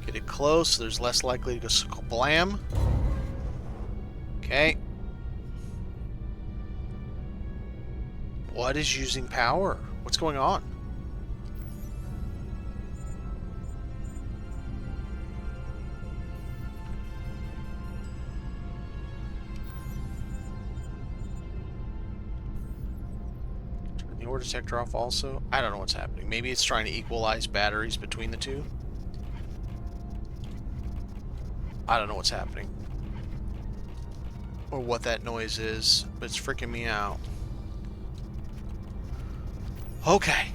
Get it close, so there's less likely to go blam. Okay. What is using power? What's going on? Turn the ore detector off also. I don't know what's happening. Maybe it's trying to equalize batteries between the two. I don't know what's happening. Or what that noise is, but it's freaking me out. Okay.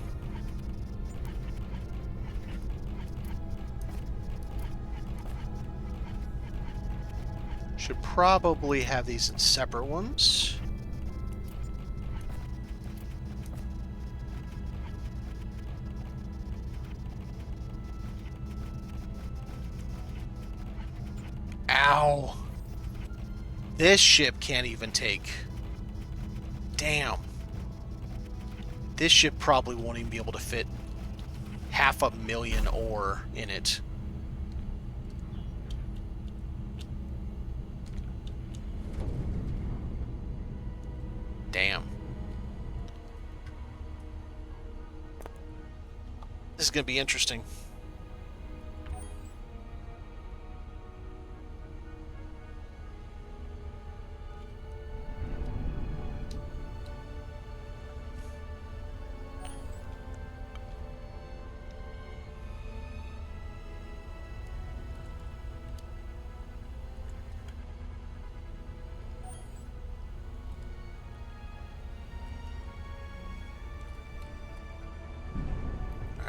Should probably have these in separate ones. Ow! This ship can't even take... Damn. This ship probably won't even be able to fit 500,000 ore in it. Damn. This is going to be interesting.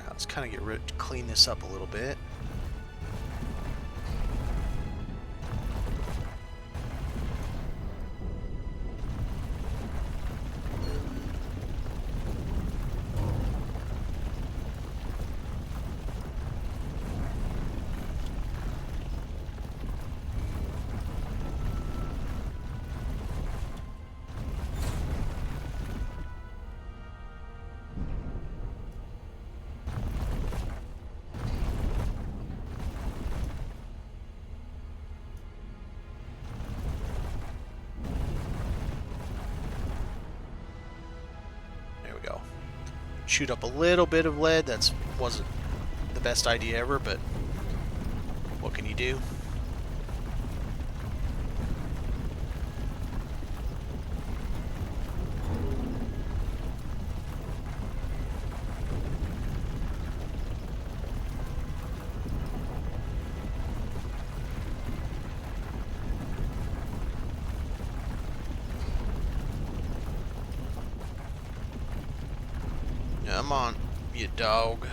Let's kind of clean this up a little bit. Shoot up a little bit of lead. That wasn't the best idea ever, but what can you do? Come on, you dog.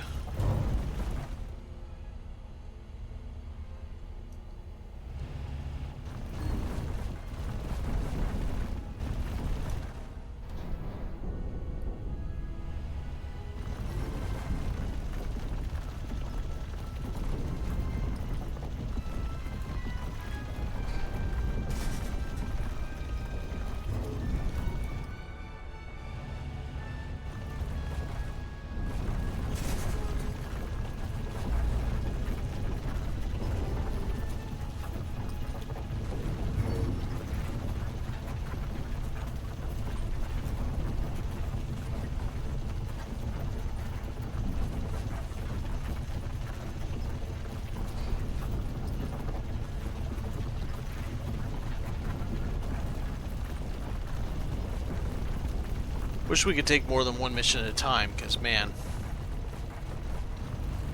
Wish we could take more than one mission at a time, because, man,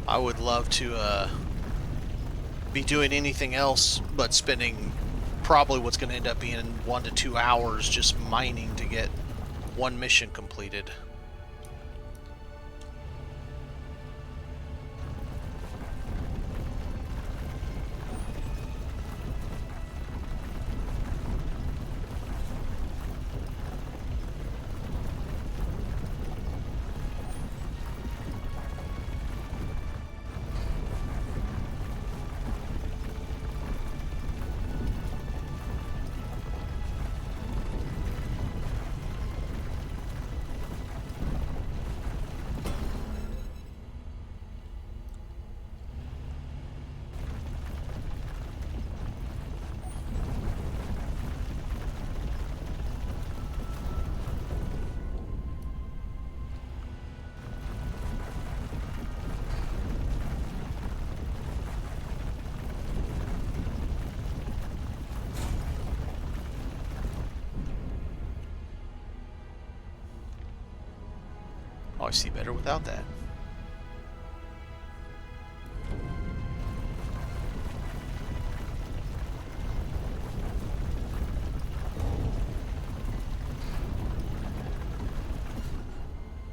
I would love to be doing anything else but spending probably what's going to end up being 1 to 2 hours just mining to get one mission completed. Oh, I see better without that.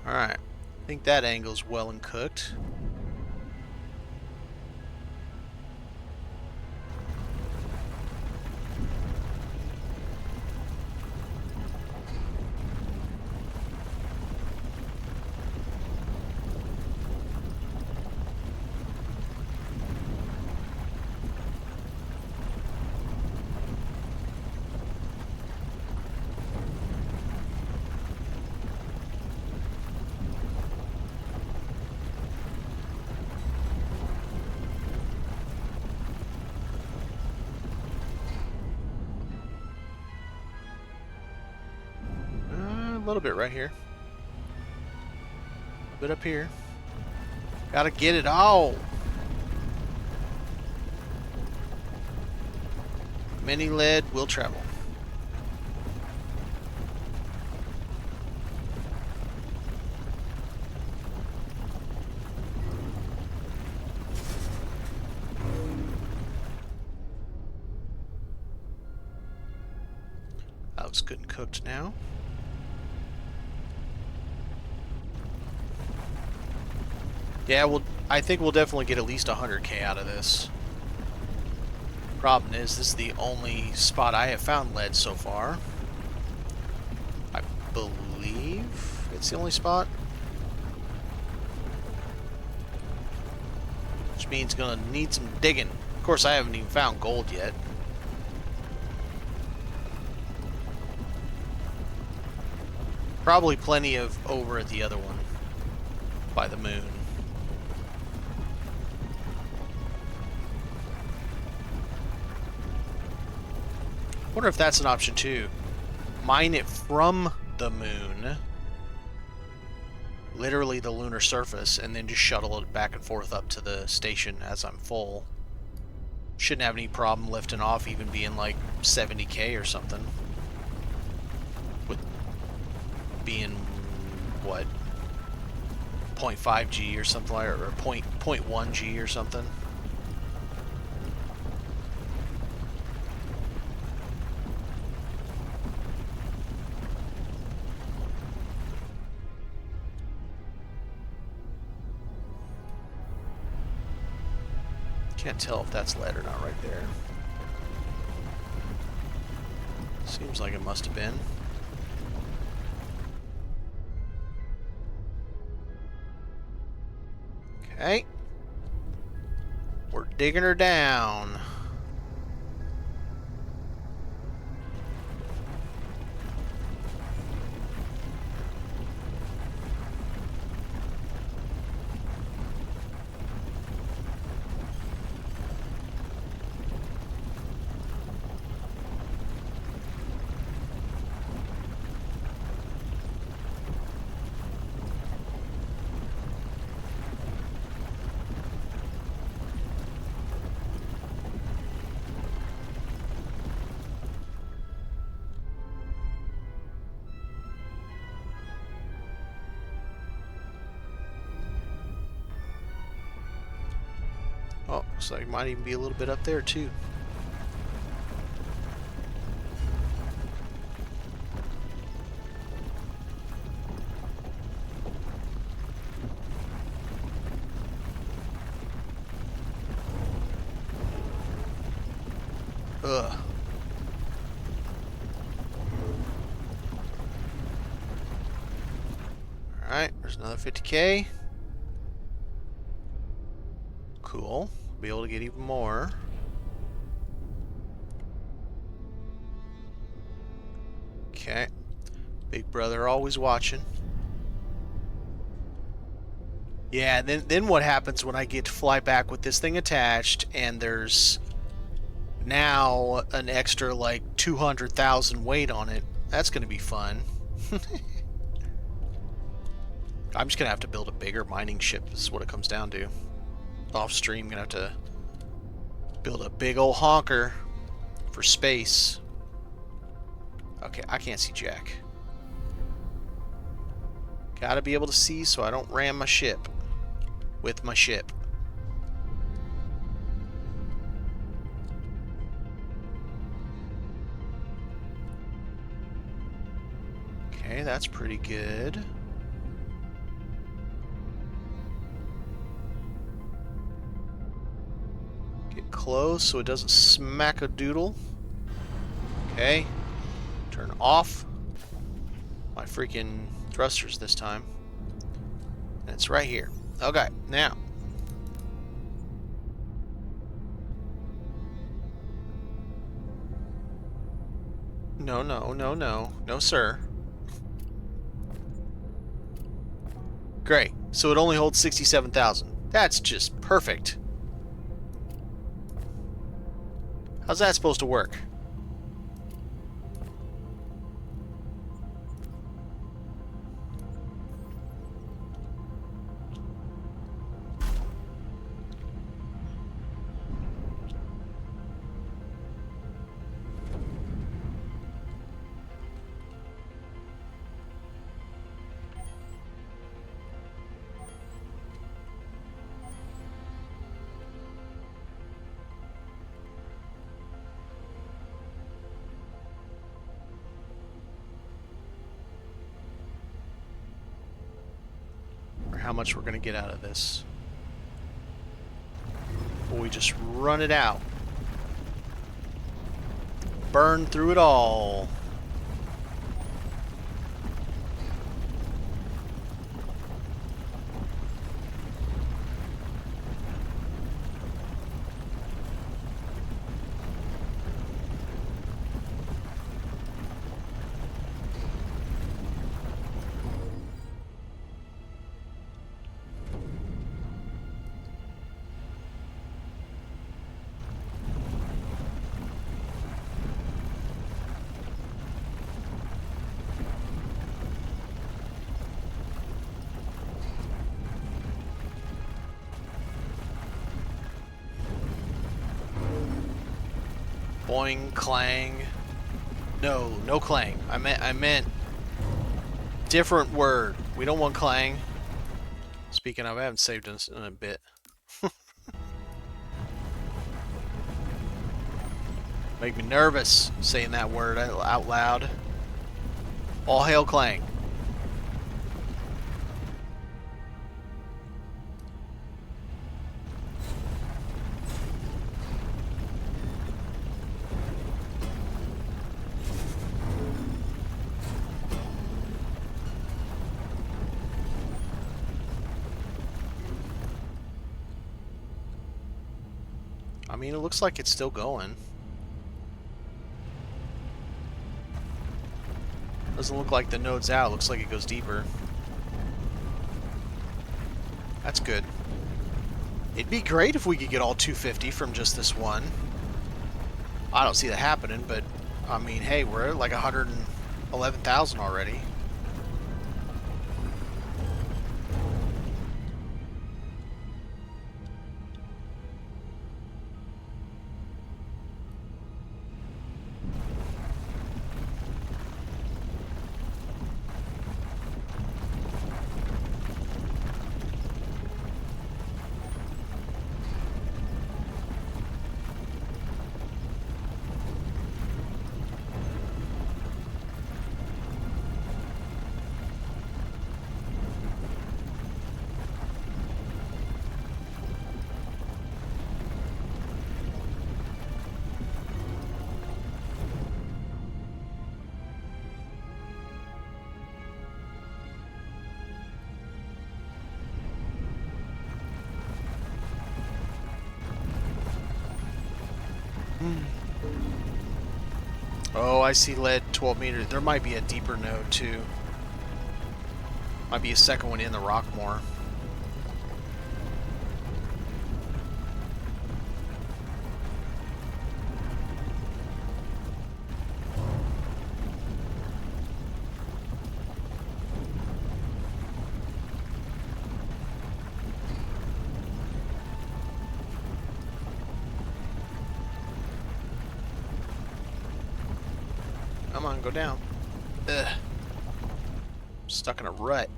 Alright, I think that angle's well and cooked. little bit right here. A bit up here. Gotta get it all. Mini lead will travel. Oh, it's good and cooked now. Yeah, well, I think we'll definitely get at least 100k out of this. Problem is, this is the only spot I have found lead so far. I believe it's the only spot. Which means gonna need some digging. Of course, I haven't even found gold yet. Probably plenty of over at the other one. By the moon. Wonder if that's an option too. Mine it from the moon, literally the lunar surface, and then just shuttle it back and forth up to the station as I'm full. Shouldn't have any problem lifting off, even being like 70k or something. With being, what, 0.5 G or something like that, or 0.1 G or something. Can't tell if that's lead or not right there. Seems like it must have been. Okay. We're digging her down. Oh, looks like it might even be a little bit up there too. Ugh. Alright, there's another 50k. Cool. Be able to get even more. Okay. Big brother always watching. Yeah, then what happens when I get to fly back with this thing attached and there's now an extra like 200,000 weight on it? That's going to be fun. I'm just going to have to build a bigger mining ship. This is what it comes down to. Off stream, gonna have to build a big old honker for space. Okay, I can't see jack. Gotta be able to see so I don't ram my ship with my ship. Okay, that's pretty good. Close so it doesn't smack a doodle. Okay. Turn off my freaking thrusters this time. And it's right here. Okay, now. No, no, no, no. No, sir. Great. So it only holds 67,000. That's just perfect. How's that supposed to work? how much we're going to get out of this. Or we just run it out. Burn through it all. Boing, clang. No, no clang. I meant different word. We don't want clang. Speaking of, I haven't saved in a bit. Make me nervous saying that word out loud. All hail clang. I mean, it looks like it's still going. Doesn't look like the node's out. Looks like it goes deeper. That's good. It'd be great if we could get all 250 from just this one. I don't see that happening, but I mean, hey, we're at like 111,000 already. Oh, I see lead 12 meters. There might be a deeper node too. Might be a second one in the rock more. Come on, go down. Ugh. I'm stuck in a rut.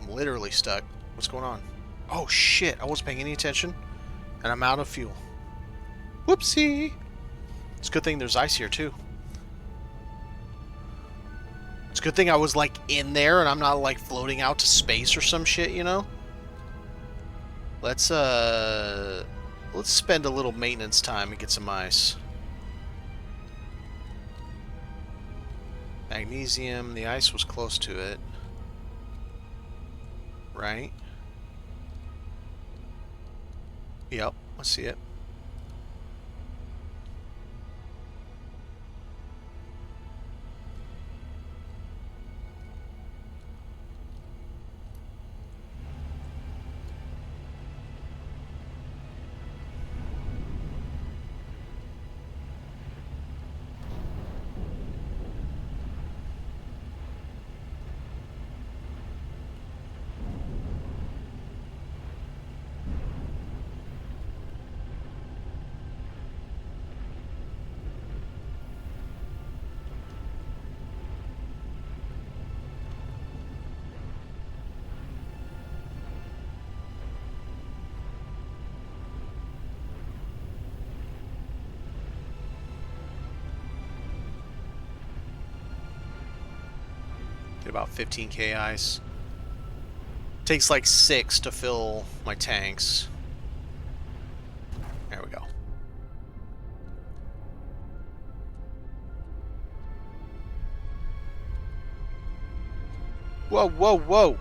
I'm literally stuck. What's going on? Oh shit, I wasn't paying any attention. And I'm out of fuel. Whoopsie! It's a good thing there's ice here too. It's a good thing I was like in there and I'm not like floating out to space or some shit, you know? Let's spend a little maintenance time and get some ice. Magnesium, the ice was close to it. Right? Yep, I see it. Get about 15k ice. Takes like 6 to fill my tanks. There we go. Whoa, whoa, whoa!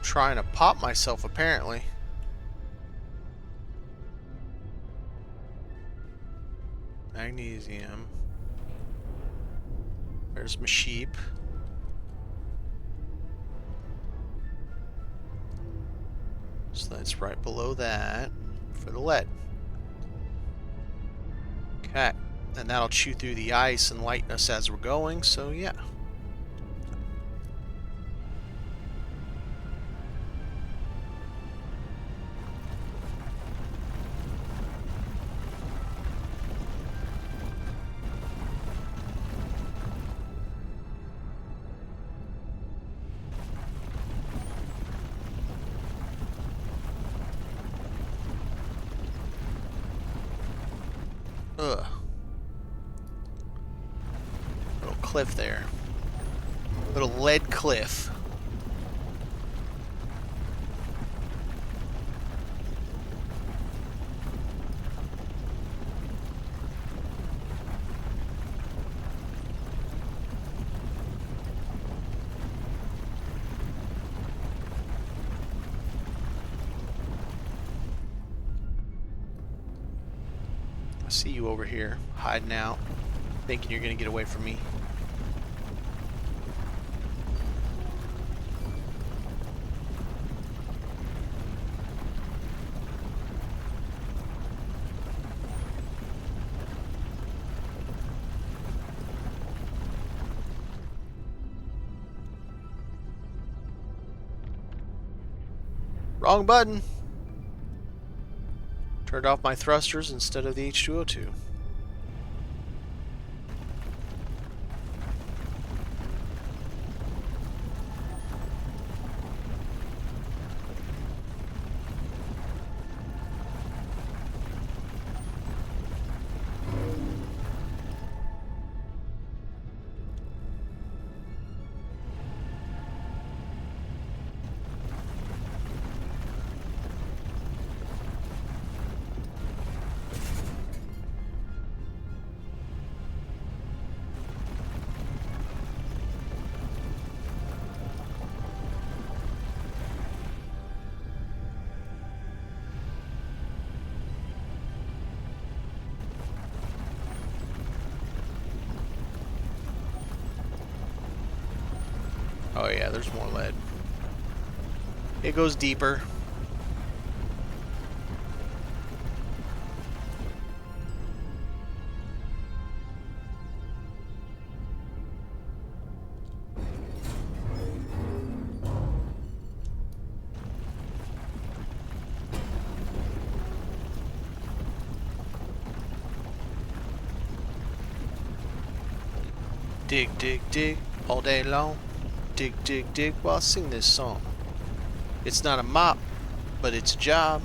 Trying to pop myself, apparently. Magnesium. There's my sheep. So that's right below that for the lead. Okay. And that'll chew through the ice and lighten us as we're going, so yeah. Ugh. Little cliff there. Little lead cliff. I see you over here, hiding out, thinking you're gonna get away from me. Wrong button! Turned off my thrusters instead of the H2O2. Oh yeah, there's more lead. It goes deeper. Dig, dig, dig, all day long. Dig, dig, dig while I sing this song. It's not a mop, but it's a job.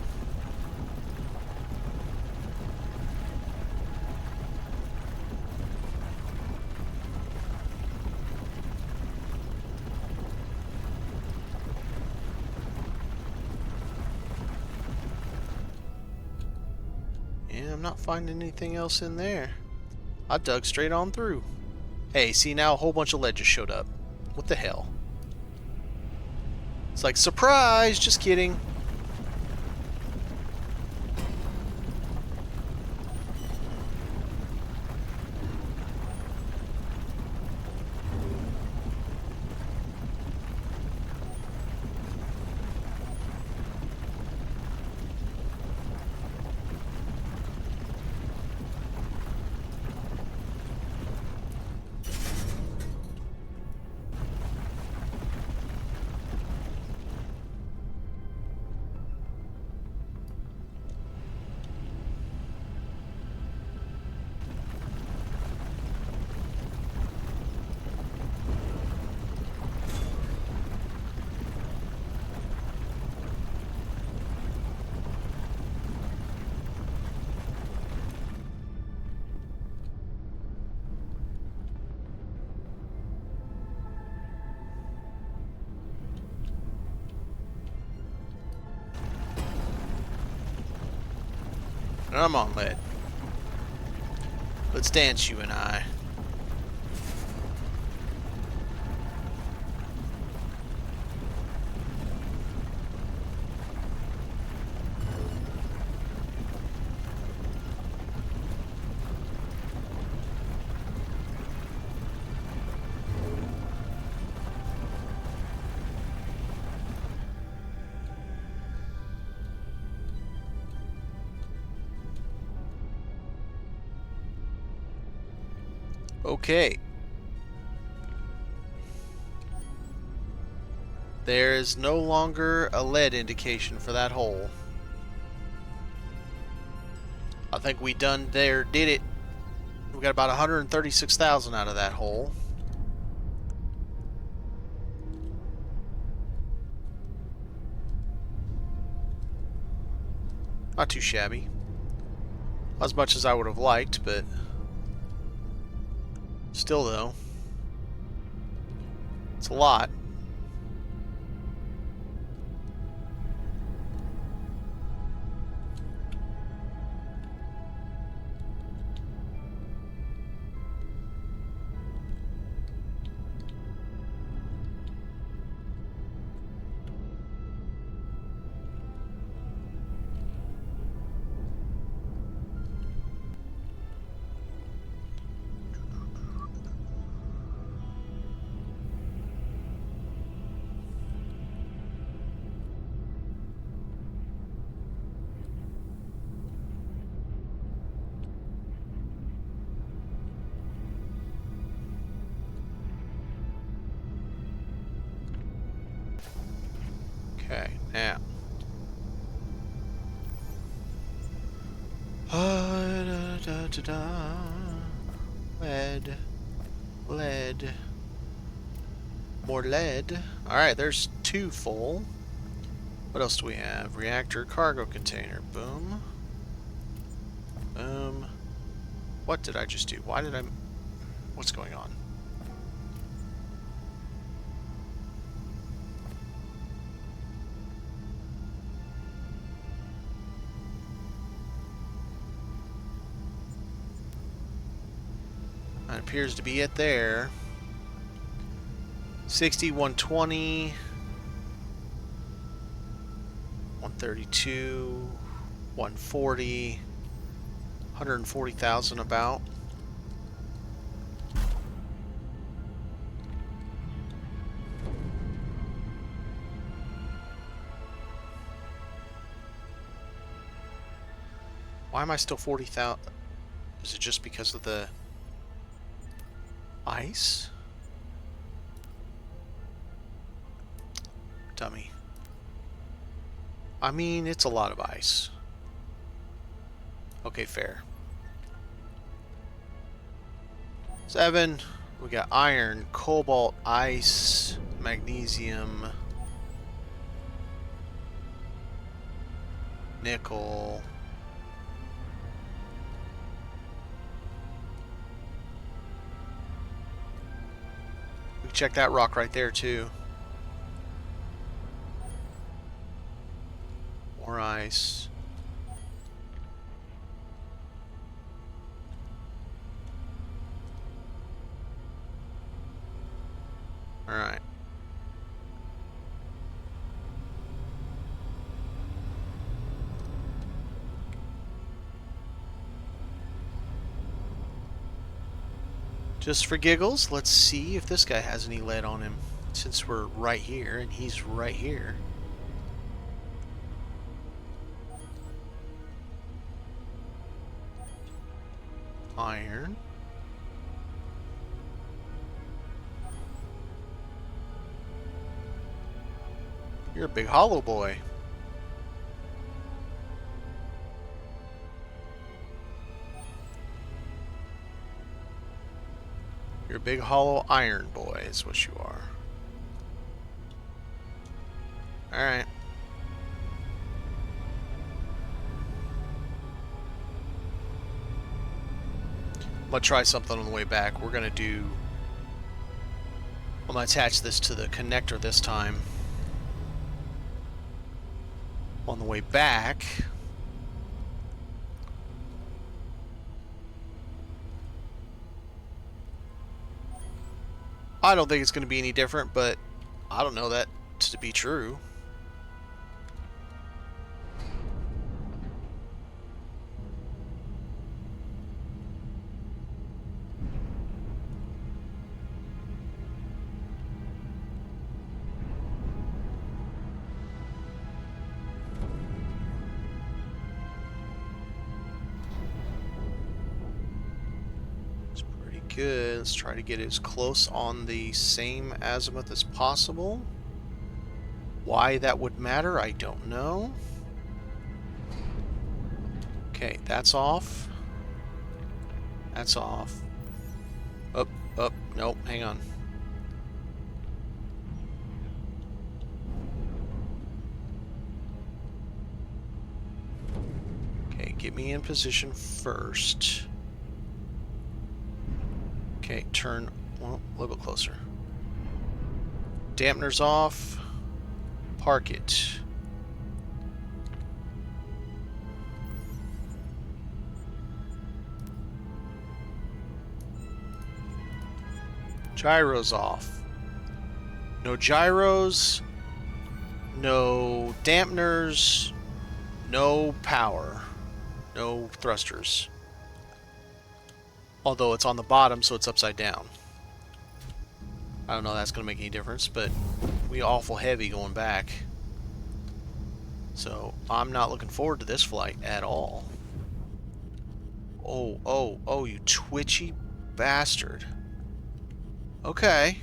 Yeah, I'm not finding anything else in there. I dug straight on through. Hey, see now a whole bunch of lead just showed up. What the hell? It's like, surprise! Just kidding. And I'm on lead. Let's dance, you and I. Okay. There is no longer a lead indication for that hole. I think we did it. We got about 136,000 out of that hole. Not too shabby. Not as much as I would have liked, but still though. It's a lot. Okay, now. Lead. Lead. More lead. Alright, there's 2 full. What else do we have? Reactor, cargo container. Boom. Boom. What did I just do? Why did I... What's going on? That appears to be it there. 60, 120, 132, 140, 140,000 about. Why am I still 40,000? Is it just because of the ice? Dummy. I mean, it's a lot of ice. Okay, fair. 7. We got iron, cobalt, ice, magnesium, nickel. We can check that rock right there too. More ice. Alright. Just for giggles, let's see if this guy has any lead on him, since we're right here and he's right here. Iron. You're a big hollow boy. You're a big hollow iron boy is what you are. Alright. I'm gonna try something on the way back. I'm gonna attach this to the connector this time. On the way back, I don't think it's going to be any different, but I don't know that to be true. Good. Let's try to get as close on the same azimuth as possible. Why that would matter, I don't know. Okay, that's off. That's off. Up, up. Nope, hang on. Okay, get me in position first. Okay, turn, well, a little bit closer. Dampeners off. Park it. Gyros off. No gyros. No dampeners. No power. No thrusters. Although it's on the bottom, so it's upside down. I don't know if that's going to make any difference, but we awful heavy going back. So I'm not looking forward to this flight at all. Oh, oh, oh, you twitchy bastard. Okay.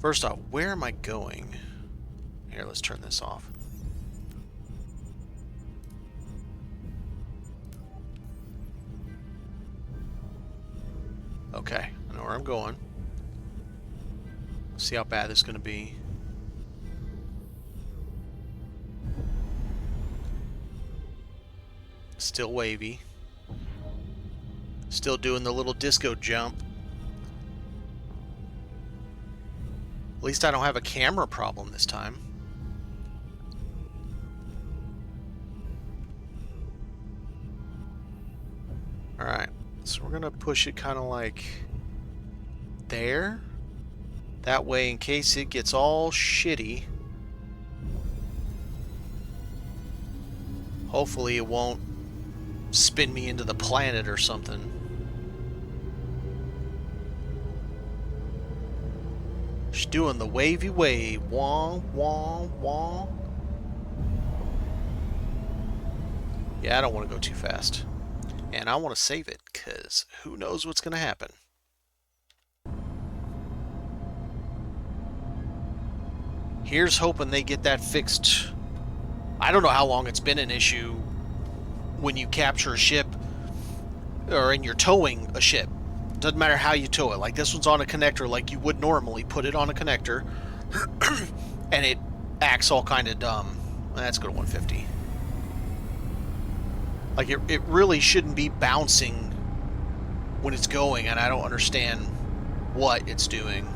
First off, where am I going? Here, let's turn this off. Okay, I know where I'm going. See how bad this is going to be. Still wavy. Still doing the little disco jump. At least I don't have a camera problem this time. Alright, so we're going to push it kind of like there. That way, in case it gets all shitty, hopefully it won't spin me into the planet or something. Just doing the wavy wave. Wah, wah, wah. Yeah, I don't want to go too fast. And I want to save it, because who knows what's going to happen. Here's hoping they get that fixed. I don't know how long it's been an issue when you capture a ship, or when you're towing a ship. Doesn't matter how you tow it. Like, this one's on a connector like you would normally. Put it on a connector, and it acts all kind of dumb. Let's go to 150. Like, it really shouldn't be bouncing when it's going, and I don't understand what it's doing.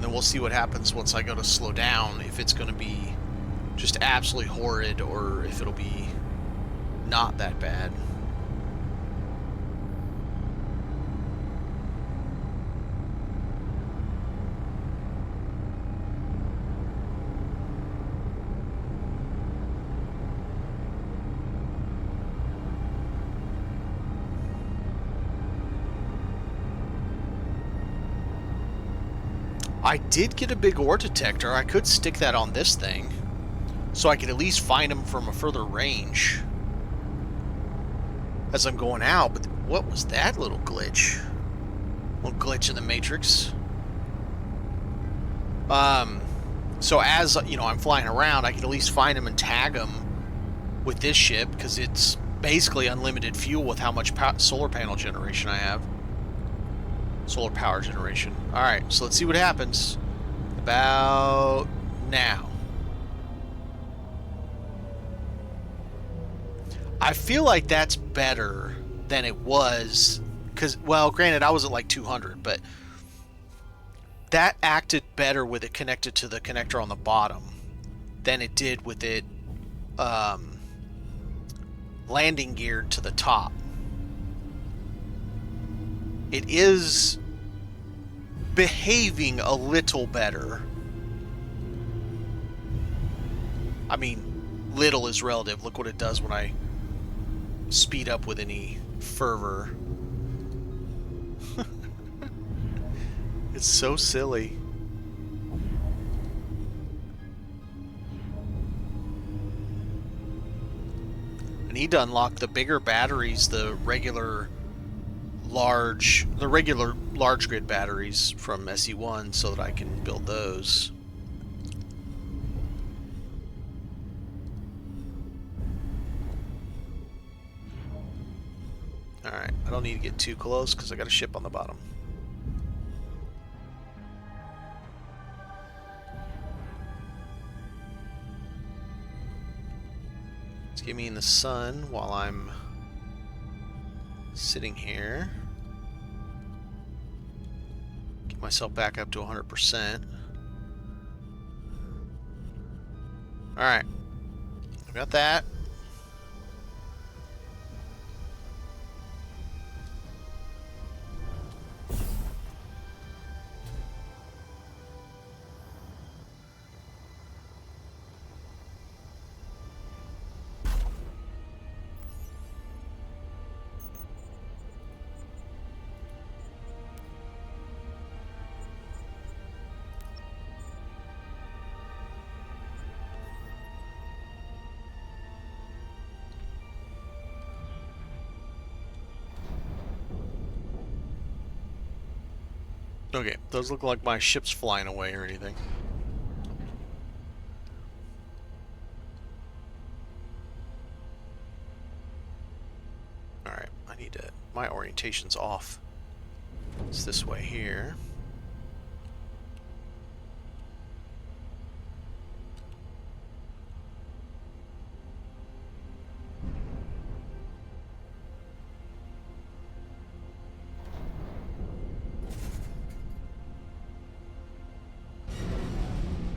We'll see what happens once I go to slow down, if it's going to be just absolutely horrid or if it'll be not that bad. I did get a big ore detector. I could stick that on this thing, so I could at least find them from a further range as I'm going out. But what was that little glitch? Little glitch in the matrix. So as you know, I'm flying around, I can at least find them and tag them with this ship, because it's basically unlimited fuel with how much solar panel generation I have. Solar power generation. Alright, so let's see what happens about now. I feel like that's better than it was. Because, well, granted, I was at like 200, but that acted better with it connected to the connector on the bottom than it did with it landing geared to the top. It is behaving a little better. I mean, little is relative. Look what it does when I speed up with any fervor. It's so silly. I need to unlock the bigger batteries, the regular large grid batteries from SE1 so that I can build those. Alright, I don't need to get too close because I got a ship on the bottom. Let's get me in the sun while I'm sitting here. Get myself back up to 100%. Alright, I got that. Okay, doesn't look like my ship's flying away or anything. Alright, I need to... my orientation's off. It's this way here.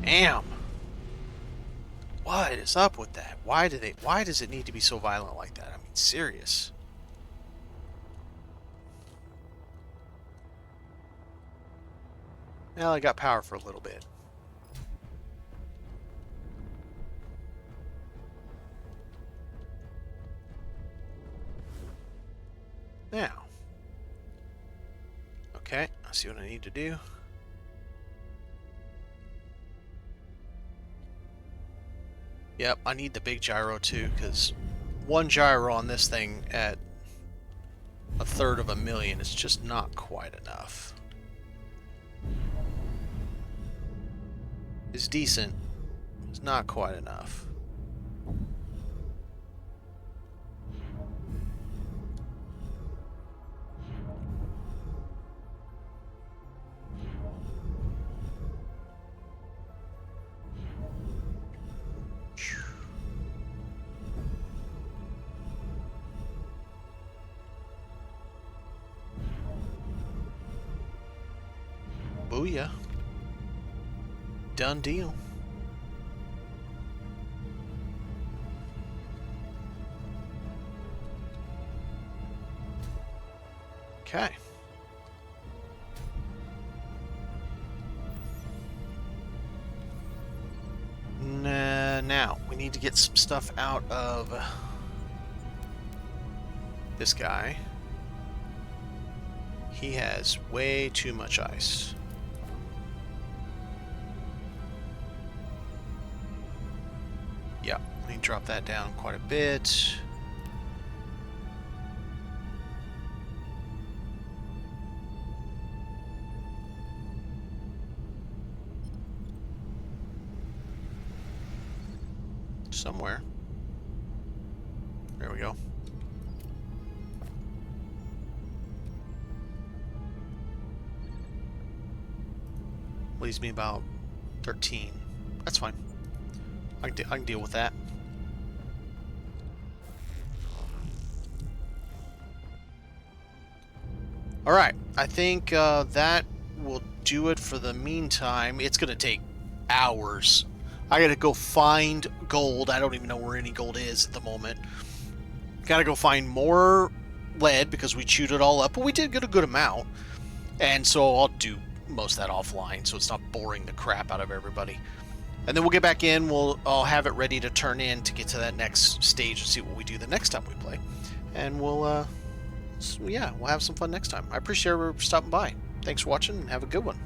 Damn! What is up with that? Why does it need to be so violent like that? I mean, serious. Well, I got power for a little bit. Now. Okay, I see what I need to do. Yep, I need the big gyro too, because one gyro on this thing at 1/3 of a million is just not quite enough. It's decent. It's not quite enough. Booyah. Done deal. Okay. Now, we need to get some stuff out of this guy. He has way too much ice. Yeah, let me drop that down quite a bit. Somewhere. There we go. Leaves me about 13. That's fine. I can deal with that. All right, I think that will do it for the meantime. It's going to take hours. I got to go find gold. I don't even know where any gold is at the moment. Got to go find more lead because we chewed it all up, but we did get a good amount. And so I'll do most of that offline so it's not boring the crap out of everybody. And then we'll get back in. I'll have it ready to turn in to get to that next stage and see what we do the next time we play. And we'll have some fun next time. I appreciate everybody stopping by. Thanks for watching and have a good one.